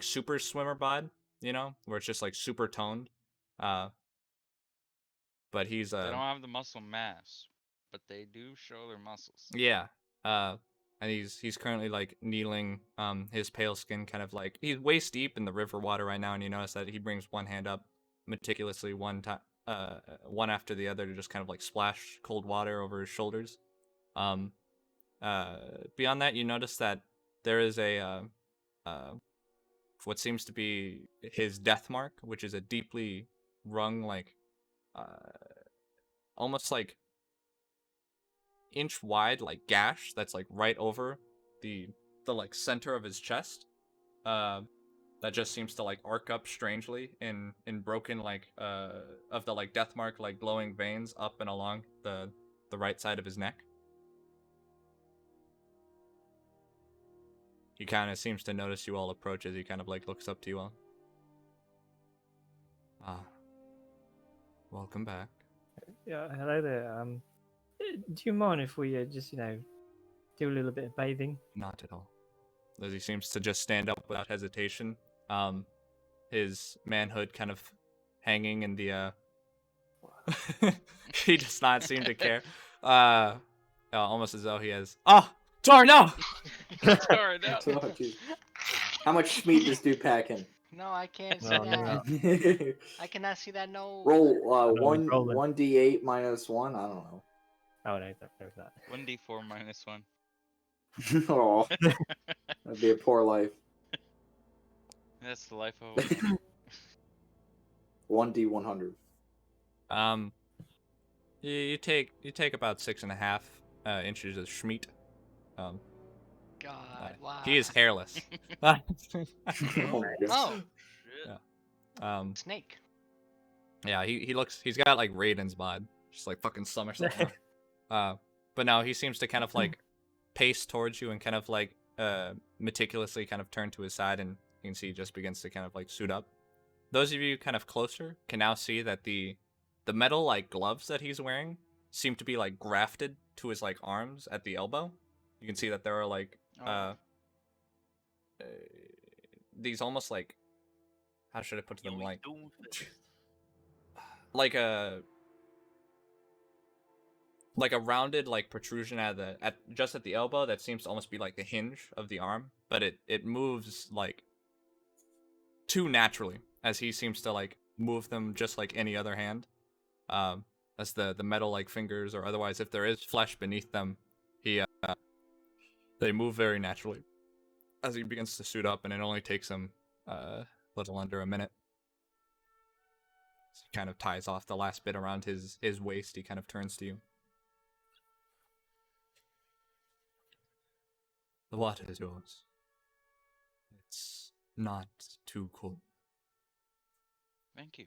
super swimmer bod, where it's just like super toned. But he's They don't have the muscle mass, but they do show their muscles. yeah. and he's currently like kneeling, his pale skin kind of like he's waist deep in the river water right now, and you notice that he brings one hand up meticulously one after the other to just kind of like splash cold water over his shoulders. Um, Beyond that, you notice that there is uh, what seems to be his death mark, which is a deeply wrung, like, almost like inch wide, like gash that's like right over the like center of his chest. That just seems to like arc up strangely in broken like of the like death mark like glowing veins up and along the right side of his neck. He kind of seems to notice you all approach as he kind of like looks up to you all. Ah, welcome back. Yeah, hello there. Do you mind if we just, do a little bit of bathing? Not at all. As he seems to just stand up without hesitation. His manhood kind of hanging in the he does not seem to care. Almost as though he has. Oh, Tor, no! Sorry, no. Oh, geez. How much meat does dude packing? No, I can't see No, that. no. I cannot see that. No. Roll I'm rolling. 1d8 minus 1. I don't know. Oh, no, don't go with that. 1d4 minus 1. Oh, that'd be a poor life. That's the life of a 1d100. You take about 6.5 inches of schmeat. God, wow. He is hairless. Oh, my God. Oh, snake. Yeah, he's got like Raiden's bod, just like fucking somersault. But no, he seems to kind of like pace towards you and kind of like meticulously kind of turn to his side, and you can see he just begins to kind of like suit up. Those of you kind of closer can now see that the metal like gloves that he's wearing seem to be like grafted to his like arms at the elbow. You can see that there are like these almost like, how should I put them, like a rounded like protrusion at the elbow that seems to almost be like the hinge of the arm, but it moves like too naturally, as he seems to like move them just like any other hand. As the metal like fingers, or otherwise if there is flesh beneath them, they move very naturally as he begins to suit up, and it only takes him a little under a minute. So he kind of ties off the last bit around his waist. He kind of turns to you. The water is yours. It's not too cold. Thank you.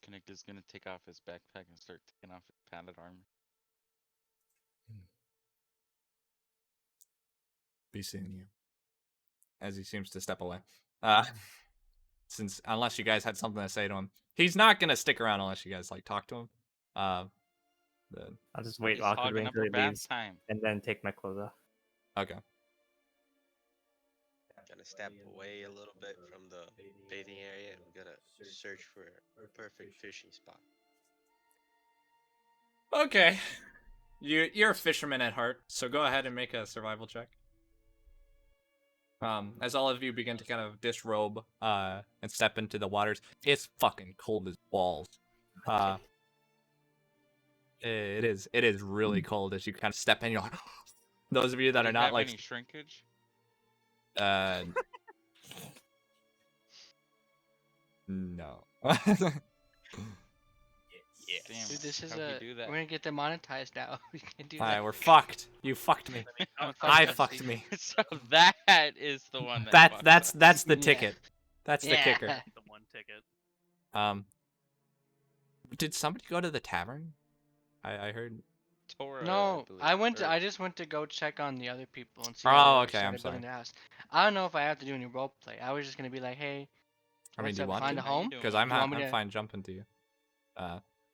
Connect is gonna take off his backpack and start taking off his padded armor. Be seeing you. As he seems to step away. Since unless you guys had something to say to him, he's not gonna stick around unless you guys like talk to him. I'll just wait He's awkwardly hogging up until our he bath leaves, time. and then take my clothes off. Okay. Gonna step away a little bit from the bathing area and gonna search for a perfect fishing spot. Okay. You're a fisherman at heart, so go ahead and make a survival check. As all of you begin to kind of disrobe and step into the waters, it's fucking cold as balls. It is really cold as you kind of step in. You're like, those of you that Do are you not have like any shrinkage? no. Damn Dude, it. this is How'd we do that? we're gonna get demonetized now. We can do Alright, that. we're fucked. You fucked me. I fucked me. So that is the one that fucked us. That's the Yeah. ticket. That's the kicker. The one ticket. Did somebody go to the tavern? I heard. Tora, No, believe, I just went to go check on the other people and see. Oh, how they okay, I'm started building sorry. their house. I don't know if I have to do any role play. I was just gonna be like, hey, I mean, what's do you up, want find to? a home? Because doing? I'm You want me to- fine jumping to you.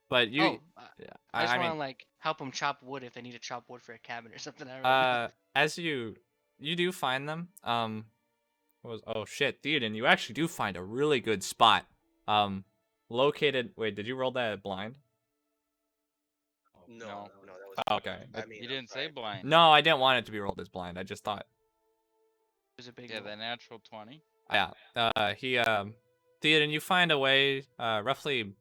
But you. Oh, Yeah, I just I want to mean, like help them chop wood if they need to chop wood for a cabin or something. I don't know. as you do find them. Oh shit, Theoden, you actually do find a really good spot. Located. Wait, did you roll that blind? No, No. no, that was. Oh, okay. I mean, You I'm didn't say sorry. blind. No, I didn't want it to be rolled as blind. I just thought, It was a big Yeah, roll. the natural 20. yeah. Theoden, you find a way, roughly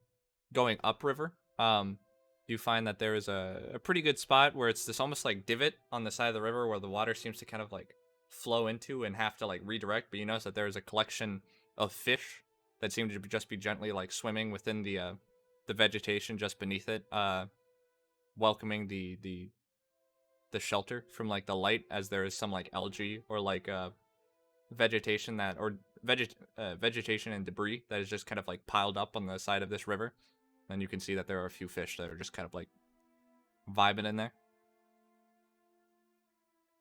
going upriver. You find that there is a pretty good spot where it's this almost like divot on the side of the river where the water seems to kind of like flow into and have to like redirect. But you notice that there is a collection of fish that seem to just be gently like swimming within the vegetation just beneath it, welcoming the shelter from like the light, as there is some like algae or like vegetation that or vegetation and debris that is just kind of like piled up on the side of this river. And you can see that there are a few fish that are just kind of like vibing in there.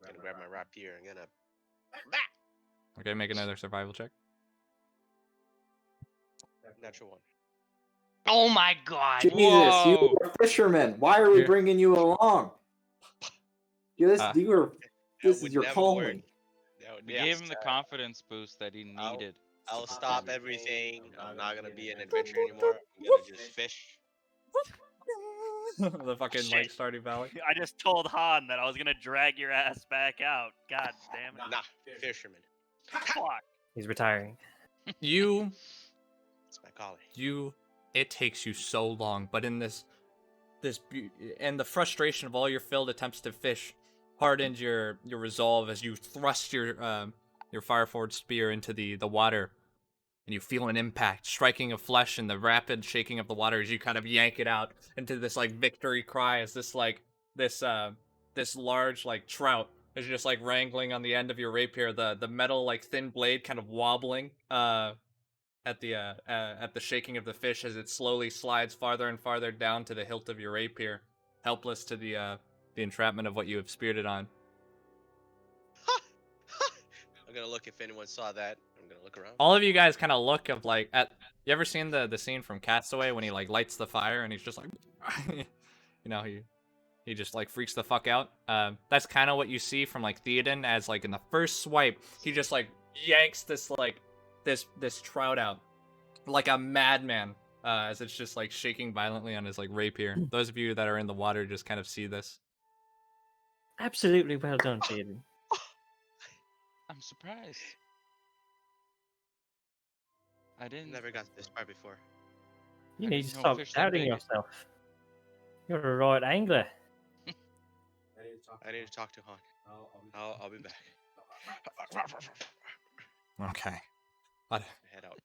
I'm gonna grab my rapier and gonna. Okay, make another survival check. Natural 1. Oh my god! Jesus, Whoa! you are fishermen. Why are we Here. bringing you along? You Ah. this would is your never calling. work. That would We be gave him the sad. confidence boost that he I'll- needed. I'll to stop perform. everything. I'm not gonna be an adventurer anymore. I'm gonna just fish. The fucking Shit. like Stardew Valley. I just told Han that I was gonna drag your ass back out. God damn it. Nah, fisherman. Fuck. He's retiring. You It's my calling. it takes you so long, but in this and the frustration of all your failed attempts to fish hardened your resolve as you thrust your fireforged spear into the water, and you feel an impact striking of flesh and the rapid shaking of the water as you kind of yank it out into this like victory cry as this large like trout is just like wrangling on the end of your rapier, the metal like thin blade kind of wobbling at the shaking of the fish as it slowly slides farther and farther down to the hilt of your rapier, helpless to the entrapment of what you have speared it on. I'm gonna look if anyone saw that. I'm gonna look around. All of you guys kind of look of like at. You ever seen the scene from Castaway when he like lights the fire and he's just like, he just like freaks the fuck out. That's kind of what you see from like Theoden as like in the first swipe he just like yanks this trout out like a madman, as it's just like shaking violently on his like rapier. Those of you that are in the water just kind of see this. Absolutely well done, Theoden. I'm surprised. I didn't. Never got to this part before. You I need to didn't know stop fish that doubting big. yourself. You're a right angler. I need to talk to Han. I'll be back. Okay. Head out.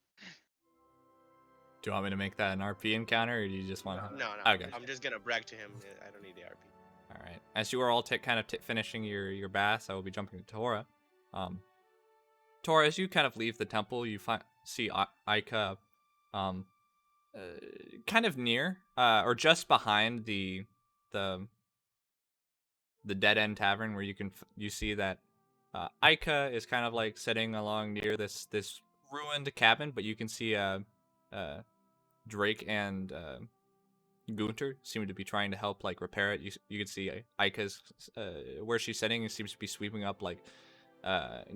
Do you want me to make that an RP encounter, or do you just want to? No. Okay. I'm just gonna brag to him. I don't need the RP. All right. As you are all finishing your baths, I will be jumping to Tora. Tora, as you kind of leave the temple, you see Aika, kind of near, or just behind the dead end tavern, where you see that Aika is kind of like sitting along near this ruined cabin, but you can see Drake and Gunter seem to be trying to help like repair it. You can see Aika's where she's sitting, and seems to be sweeping up like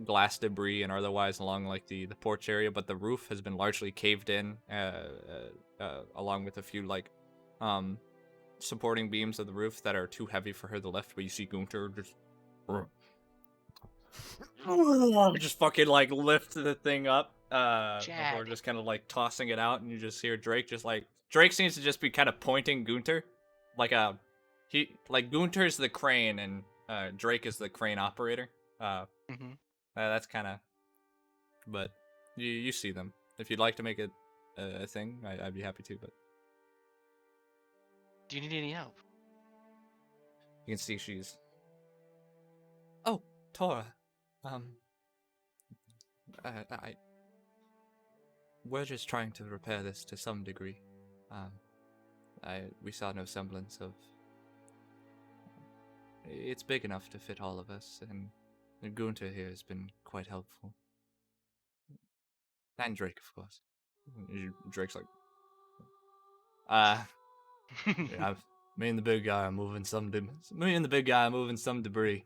glass debris and otherwise along like the porch area, but the roof has been largely caved in, along with a few like supporting beams of the roof that are too heavy for her to lift. But you see Gunter just fucking like lift the thing up before Chad. just kind of like tossing it out, and you just hear Drake Drake seems to just be kind of pointing Gunter like Gunter's the crane and Drake is the crane operator. That's kind of, but you see them. If you'd like to make it a thing, I'd be happy to. But Do you need any help? you can see she's. Oh, Tora. We're just trying to repair this to some degree. We saw no semblance of. It's big enough to fit all of us, and Gunter here has been quite helpful. And Drake, of course. Drake's like, yeah, me and the big guy are moving some debris.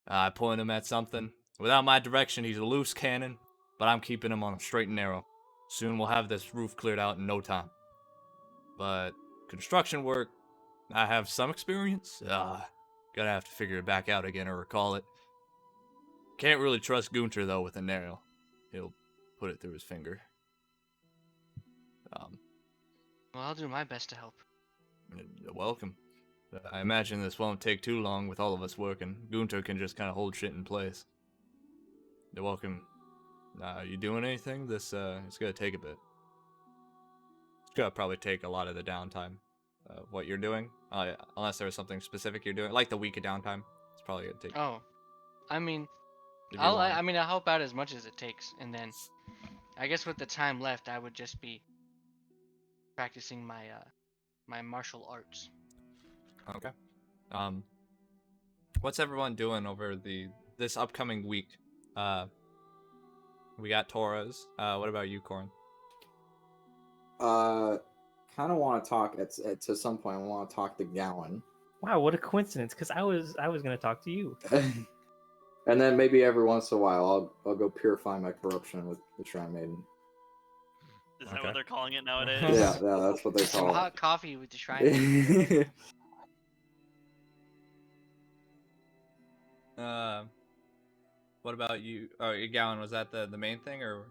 I point him at something. Without my direction, he's a loose cannon, but I'm keeping him on a straight and narrow. Soon we'll have this roof cleared out in no time. But construction work, I have some experience. Gonna have to figure it back out again or recall it. Can't really trust Gunter though with a nail. He'll put it through his finger. Well, I'll do my best to help. You're welcome. I imagine this won't take too long with all of us working. Gunter can just kind of hold shit in place. You're welcome. You doing anything? This it's gonna take a bit. It's gonna probably take a lot of the downtime. What you're doing, unless there was something specific you're doing, like the week of downtime. It's probably gonna take. Oh, I mean, If you want. I'll help out as much as it takes, and then I guess with the time left, I would just be practicing my my martial arts. Okay. What's everyone doing over this upcoming week? We got Torres. What about you, Corin? Kind of want to talk to some point. I want to talk to Gowan, Wow, what a coincidence! Because I was going to talk to you. and then maybe every once in a while I'll go purify my corruption with the Shrine Maiden. Is that Okay. what they're calling it nowadays? Yeah, that's what they Some call hot coffee with the shrine. it. What about you? Oh, Gowan, was that the main thing, or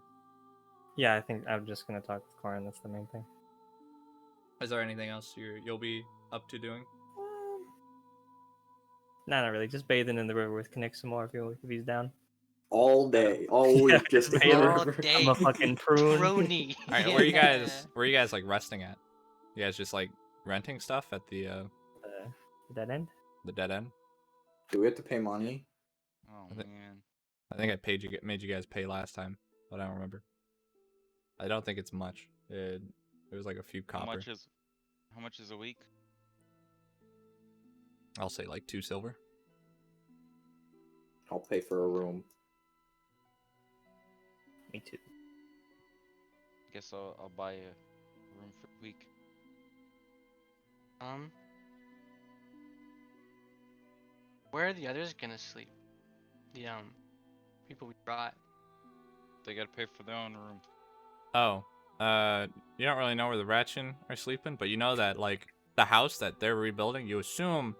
Yeah, I think I'm just going to talk with Corin. That's the main thing. is there anything else you'll be up to doing? No, not really. Just bathing in the river with Kinnick some more if he's down. All day, all week, Yeah, just just in the All river. day. I'm a fucking prune. Crony. All right, where you guys like resting at? You guys just like renting stuff at the Dead end. dead end? Do we have to pay money? Oh I thi- man. I think made you guys pay last time, but I don't remember. I don't think it's much. It was like a few How copper. much is a week? I'll say like 2 silver. I'll pay for a room. Me too. Guess I'll buy a room for a week. Where are the others gonna sleep? The people we brought. They gotta pay for their own room. Oh, you don't really know where the Ratchin are sleeping, but you know that like the house that they're rebuilding, you assume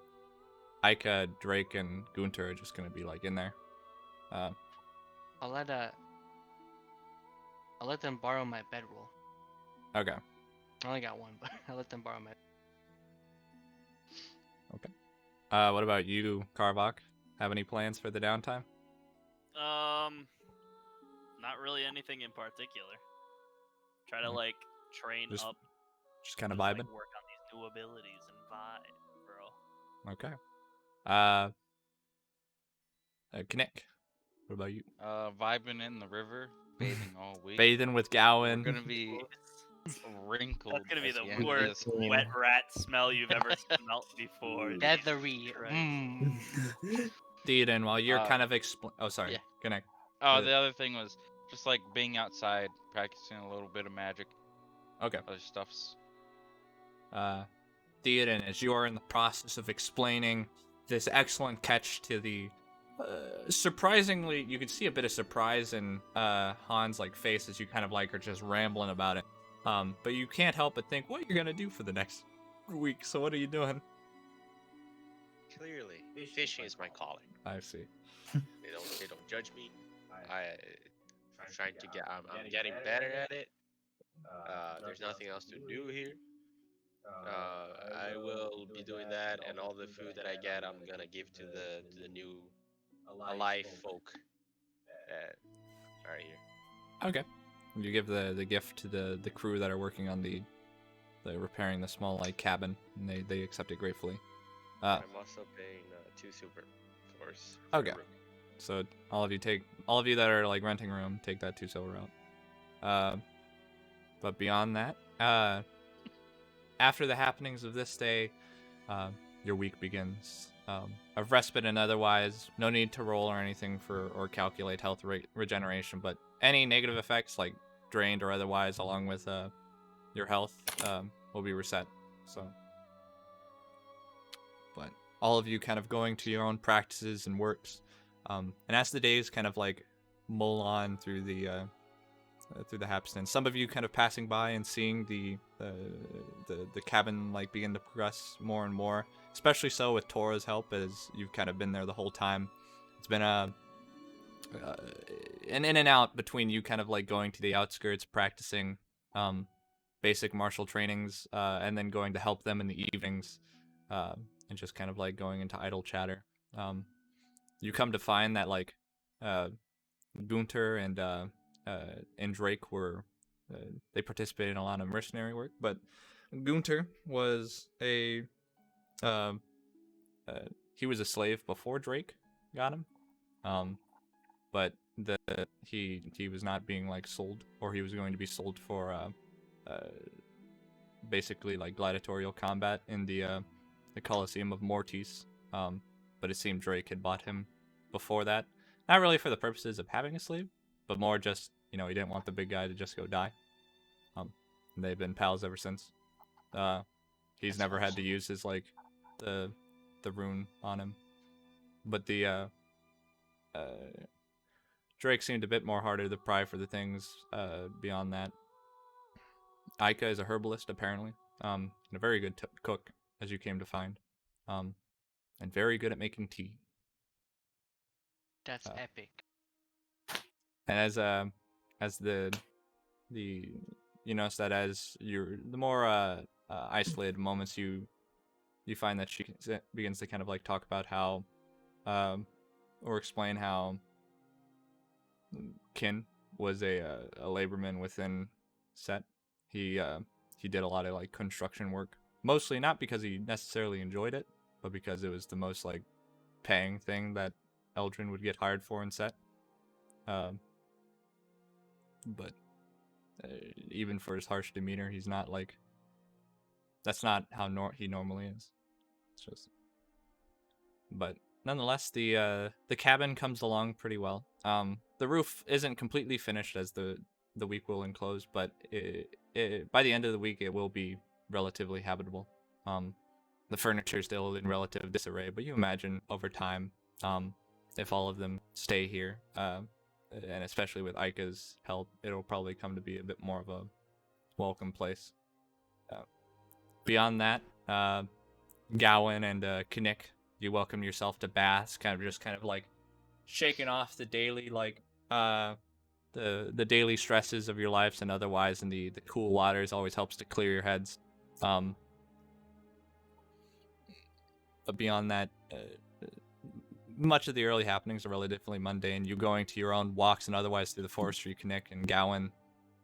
Ika, Drake, and Gunter are just gonna be like in there. I'll let them borrow my bedroll. Okay. I only got one, but I'll let them borrow my. What about you, Karvok? Have any plans for the downtime? Not really anything in particular. Try to like train Just- up, Just kind of just, vibing. like, work on these new abilities and vibe, bro. Okay. Kinnick, what about you? Vibing in the river, bathing all week. Bathing with We're Gowan. gonna be wrinkled. That's gonna be at the end of worst this. wet rat smell you've ever smelt before. Jesus Feathery. Christ. Theoden, while you're Uh, kind of Oh, sorry. yeah. Kinnick. Oh, Uh, the other thing was just like being outside, practicing a little bit of magic, Okay. other stuffs. Theoden, as you are in the process of explaining this excellent catch to the surprisingly, you can see a bit of surprise in Han's like face as you kind of like are just rambling about it. But you can't help but think what you're gonna do for the next week. So what are you doing? Clearly, fishing is my calling. I see. They don't judge me. I'm trying to get. I'm getting better at it. There's nothing else to do here. I will be doing that, and all the food that I get, I'm gonna give to the new alive folk that are here. Okay. You give the gift to the crew that are working on the repairing the small like cabin, and they accept it gratefully. I'm also paying 2 silver for Okay. the room. So all of you that are like renting a room, take that 2 silver out. But beyond that, after the happenings of this day, your week begins. Of respite and otherwise, no need to roll or anything or calculate health regeneration, but any negative effects like drained or otherwise, along with your health, will be reset. So, but all of you kind of going to your own practices and works, and as the days kind of like mull on through through the Hapston. Some of you kind of passing by and seeing the cabin like begin to progress more and more, especially so with Tora's help, as you've kind of been there the whole time. It's been an in and out between you kind of like going to the outskirts, practicing basic martial trainings, and then going to help them in the evenings, and just kind of like going into idle chatter. You come to find that like Gunter and Drake were they participated in a lot of mercenary work, but Gunter was uh, he was a slave before Drake got him, but he was not being like sold, or he was going to be sold for basically like gladiatorial combat in the Colosseum of Mortis. But it seemed Drake had bought him before that, not really for the purposes of having a slave, but more just, he didn't want the big guy to just go die. And they've been pals ever since. He's That's never had to awesome. use his like the rune on him, but the Drake seemed a bit more harder to pry for the things beyond that. Aika is a herbalist, apparently, and a very good cook, as you came to find, and very good at making tea. That's Uh, epic. And as the you notice that as the more isolated moments, you find that she begins to kind of like talk about how, or explain how Kin was a laborman within Set. He did a lot of like construction work, mostly not because he necessarily enjoyed it, but because it was the most like paying thing that Eldrin would get hired for in Set. But even for his harsh demeanor, he's not like, that's not how he normally is. It's just, but nonetheless, the cabin comes along pretty well. The roof isn't completely finished, as the week will enclose, but by the end of the week it will be relatively habitable. The furniture is still in relative disarray, but you imagine over time, if all of them stay here, and especially with Aika's help, it'll probably come to be a bit more of a welcome place. Beyond that, Gowan and Kinnick, you welcome yourself to baths, kind of like shaking off the daily like the daily stresses of your lives and otherwise, and the cool waters always helps to clear your heads. But beyond that, much of the early happenings are relatively mundane. You going to your own walks and otherwise through the forestry, Kinnick and Gowan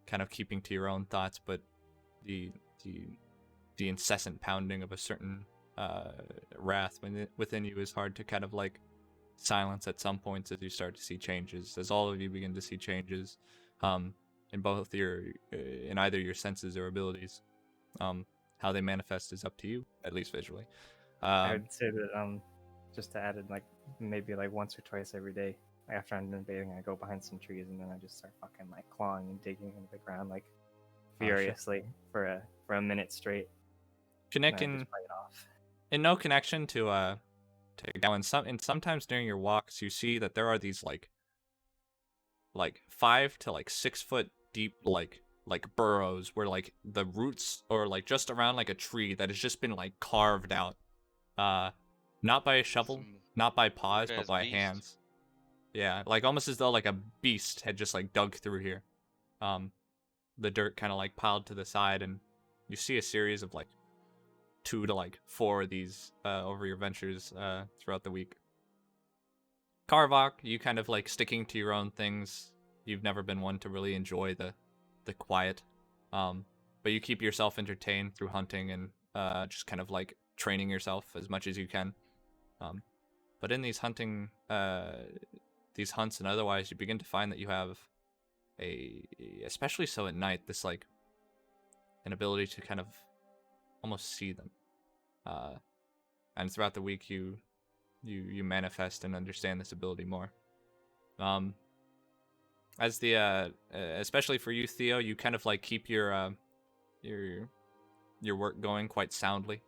kind of keeping to your own thoughts, but the incessant pounding of a certain wrath within you is hard to kind of like silence at some points, as you start to see changes, as all of you begin to see changes in both in either your senses or abilities. How they manifest is up to you, at least visually. I would say that just to add it, like maybe like once or twice every day, like after I'm done bathing, I go behind some trees and then I just start fucking like clawing and digging into the ground like furiously for a minute straight. Connecting Just bite it off. in no connection to Gowan. And sometimes during your walks, you see that there are these like 5 to 6 foot deep like burrows where like the roots are like just around like a tree that has just been like carved out, not by a shovel, Some not by paws, but weird-ass by beast. hands. Yeah, like almost as though like a beast had just like dug through here. The dirt kind of like piled to the side, and you see a series of like 2 to 4 of these over your ventures throughout the week. Karvok, you kind of like sticking to your own things. You've never been one to really enjoy the quiet, but you keep yourself entertained through hunting and just kind of like training yourself as much as you can. But in these hunting, these hunts and otherwise, you begin to find that you have especially so at night, this like an ability to kind of almost see them. And throughout the week, you manifest and understand this ability more. As the especially for you, Theo, you kind of like keep your work going quite soundly.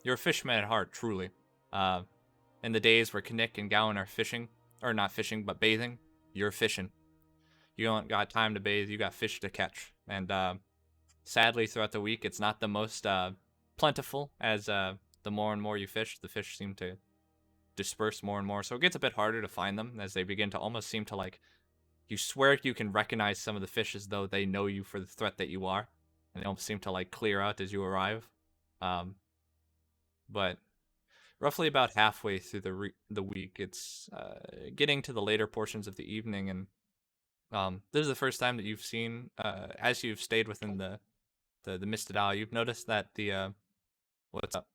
You're a fisherman at heart, truly. In the days where Kinnick and Gowan are fishing, or not fishing, but bathing, you're fishing. You don't got time to bathe. You got fish to catch, and sadly, throughout the week, it's not the most plentiful. As the more and more you fish, the fish seem to disperse more and more. So it gets a bit harder to find them as they begin to almost seem to like. You swear you can recognize some of the fish as though they know you for the threat that you are, and they almost seem to like clear out as you arrive. But roughly about halfway through the week, it's getting to the later portions of the evening, and this is the first time that you've seen, as you've stayed within the Misted Isle, you've noticed that the what's up?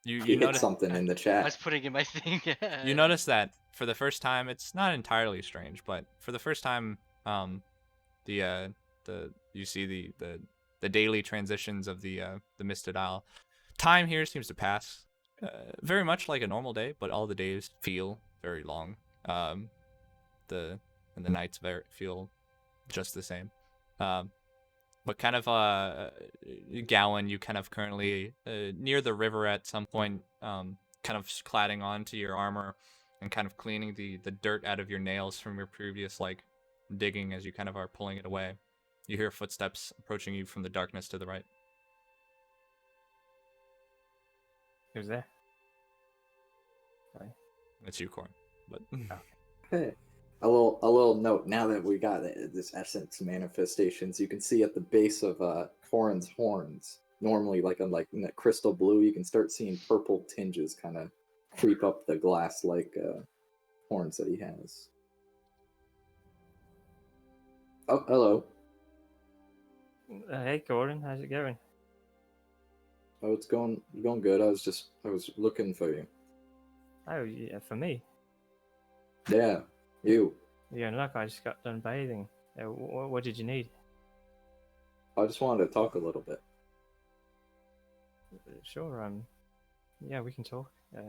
You You hit notice something in the I chat. was putting in my thing. you notice that for the first time, it's not entirely strange, but for the first time, the you see the daily transitions of the Misted Isle. Time here seems to pass very much like a normal day, but all the days feel very long. The and the nights feel just the same. But kind of Gowan, you kind of currently near the river at some point, kind of cladding onto your armor and kind of cleaning the dirt out of your nails from your previous like digging as you kind of are pulling it away. You hear footsteps approaching you from the darkness to the right. Who's there? Sorry. It's you, Corn. But Hey, a little note. Now that we got this essence manifestations, you can see at the base of Corn's horns. Normally, like in that crystal blue, you can start seeing purple tinges kind of creep up the glass-like horns that he has. Oh, hello. Hey, Gordon, how's it going? Oh, it's going good. I was looking for you. Oh, yeah, for me. Yeah, you. You're in luck. I just got done bathing. What did you need? I just wanted to talk a little bit. Sure. Yeah, we can talk. Do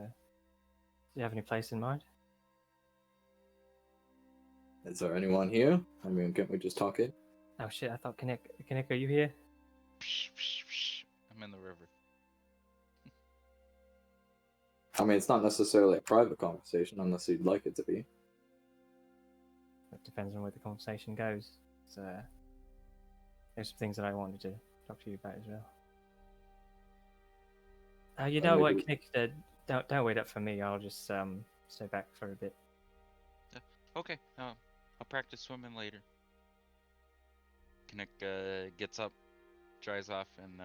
you have any place in mind? Is there anyone here? I mean, can't we just talk it? Oh shit! I thought Kinnick, are you here? I'm in the river. I mean, it's not necessarily a private conversation unless you'd like it to be. It depends on where the conversation goes. So, there's some things that I wanted to talk to you about as well. You know what, maybe Kinnick? Don't wait up for me. I'll just stay back for a bit. Okay, I'll practice swimming later. Kinnick gets up, dries off, and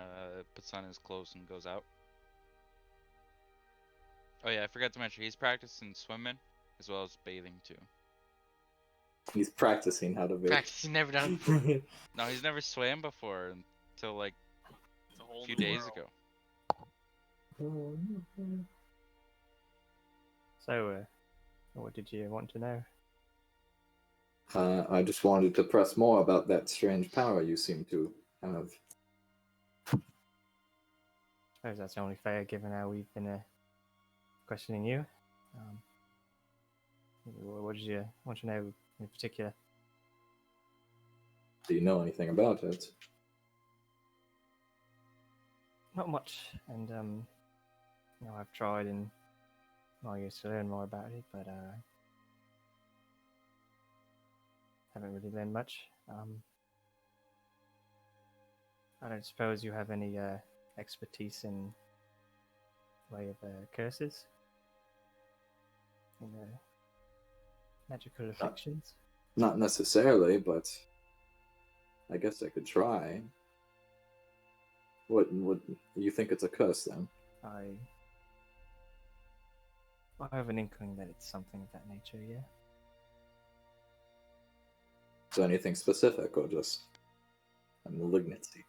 puts on his clothes and goes out. Oh yeah, I forgot to mention, he's practicing swimming as well as bathing too. He's practicing how to bathe. Practicing never done before. No, he's never swam before until like It's a whole a few new days world. ago. So, what did you want to know? I just wanted to press more about that strange power you seem to have. I suppose that's only fair given how we've been questioning you. What did you want to know in particular? Do you know anything about it? Not much, and I've tried in my years to learn more about it, but haven't really learned much. I don't suppose you have any expertise in way of curses and magical afflictions. Not necessarily, but I guess I could try. What you think it's a curse then? I have an inkling that it's something of that nature, yeah. Is there anything specific or just a malignancy?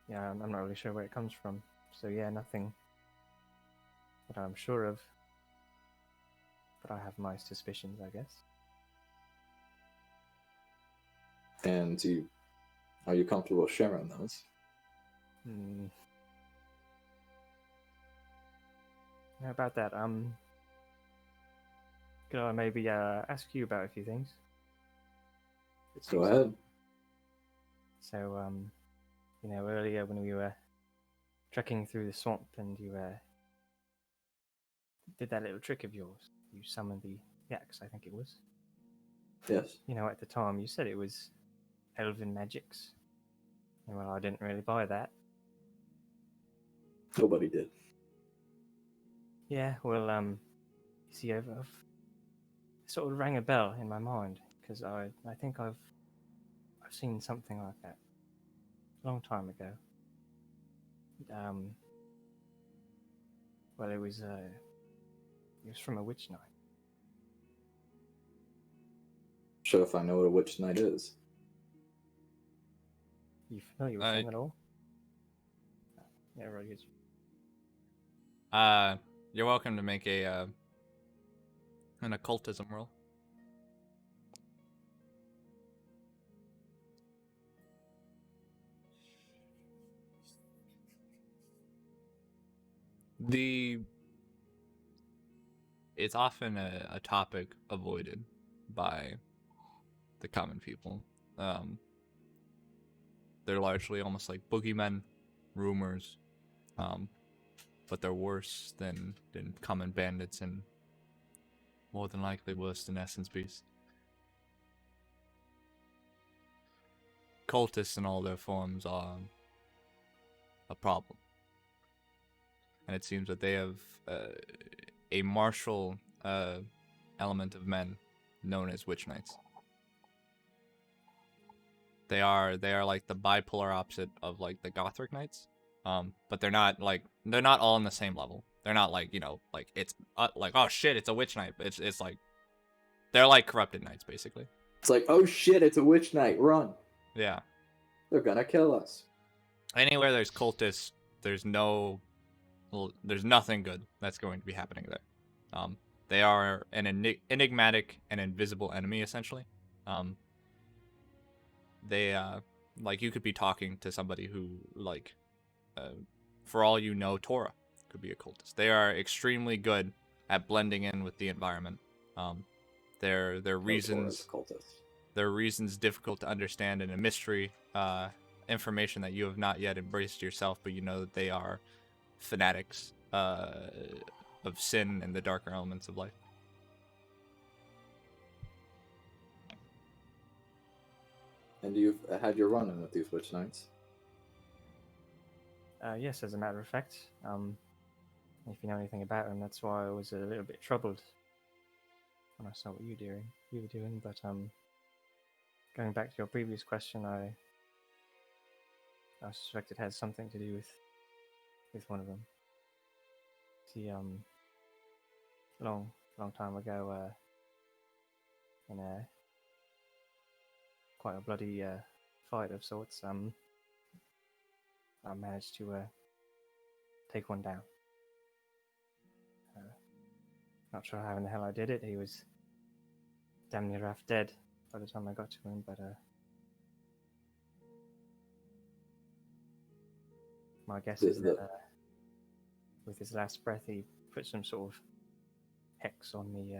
Yeah, I'm not really sure where it comes from. So yeah, nothing that I'm sure of. But I have my suspicions, I guess. And are you comfortable sharing those? How about that? Could I maybe ask you about a few things? Go ahead. So, earlier when we were trekking through the swamp and you did that little trick of yours. You summoned the axe, I think it was. Yes. You know, at the time you said it was elven magics. And, well, I didn't really buy that. Nobody did. Yeah, well, you see, I've sort of rang a bell in my mind because I think I've seen something like that a long time ago. Well, it was from a witch knight. Sure, if I know what a witch knight is. You familiar with them at all? Yeah, right. Good. You're welcome to make an occultism roll. It's often a topic avoided by the common people. They're largely almost like boogeymen, rumors, but they're worse than common bandits and more than likely worse than essence beasts. Cultists in all their forms are a problem. And it seems that they have a martial element of men known as witch knights. They are like the bipolar opposite of like the Gothic knights, but they're not all on the same level. They're not like, you know, like it's like, oh shit, it's a witch knight. It's like they're like corrupted knights basically. It's like, oh shit, it's a witch knight, run. Yeah. They're gonna kill us. Anywhere there's cultists, there's nothing good that's going to be happening there. They are an enigmatic and invisible enemy essentially. They like you could be talking to somebody who like for all you know Torah could be a cultist. They are extremely good at blending in with the environment. Their reasons their reasons difficult to understand and a mystery, information that you have not yet embraced yourself, but you know that they are fanatics of sin and the darker elements of life. And you've had your run-in with these witch knights? Yes, as a matter of fact. If you know anything about them, that's why I was a little bit troubled when I saw what you were doing. But going back to your previous question, I suspect it has something to do with one of them. See, long time ago, in a quite a bloody fight of sorts, I managed to take one down. Not sure how in the hell I did it. He was damn near half dead by the time I got to him, but my guess is that with his last breath he put some sort of hex on me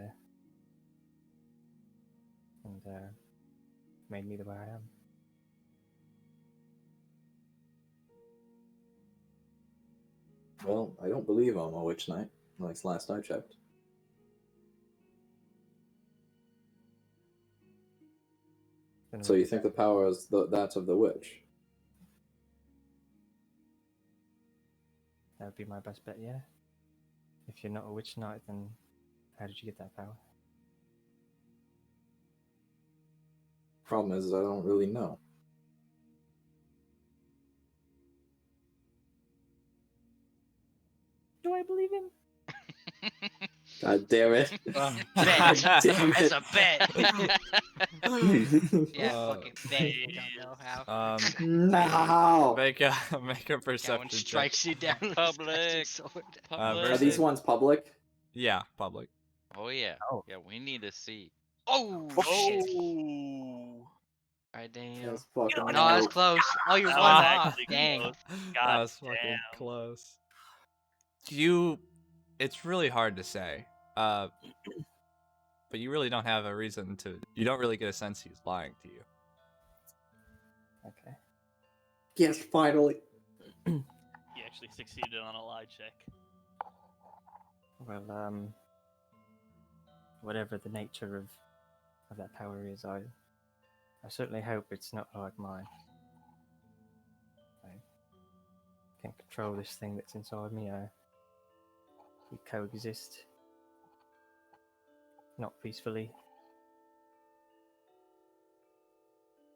and made me the way I am. Well, I don't believe I'm a witch knight, like last I checked. So you think the power is that of the witch? That would be my best bet, yeah. If you're not a witch knight, then how did you get that power? Problem is, I don't really know. Do I believe him? God damn it. Bet. God damn That's it. a bet. Yeah, fucking bet. You don't know how. No! Make a Going perception check. strikes you down with his Public. magic sword. Are versus- these ones public? Yeah, public. Oh yeah. Oh. Yeah, we need to see. Oh, shit. Alright, Daniel. That's fucking No, that's right. close. Oh, you're That one was off. actually Dang. close. That God was fucking damn. close. It's really hard to say. But you really don't have a reason to. You don't really get a sense he's lying to you. Okay. Yes, finally. He actually succeeded on a lie check. Well, whatever the nature of that power is, I certainly hope it's not like mine. I can't control this thing that's inside me. We coexist, not peacefully.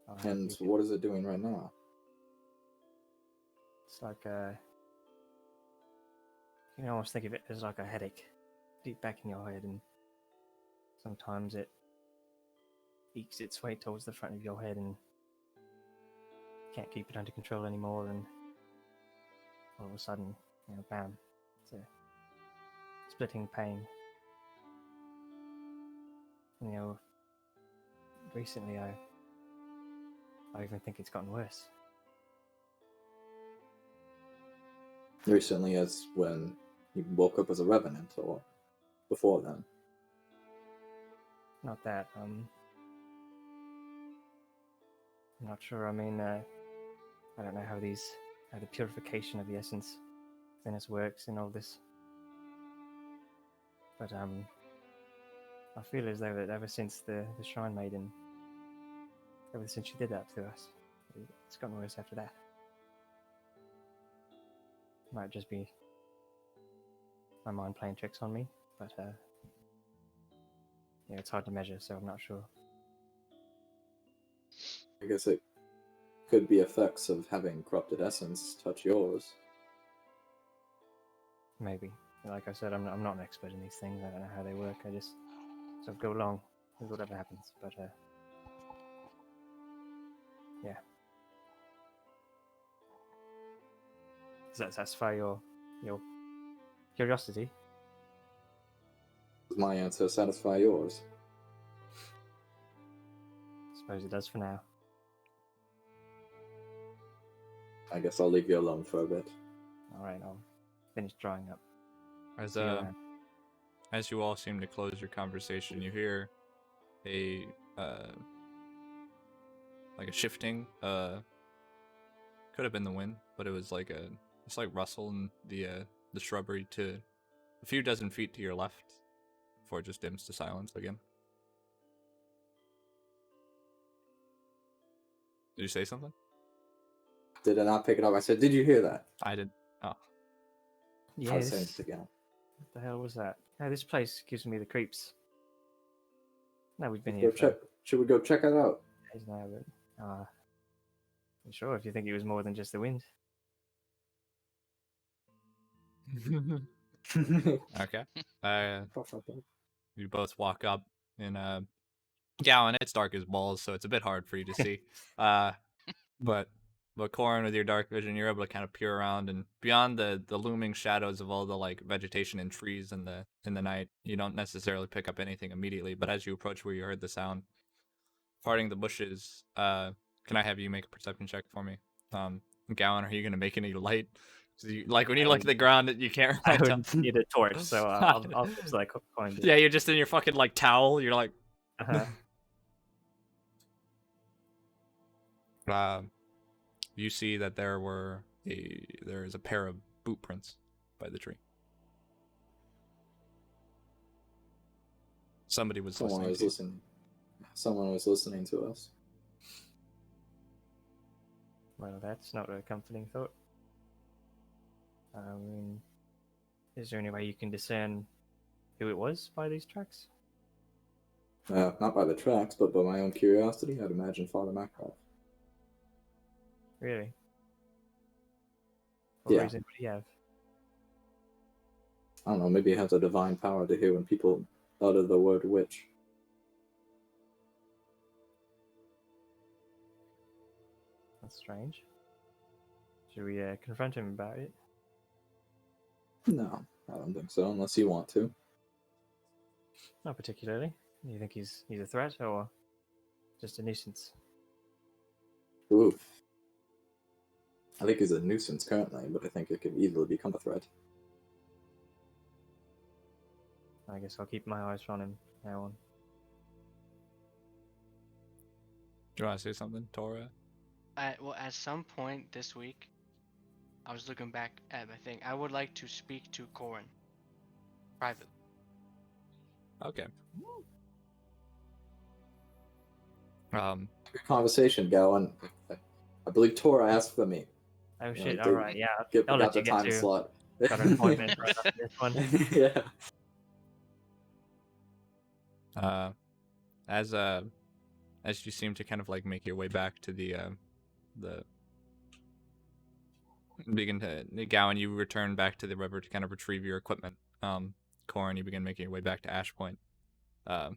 I hope And we can- what is it doing right now? It's like you can almost think of it as like a headache deep back in your head, and sometimes it ekes its way towards the front of your head and can't keep it under control anymore, and all of a sudden, bam, it's a splitting pain. Recently I even think it's gotten worse. Recently, as when you woke up as a revenant, or before then? Not that, I'm not sure. I mean, I don't know how the purification of the essence within us works and all this. But I feel as though that ever since the Shrine Maiden, ever since she did that to us, it's gotten worse after that. Might just be my mind playing tricks on me, but it's hard to measure, so I'm not sure. I guess it could be effects of having corrupted essence touch yours. Maybe. Like I said, I'm not an expert in these things. I don't know how they work. I just sort of go along with whatever happens. But yeah. Does that satisfy your curiosity? Does my answer satisfy yours? Suppose it does for now. I guess I'll leave you alone for a bit. All right, I'll finish drying up. As See you around. as you all seem to close your conversation, you hear a like a shifting. Could have been the wind, but it was like a slight rustle in the shrubbery to a few dozen feet to your left, before it just dims to silence again. Did you say something? Did I not pick it up? I said, did you hear that? I did. Oh, Try saying Yes. it again. What the hell was that? Hey, this place gives me the creeps. No, we've been Go here for check. Should we go check it out? days now, but sure, if you think it was more than just the wind. okay. You both walk up, and Gallon, it's dark as balls, so it's a bit hard for you to see. But Corin, with your dark vision, you're able to kind of peer around, and beyond the looming shadows of all the like vegetation and trees in the night, you don't necessarily pick up anything immediately. But as you approach where you heard the sound, parting the bushes, can I have you make a perception check for me? Gallon, are you gonna make any light? Like when you look at the ground, you can't. I Really tell. wouldn't need a torch, so I'll just like find it. Yeah, you're just in your fucking like towel. You're like. You see that there is a pair of boot prints by the tree. Somebody was Someone listening. was listening. Someone was listening to us. Well, that's not a comforting thought. I mean, is there any way you can discern who it was by these tracks? Not by the tracks, but by my own curiosity, I'd imagine Father Macroft. Really? What Yeah. reason would he have? I don't know, maybe he has a divine power to hear when people utter the word witch. That's strange. Should we confront him about it? No, I don't think so, unless you want to. Not particularly. You think he's a threat or just a nuisance? Oof. I think he's a nuisance currently, but I think it could easily become a threat. I guess I'll keep my eyes on him now on. Do you want to say something, Tora? Well, at some point this week, I was looking back at my thing. I would like to speak to Corin. Private. Okay. Um, Good conversation going. I believe Tora asked for me. Oh You know, shit! they All right, yeah. I'll got let the you get time to. slot. Got an appointment right after this one. Yeah. as you seem to kind of like make your way back to the begin to Gowan, you return back to the river to kind of retrieve your equipment. Corin, you begin making your way back to Ash Point. I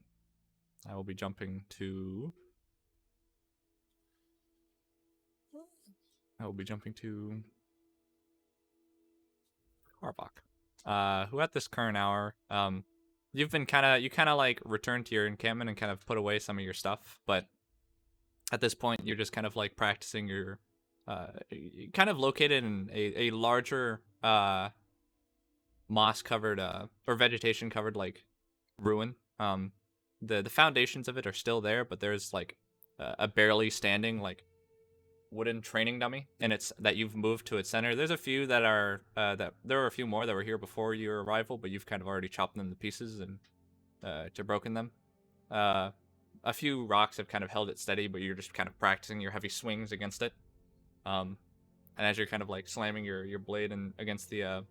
will be jumping to. Arbok. Who at this current hour, you kind of like returned to your encampment and kind of put away some of your stuff, but at this point you're just kind of like practicing your, kind of located in a larger moss covered or vegetation covered like ruin. The foundations of it are still there, but there's like a barely standing like wooden training dummy, and it's that you've moved to its center. There's a few that are that there are a few more that were here before your arrival, but you've kind of already chopped them to pieces and to broken them. A few rocks have kind of held it steady, but you're just kind of practicing your heavy swings against it. And as you're kind of like slamming your blade and against the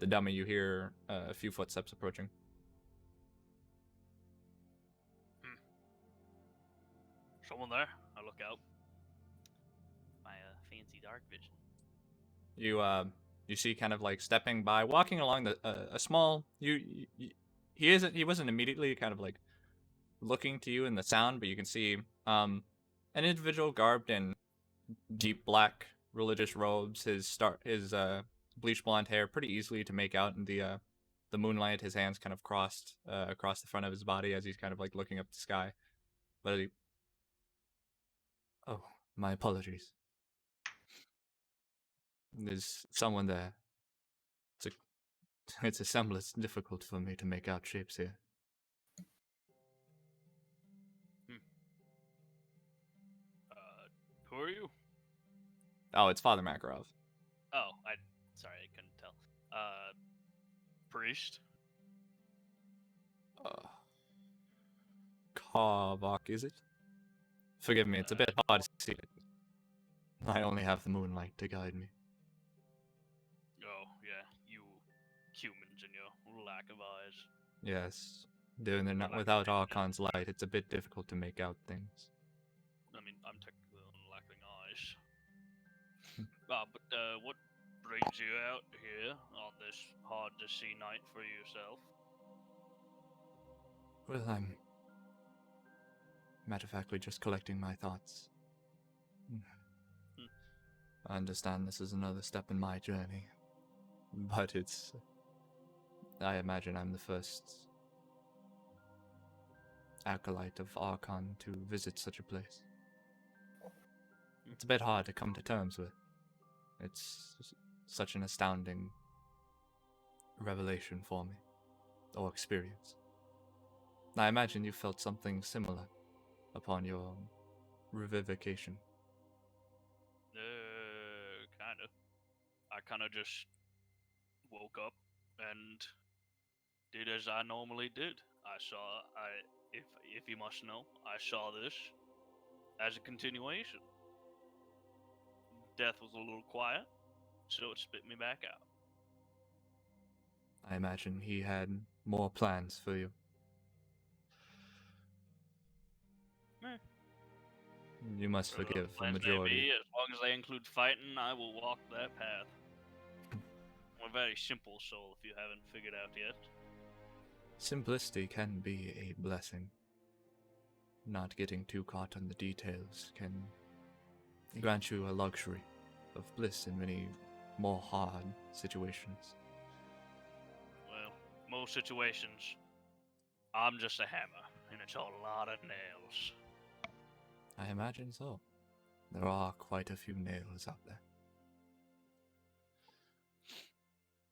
dummy, you hear a few footsteps approaching. Someone there. I look out. My fancy dark vision. You see kind of like stepping by, walking along the a small he wasn't immediately kind of like looking to you in the sound, but you can see an individual garbed in deep black religious robes, his bleach blonde hair pretty easily to make out in the moonlight, his hands kind of crossed across the front of his body as he's kind of like looking up the sky. But oh, my apologies. There's someone there. It's a semblance difficult for me to make out shapes here. Who are you? Oh, it's Father Makarov. Oh, sorry, I couldn't tell. Priest. Kavak, is it? Forgive me, it's a bit hard to see it. I only have the moonlight to guide me. Oh, yeah, you humans and your lack of eyes. Yes, they're not Well, without I- Archon's light. It's a bit difficult to make out things. I mean, I'm technically lacking eyes. But what brings you out here on this hard-to-see night for yourself? Well, I'm matter of factly just collecting my thoughts. I understand this is another step in my journey, but I imagine I'm the first acolyte of Archon to visit such a place. It's a bit hard to come to terms with. It's such an astounding revelation for me, or experience. I imagine you felt something similar upon your revivification. Kind of. I kind of just woke up and did as I normally did. If you must know, I saw this as a continuation. Death was a little quiet, so it spit me back out. I imagine he had more plans for you. Eh. You must Whatever forgive those the plans may majority. be, as long as they include fighting, I will walk that path. I'm a very simple soul, if you haven't figured out yet. Simplicity can be a blessing. Not getting too caught on the details can grant you a luxury of bliss in many more hard situations. Well, most situations, I'm just a hammer, and it's a lot of nails. I imagine so. There are quite a few nails out there.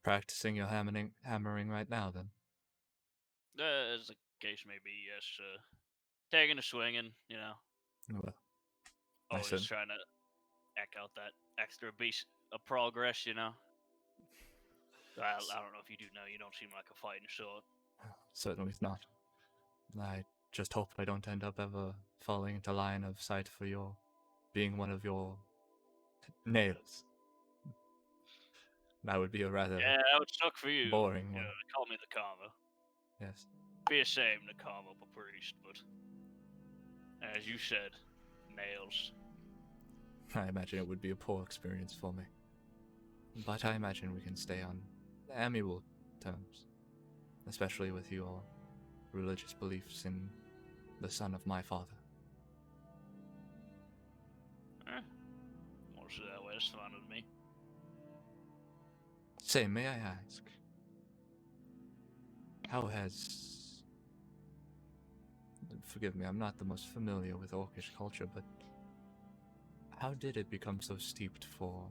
Practicing your hammering right now, then? As the case may be, yes. Taking a swinging, you know. Well, Always trying to eck out that extra beast of progress, you know. Well, I don't know if you do know. You don't seem like a fighting sort. Certainly not. I just hope I don't end up ever falling into line of sight for your being one of your nails. That would be a rather Yeah, that would suck for you. boring You one. know, they call me the karma. Yes. Be ashamed to call up a priest, but as you said, nails. I imagine it would be a poor experience for me. But I imagine we can stay on amiable terms, especially with your religious beliefs in the son of my father. Most of that way, that's fine with me. Say, may I ask, how has... Forgive me, I'm not the most familiar with Orcish culture, but how did it become so steeped for...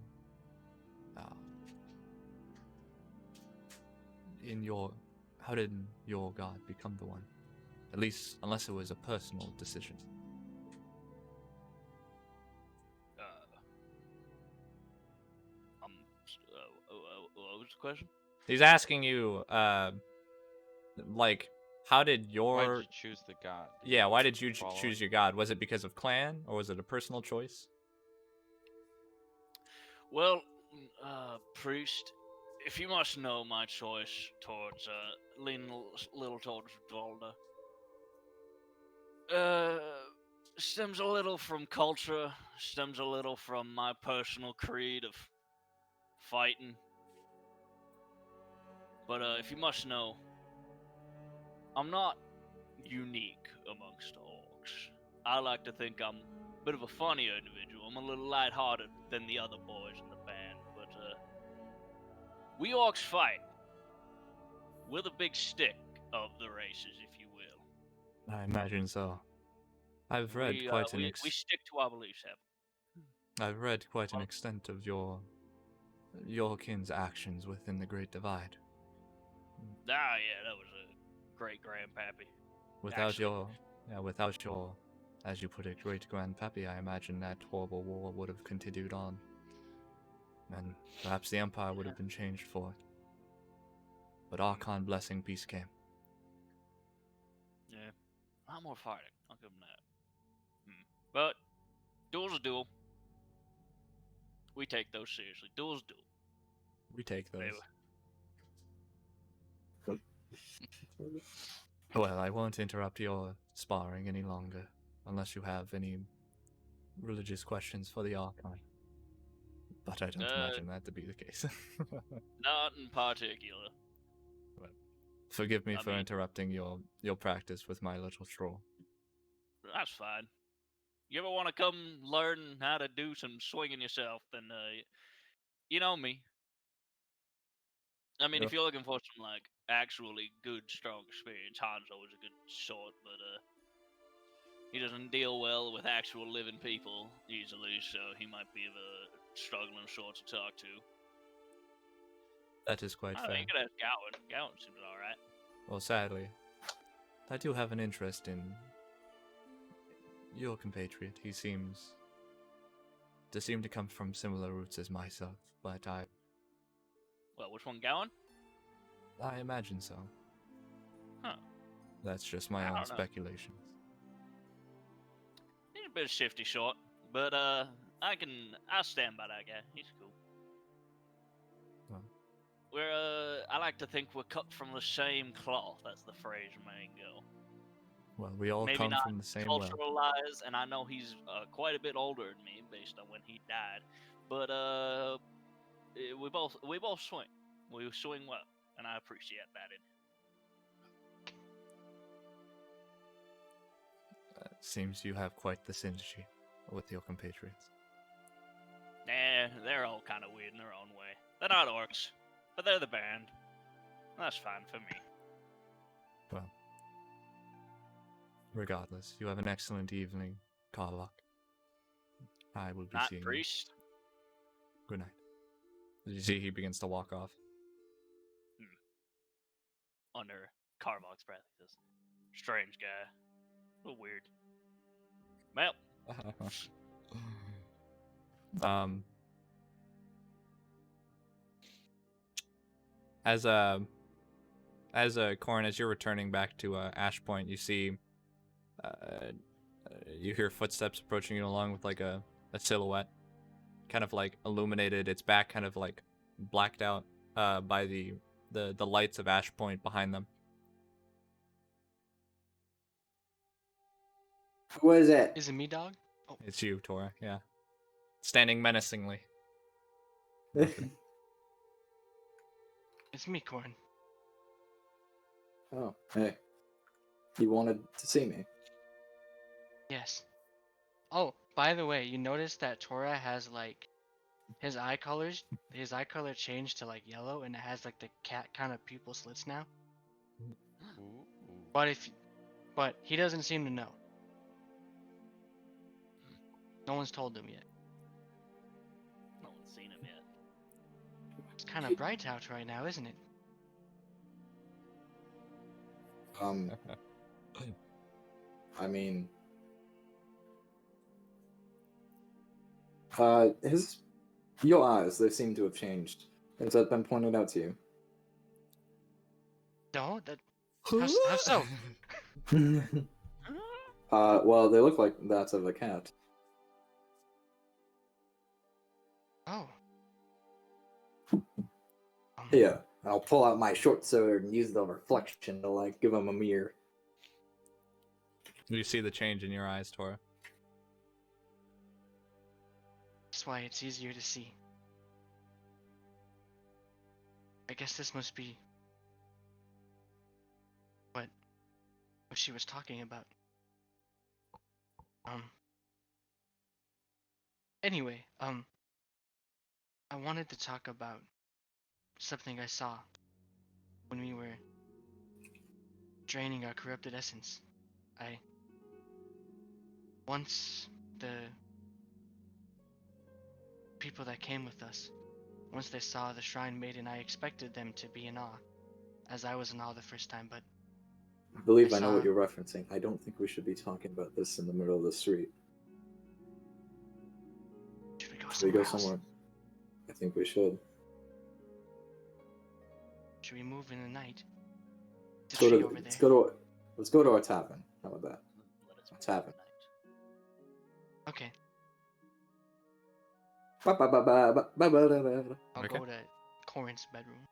How did your god become the one? At least, unless it was a personal decision. What was the question? He's asking you, like, how did Why your... did you choose the god? Yeah, why did you Following? choose your god? Was it because of clan, or was it a personal choice? Well, priest, if you must know my choice towards, leaning a little towards Volda, stems a little from culture, stems a little from my personal creed of fighting. But, if you must know, I'm not unique amongst orcs. I like to think I'm a bit of a funnier individual. I'm a little lighthearted than the other boys in the band, but we orcs fight. We're the big stick of the races, if you will. I imagine so. I've read We, quite an we stick to our beliefs, heavily. I've read quite an extent of your kin's actions within the Great Divide. Ah, yeah, that was a great grandpappy. Without your, as you put it, great grandpappy, I imagine that horrible war would have continued on, and perhaps the Empire would have been changed for it. But Archon blessing, peace came. Yeah, a lot more fighting. I'll give him that. But duel's a duel. We take those seriously. Duel's a duel. We take those. Anyway. Well, I won't interrupt your sparring any longer, unless you have any religious questions for the Archon. But I don't imagine that to be the case. Not in particular. Well, forgive me I for mean- interrupting your practice with my little troll. That's fine. You ever want to come learn how to do some swinging yourself, then you know me. I mean, Yeah. if you're looking for some like actually good, strong experience, Hanzo is a good sort, but he doesn't deal well with actual living people easily, so he might be of a struggling sort to talk to. That is quite I fair. think you could ask Gowan. Gowan seems alright. Well, sadly, I do have an interest in your compatriot. He seems to come from similar roots as myself, but Well, which one, Gowan? I imagine so. Huh. That's just my I own don't know. speculations. He's a bit shifty short, but I'll stand by that guy. He's cool. Well, I like to think we're cut from the same cloth. That's the phrase may go. well, we all Maybe come not from the same well. cultural lies, and I know he's quite a bit older than me based on when he died. But we both swing. We swing well, and I appreciate that. Seems you have quite the synergy with your compatriots. Nah, they're all kind of weird in their own way. They're not orcs, but they're the band. That's fine for me. Well, regardless, you have an excellent evening, Karlok. I will be Not seeing priest. you. Good night. Did you see he begins to walk off? Under Carbox breath, he says, "Strange guy, a little weird." Well, As Corn, as you're returning back to Ash Point, you see, you hear footsteps approaching you along with like a silhouette, kind of like illuminated. Its back kind of like blacked out by the lights of Ash Point behind them. Who is it? Is it me, dog? Oh, It's you, Tora. Yeah, standing menacingly. it's me, Corn. Oh, hey. You wanted to see me? Yes. Oh, by the way, you notice that Tora has like his eye color changed to like yellow, and it has like the cat kind of pupil slits now. Ooh. But he doesn't seem to know. No one's told him yet. No one's seen him yet. It's kind of bright out right now, isn't it? I mean, your eyes, they seem to have changed. Has that been pointed out to you? No, how so? Well, they look like that of a cat. Oh. Here, I'll pull out my short sword and use the reflection to, like, give him a mirror. You see the change in your eyes, Tora. That's why it's easier to see. I guess this must be what she was talking about. Anyway, I wanted to talk about something I saw when we were draining our corrupted essence. Once the people that came with us, once they saw the Shrine Maiden, I expected them to be in awe, as I was in awe the first time, but I believe I I know what saw- you're referencing. I don't think we should be talking about this in the middle of the street. should we go Should we somewhere go else? somewhere? I think we should. Should we move in the night? The Let's go tree to over there. let's go to our tavern. How about that? Let us Let's have it. Okay, Ba-ba-ba-ba-ba-ba-ba-ba. I'll Okay. go to Corin's bedroom.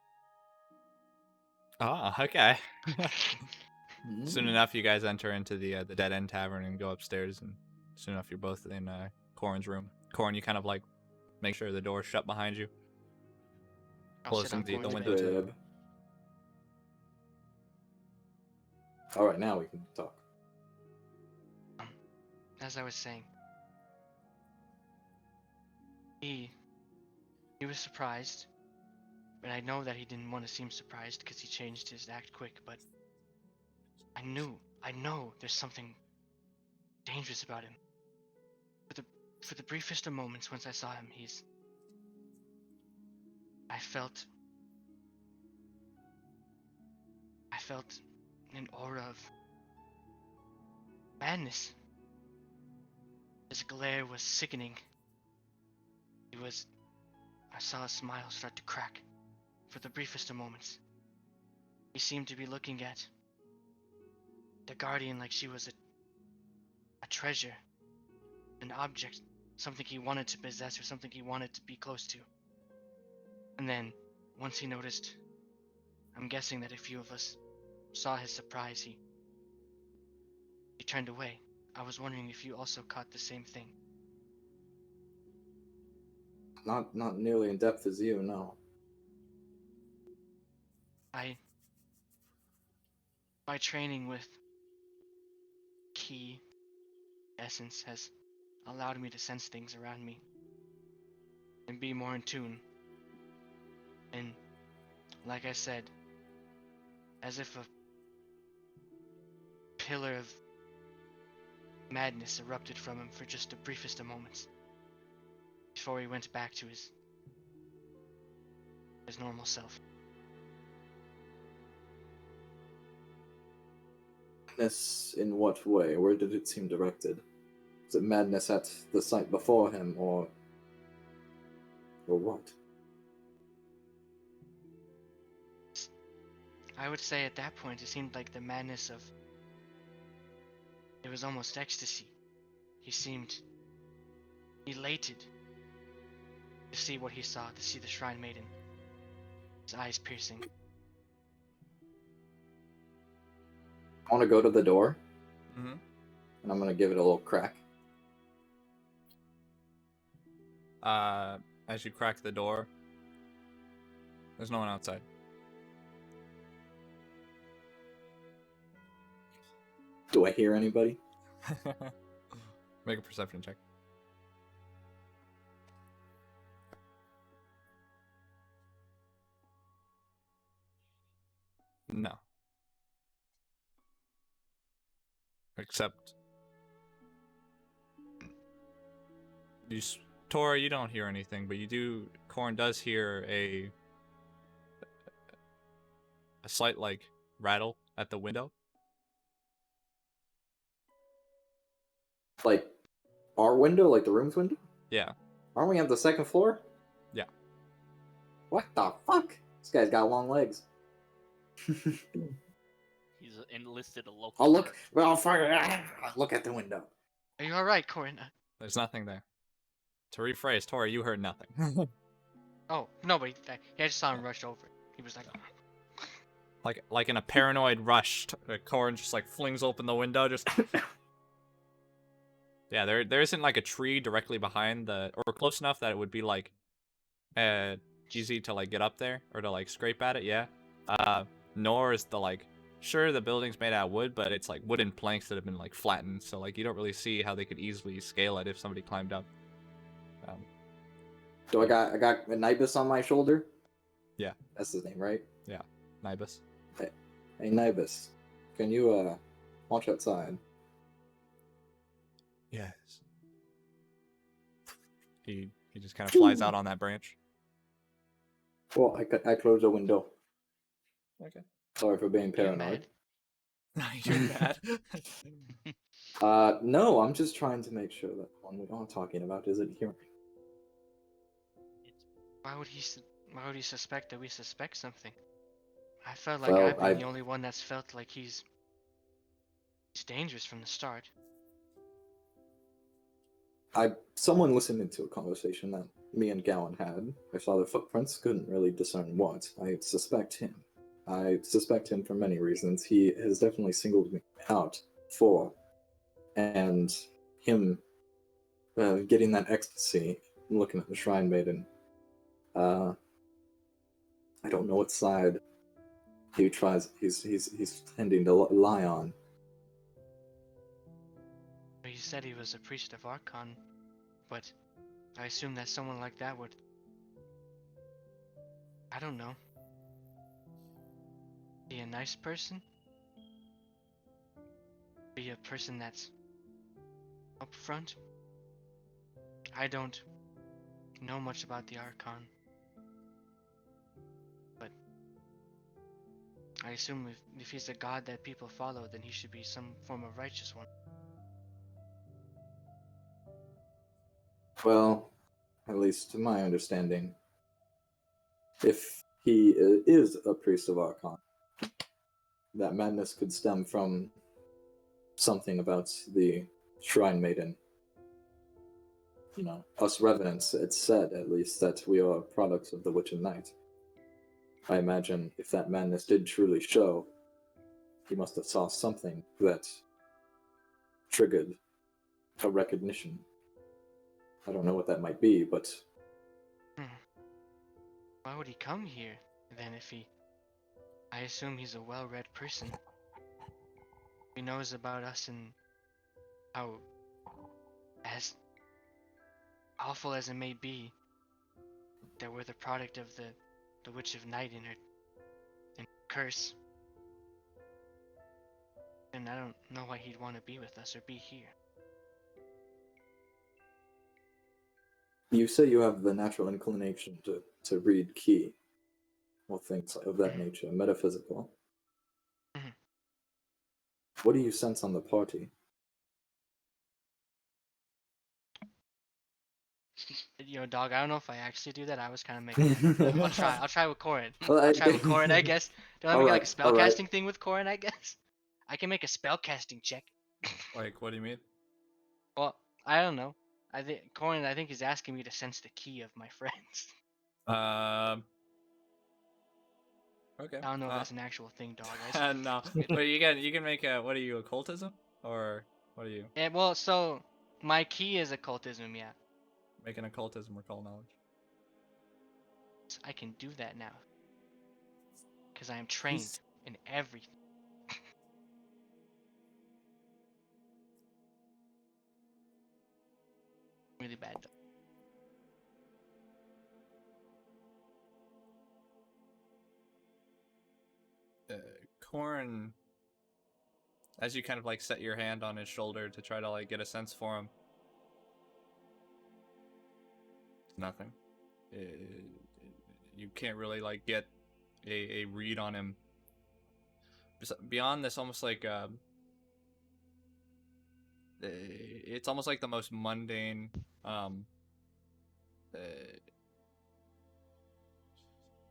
Ah, okay. Soon Mm. enough, you guys enter into the Dead End Tavern and go upstairs, and soon enough, you're both in Corn's room. Corn, you kind of like make sure the door's shut behind you, I'll sit closing on the Corin's window bed. too. Crib. All right, now we can talk. As I was saying, he was surprised, but I know that he didn't want to seem surprised because he changed his act quick, but I know there's something dangerous about him. For the briefest of moments once I saw him, I felt an aura of madness. His glare was sickening. I saw a smile start to crack for the briefest of moments. He seemed to be looking at the Guardian like she was a treasure, an object, something he wanted to possess or something he wanted to be close to. And then, once he noticed, I'm guessing that a few of us saw his surprise, he turned away. I was wondering if you also caught the same thing. Not nearly in depth as you, no. My training with Key Essence has allowed me to sense things around me and be more in tune. And like I said, as if a pillar of madness erupted from him for just the briefest of moments before he went back to his normal self. Madness in what way? Where did it seem directed? Was it madness at the site before him, or what? I would say at that point it seemed like the madness of. It was almost ecstasy. He seemed elated to see what he saw, to see the Shrine Maiden. His eyes piercing. I want to go to the door, Mm-hmm. and I'm gonna give it a little crack. As you crack the door, there's no one outside. Do I hear anybody? Make a perception check. No. Except Tora, you don't hear anything, but you do. Corn does hear a slight like rattle at the window. Like our window, like the room's window? Yeah. Aren't we on the second floor? Yeah. What the fuck? This guy's got long legs. He's enlisted a local. I'll look. guard. Well, fire! Look at the window. Are you alright, Corin? There's nothing there. To rephrase, Tora, you heard nothing. Oh, no, but I just saw him rush over. He was like, like in a paranoid rush, Corn just like flings open the window, just. Yeah, there isn't like a tree directly behind or close enough that it would be like, easy to like get up there or to like scrape at it. Yeah. Nor is the like, sure the building's made out of wood, but it's like wooden planks that have been like flattened, so like you don't really see how they could easily scale it if somebody climbed up. So I got a Nibus on my shoulder. Yeah. That's his name, right? Nibus. Hey Nibus, can you launch outside? Yes. He just kind of flies out on that branch. Well, I closed the window. Okay. Sorry for being you paranoid. mad? You're mad. No, I'm just trying to make sure that the one we are talking about isn't here. Why would he suspect that we suspect something? I felt like Well, I've been the only one that's felt like he's dangerous from the start. Someone listened into a conversation that me and Gowan had. I saw the footprints, couldn't really discern what. I suspect him. I suspect him for many reasons. He has definitely singled me out for, and him getting that ecstasy, looking at the Shrine Maiden. I don't know what side he tries. He's tending to lie on. He said he was a priest of Archon, but I assume that someone like that would, I don't know, be a nice person? Be a person that's upfront? I don't know much about the Archon, but I assume if he's a god that people follow, then he should be some form of righteous one. Well, at least to my understanding, if he is a priest of Archon, that madness could stem from something about the Shrine Maiden. You know, us revenants, it's said at least that we are products of the Witch and Night. I imagine if that madness did truly show, he must have saw something that triggered a recognition. I don't know what that might be, but Why would he come here then if he... I assume he's a well-read person. He knows about us and how, as awful as it may be, that we're the product of the Witch of Night and her curse. And I don't know why he'd want to be with us or be here. you say you have the natural inclination to read key, or things of that nature, metaphysical. Mhm. What do you sense on the party? Dog. I don't know if I actually do that. I was kind of making that. I'll try. I'll try with Corin. Well, I'll try with Corin, I guess. Do I make like a Alright, alright. spellcasting thing with Corin? I guess. I can make a spellcasting check. Like, what do you mean? Well, I don't know. I think Corin. I think he's asking me to sense the key of my friends. Um. Okay. I don't know if that's an actual thing, dog. I just- No, but you can make a, what are you, occultism, or what are you? well, so my key is occultism. Yeah, Make an occultism recall knowledge. I can do that now because I am trained in everything. Really bad. Dog. Corn, as you kind of like set your hand on his shoulder to try to like get a sense for him. Nothing. You can't really like get a read on him. Beyond this, almost like it's almost like the most mundane uh,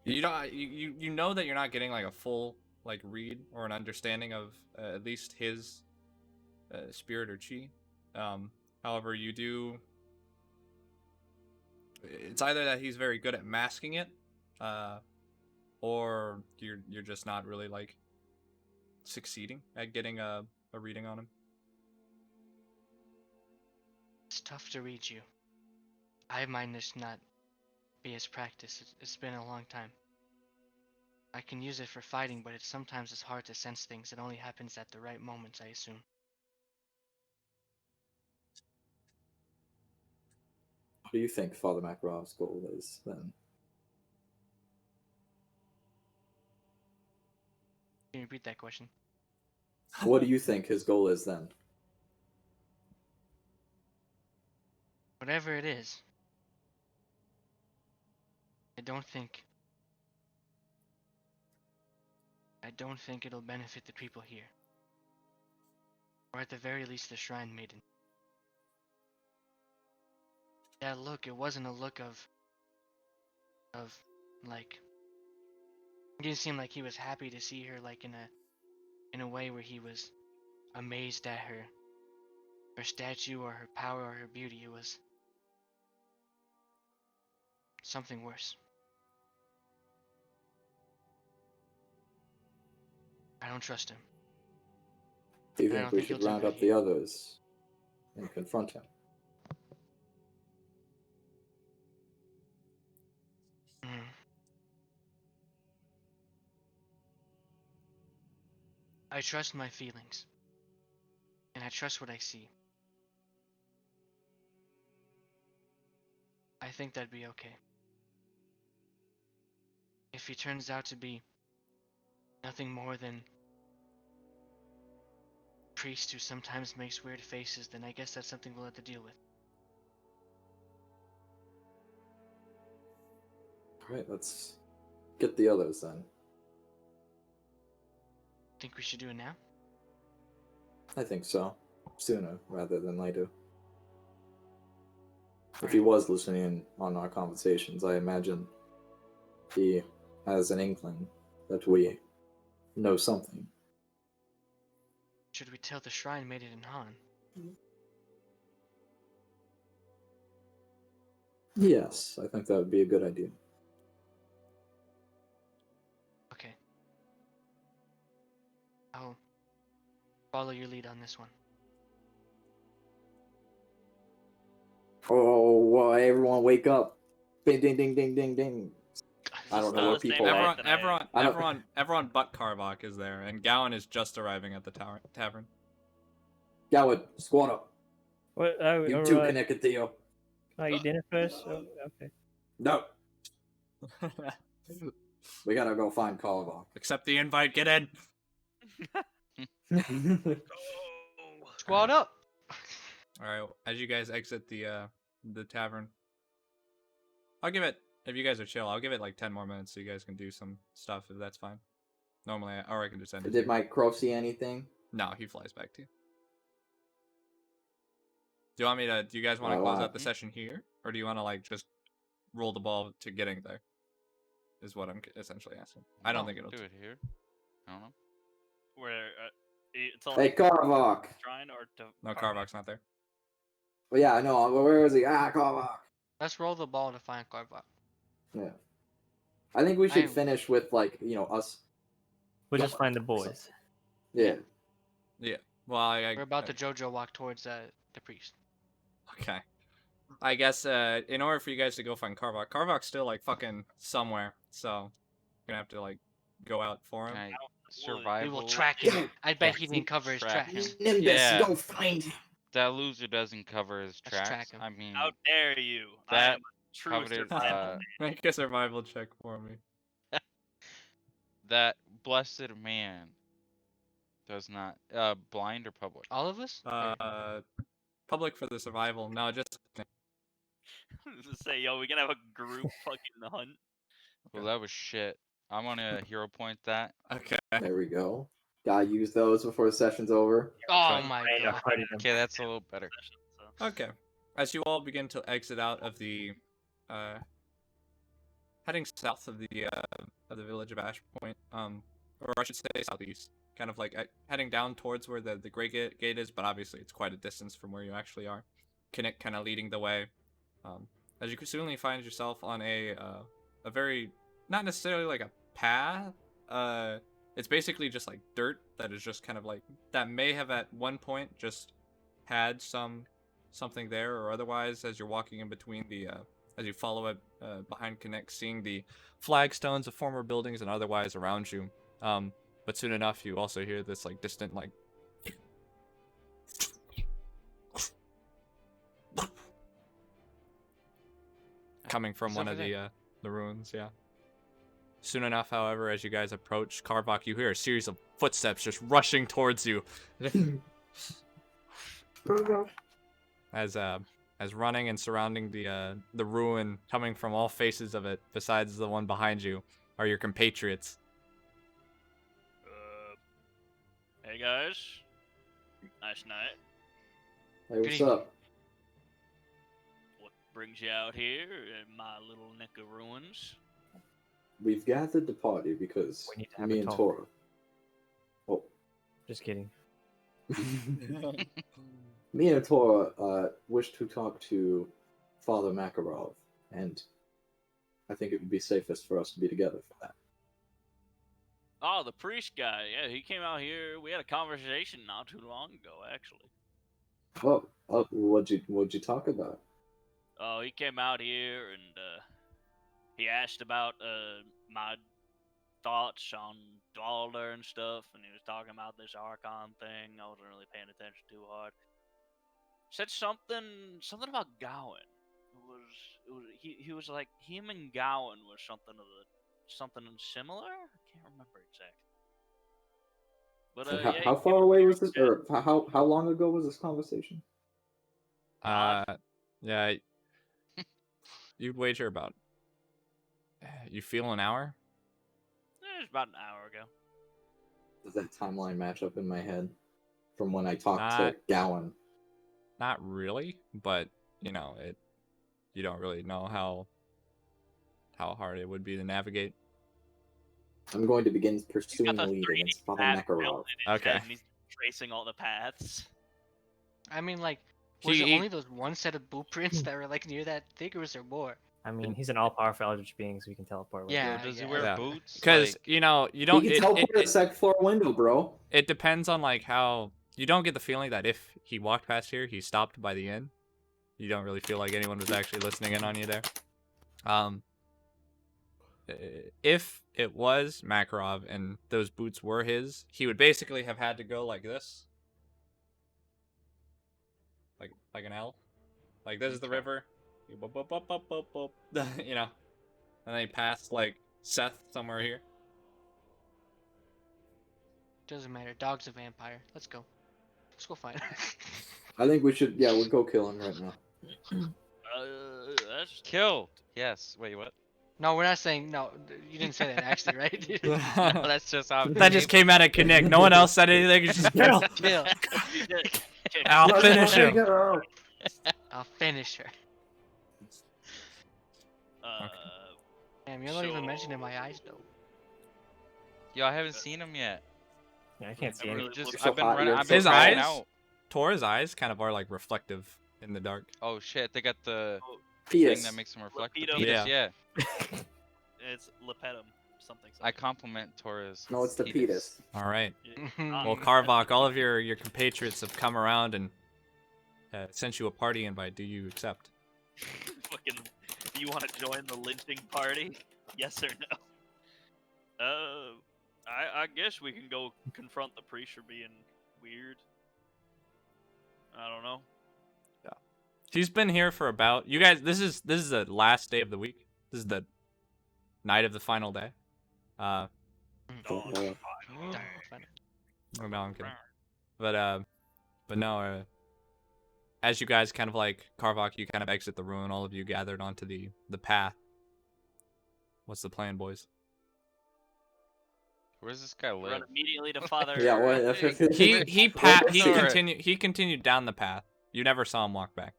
you don't you know that you're not getting like a full like read or an understanding of at least his spirit or chi. However, you do. It's either that he's very good at masking it, or you're just not really like succeeding at getting a reading on him. It's tough to read you. I might just not be as practiced. It's been a long time. I can use it for fighting, but sometimes it's hard to sense things. It only happens at the right moments, I assume. What do you think Father Makarov's goal is then? Can you repeat that question? What do you think his goal is then? Whatever it is, I don't think it'll benefit the people here. Or at the very least the Shrine Maiden. That look, it wasn't a look of like, it didn't seem like he was happy to see her like in a way where he was amazed at her statue or her power or her beauty. It was something worse. I don't trust him. Do you I think don't we think should he'll do round good up the here. others and confront him? Mm. I trust my feelings. And I trust what I see. I think that'd be okay. If he turns out to be nothing more than a priest who sometimes makes weird faces, then I guess that's something we'll have to deal with. Alright, let's get the others then. Think we should do it now? I think so. Sooner rather than later. If Alright. he was listening in on our conversations, I imagine he has an inkling that we know something. Should we tell the Shrine Maiden in Han? Yes, I think that would be a good idea. Okay. I'll follow your lead on this one. Oh, well, everyone wake up. Ding, ding, ding, ding, ding, ding. I don't know where Still the same people night are. that I- I don't- Everyone but Karvok is there, and Gowan is just arriving at the tavern. Goward, squad up. Well, oh, You all two right. can get Theo. Oh, you dinner first? Oh, okay. No, we gotta go find Karvok. Accept the invite. Get in. Squad up! All right. As you guys exit the tavern, I'll give it. If you guys are chill, I'll give it like 10 more minutes so you guys can do some stuff if that's fine. Normally, or I can just end it. Did Mike Crow see anything? No, he flies back to you. Do you want me to? Do you guys want to Alright, close well, out the session here? or do you want to like just roll the ball to getting there? Is what I'm essentially asking. I don't No, think it'll. do it here. I don't know. Where it's all Hey, Carvok. shrine or to No, Carvok's not there. Well, yeah, I know. Where is he? Ah, Carvok. Let's roll the ball to find Carvok. Yeah. I think we should am- finish with like us. We'll just find the boys. Yeah. Yeah. Well, I We're about to JoJo walk towards the priest. Okay. I guess in order for you guys to go find Carvok's still like fucking somewhere, so you're gonna have to like go out for him. Can I We survival? We will track him. I bet he didn't cover his Track tracks. him. Nimbus, Yeah. go find him. That loser doesn't cover his Let's track tracks. him. I mean, How dare you? I that am a true coveted, survival. Make a survival check for me. that blessed man does not. Blind or public? All of us? Or- Public for the survival. No, just Just say, yo, we can have a group fucking hunt. Well, that was shit. I'm gonna hero point that. okay. There we go. Gotta use those before the session's over. Oh my Right, god. I've heard of them. Okay, that's a little better. So. Okay. As you all begin to exit out of the, heading south of the village of Ashpoint, or I should say southeast, kind of like heading down towards where the Great Gate is, but obviously it's quite a distance from where you actually are. Kinnick kind of leading the way. As you soon find yourself on a very, not necessarily like a path, it's basically just like dirt that is just kind of like, that may have at one point just had something there, or otherwise as you're walking in between the, as you follow it behind Kinnick, seeing the flagstones of former buildings and otherwise around you. But soon enough you also hear this like distant like coming from It's one over of the ruins, yeah. Soon enough, however, as you guys approach Carvok, you hear a series of footsteps just rushing towards you. As running and surrounding the ruin, coming from all faces of it, besides the one behind you, are your compatriots. Hey guys, nice night. Hey, what's Good up? What brings you out here in my little neck of ruins? We've gathered to party because We need to have me a and talk. Tora. Oh. Just kidding. Me and Tora wish to talk to Father Makarov, and I think it would be safest for us to be together for that. Oh, the priest guy. Yeah, he came out here. We had a conversation not too long ago, actually. Oh, what'd you talk about? Oh, he came out here and he asked about my thoughts on Dwalder and stuff, and he was talking about this Archon thing. I wasn't really paying attention too hard. Said something about Gowan. He was like, him and Gowan was something similar. I can't remember exactly. But And yeah, how he far came away here was this, and- or how long ago was this conversation? Yeah. You'd wager about. You feel an hour? It was about an hour ago. Does that timeline match up in my head from when I talked to Not- Gowan? Not really, but you know it. You don't really know how hard it would be to navigate. I'm going to begin He's pursuing got the the lead 3D against Father map Makarov. built in his Okay. head, and he's tracing all the paths. I mean, like, was He- it he- only those one set of blueprints that were like near that thing, or was there more? I mean, he's an all-powerful eldritch being, so he can teleport. wherever Yeah, Yo, does he yeah. wear Yeah. boots? Because Like, you know you He don't. can It, teleport it, a it, second floor window, bro. it depends on like how you don't get the feeling that if he walked past here, he stopped by the inn. You don't really feel like anyone was actually listening in on you there. If it was Makarov and those boots were his, he would basically have had to go like this, like an L, like this is the Okay. river, you know, and then he passed like Seth somewhere here. Doesn't matter. Dog's a vampire. Let's go. Let's go find him. I think we should. Yeah, we'll go kill him right now. That's killed. Yes. Wait, what? No, we're not saying no. You didn't say that actually, right? No, that's just how. That just came out of Kinnick. No one else said anything. It's just kill. Kill. I'll finish him. I'll finish her. Damn, you're not even mentioning my eyes though. Yo, I haven't seen him yet. Yeah, I can't see I'm any. really Just looking so I've been hot, running. you're I've so been His running eyes? out. Tora's eyes kind of are like reflective in the dark. Oh shit! They got the Fetus. thing that makes them reflect. The Lapido. penis, Yeah. yeah. It's Lepedum, something. I compliment Torres. No, it's the penis. All right. Ah, Well, Karvok, all of your compatriots have come around and sent you a party invite. Do you accept? Fucking, do you want to join the lynching party? Yes or no? I guess we can go confront the priest for being weird. I don't know. He's been here for about. You guys, this is the last day of the week. This is the night of the final day. Oh, Yeah. No, I'm kidding. But no. As you guys kind of like Karvok, you kind of exit the ruin. All of you gathered onto the path. What's the plan, boys? Where's this guy live? run immediately to Father. Yeah, what? He continued down the path. You never saw him walk back,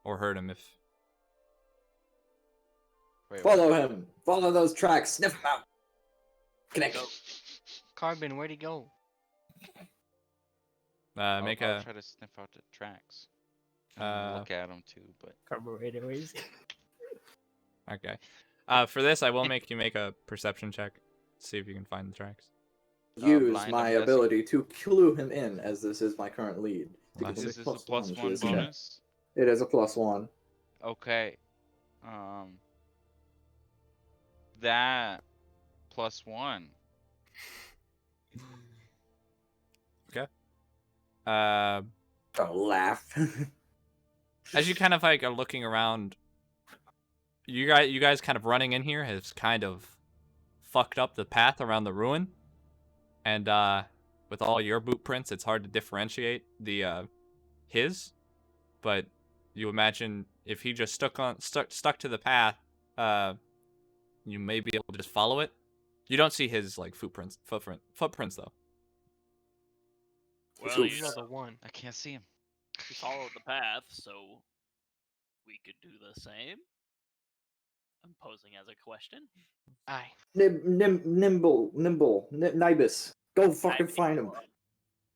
or heard him. If Wait, Follow him. Follow those tracks. Sniff him out. Connect. Go. Carbon, where'd he go? make I'll a try to sniff out the tracks. Look at them too, but Carburetors. okay. For this, I will make you make a perception check. See if you can find the tracks. Use blind, my I'm guessing. ability to clue him in, as this is my current lead. Nice. Because this it's is a plus to one his check. bonus. It is a +1. Okay. That +1. Don't laugh. As you kind of like are looking around, you guys kind of running in here has kind of fucked up the path around the ruin, and with all your boot prints, it's hard to differentiate the his. But you imagine if he just stuck to the path, you may be able to just follow it. You don't see his like footprints though. Well, You're the one. I can't see him. he followed the path, so we could do the same. I'm posing as a question. Aye. Nimble, Nibus. Go fucking Nibby find him. boy.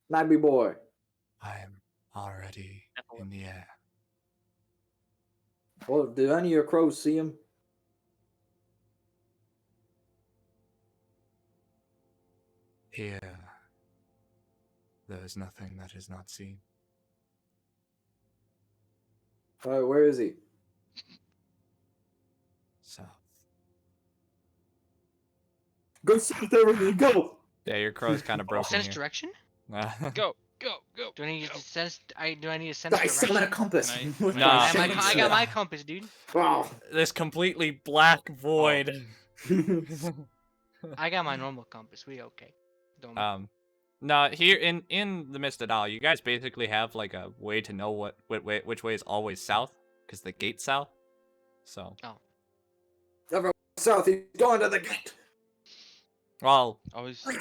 Nibby boy. I'm already in the air. Well, did any of your crows see him? Here, there is nothing that is not seen. Alright, where is he? South. Go south, everybody, go! Yeah, your crow's kind of broken Sense here. direction? Go. Do I need to sense? Do I need to sense Guys, summon a direction? compass! Can I- With No. my Can I shades. got my compass, dude. Wow. This completely black void. I got my normal compass. We okay? Don't. No, here in the Mist of Dal, you guys basically have like a way to know which way is always south, because the gate's south. So, Everyone south, he's going to the gate! well, I was I'm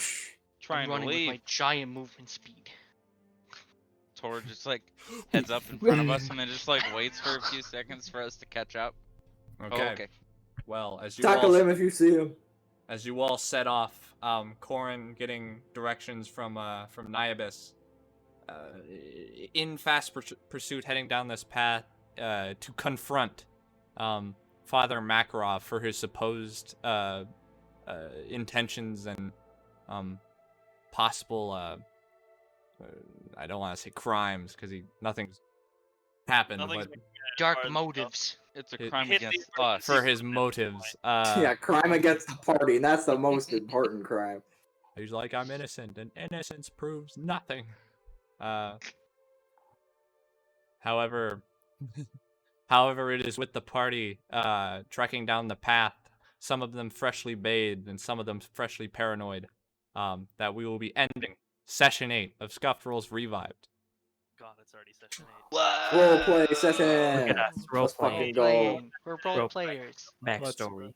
trying to running with leave. my giant movement speed. Tor just like heads up in front of us and then just like waits for a few seconds for us to catch up. okay. Oh, okay. Well, as you Tackle all him if you see him. as you all set off, Corin getting directions from Niabus, in fast pursuit, heading down this path to confront Father Makarov for his supposed intentions and possible I don't want to say crimes because nothing's happened, Nothing's but Dark Hard motives. It's a It- crime Hit the against emergency us. for his motives. Yeah, crime against the party, and that's the most important crime. He's like, I'm innocent, and innocence proves nothing. However, it is with the party trekking down the path, some of them freshly bathed and some of them freshly paranoid, that we will be ending Session 8 of Scuffed Rolls Revived. God, it's already session 8. Roleplay session! Look at us, Let's role-playing. fucking go. Playing. We're role Role- players. Backstory.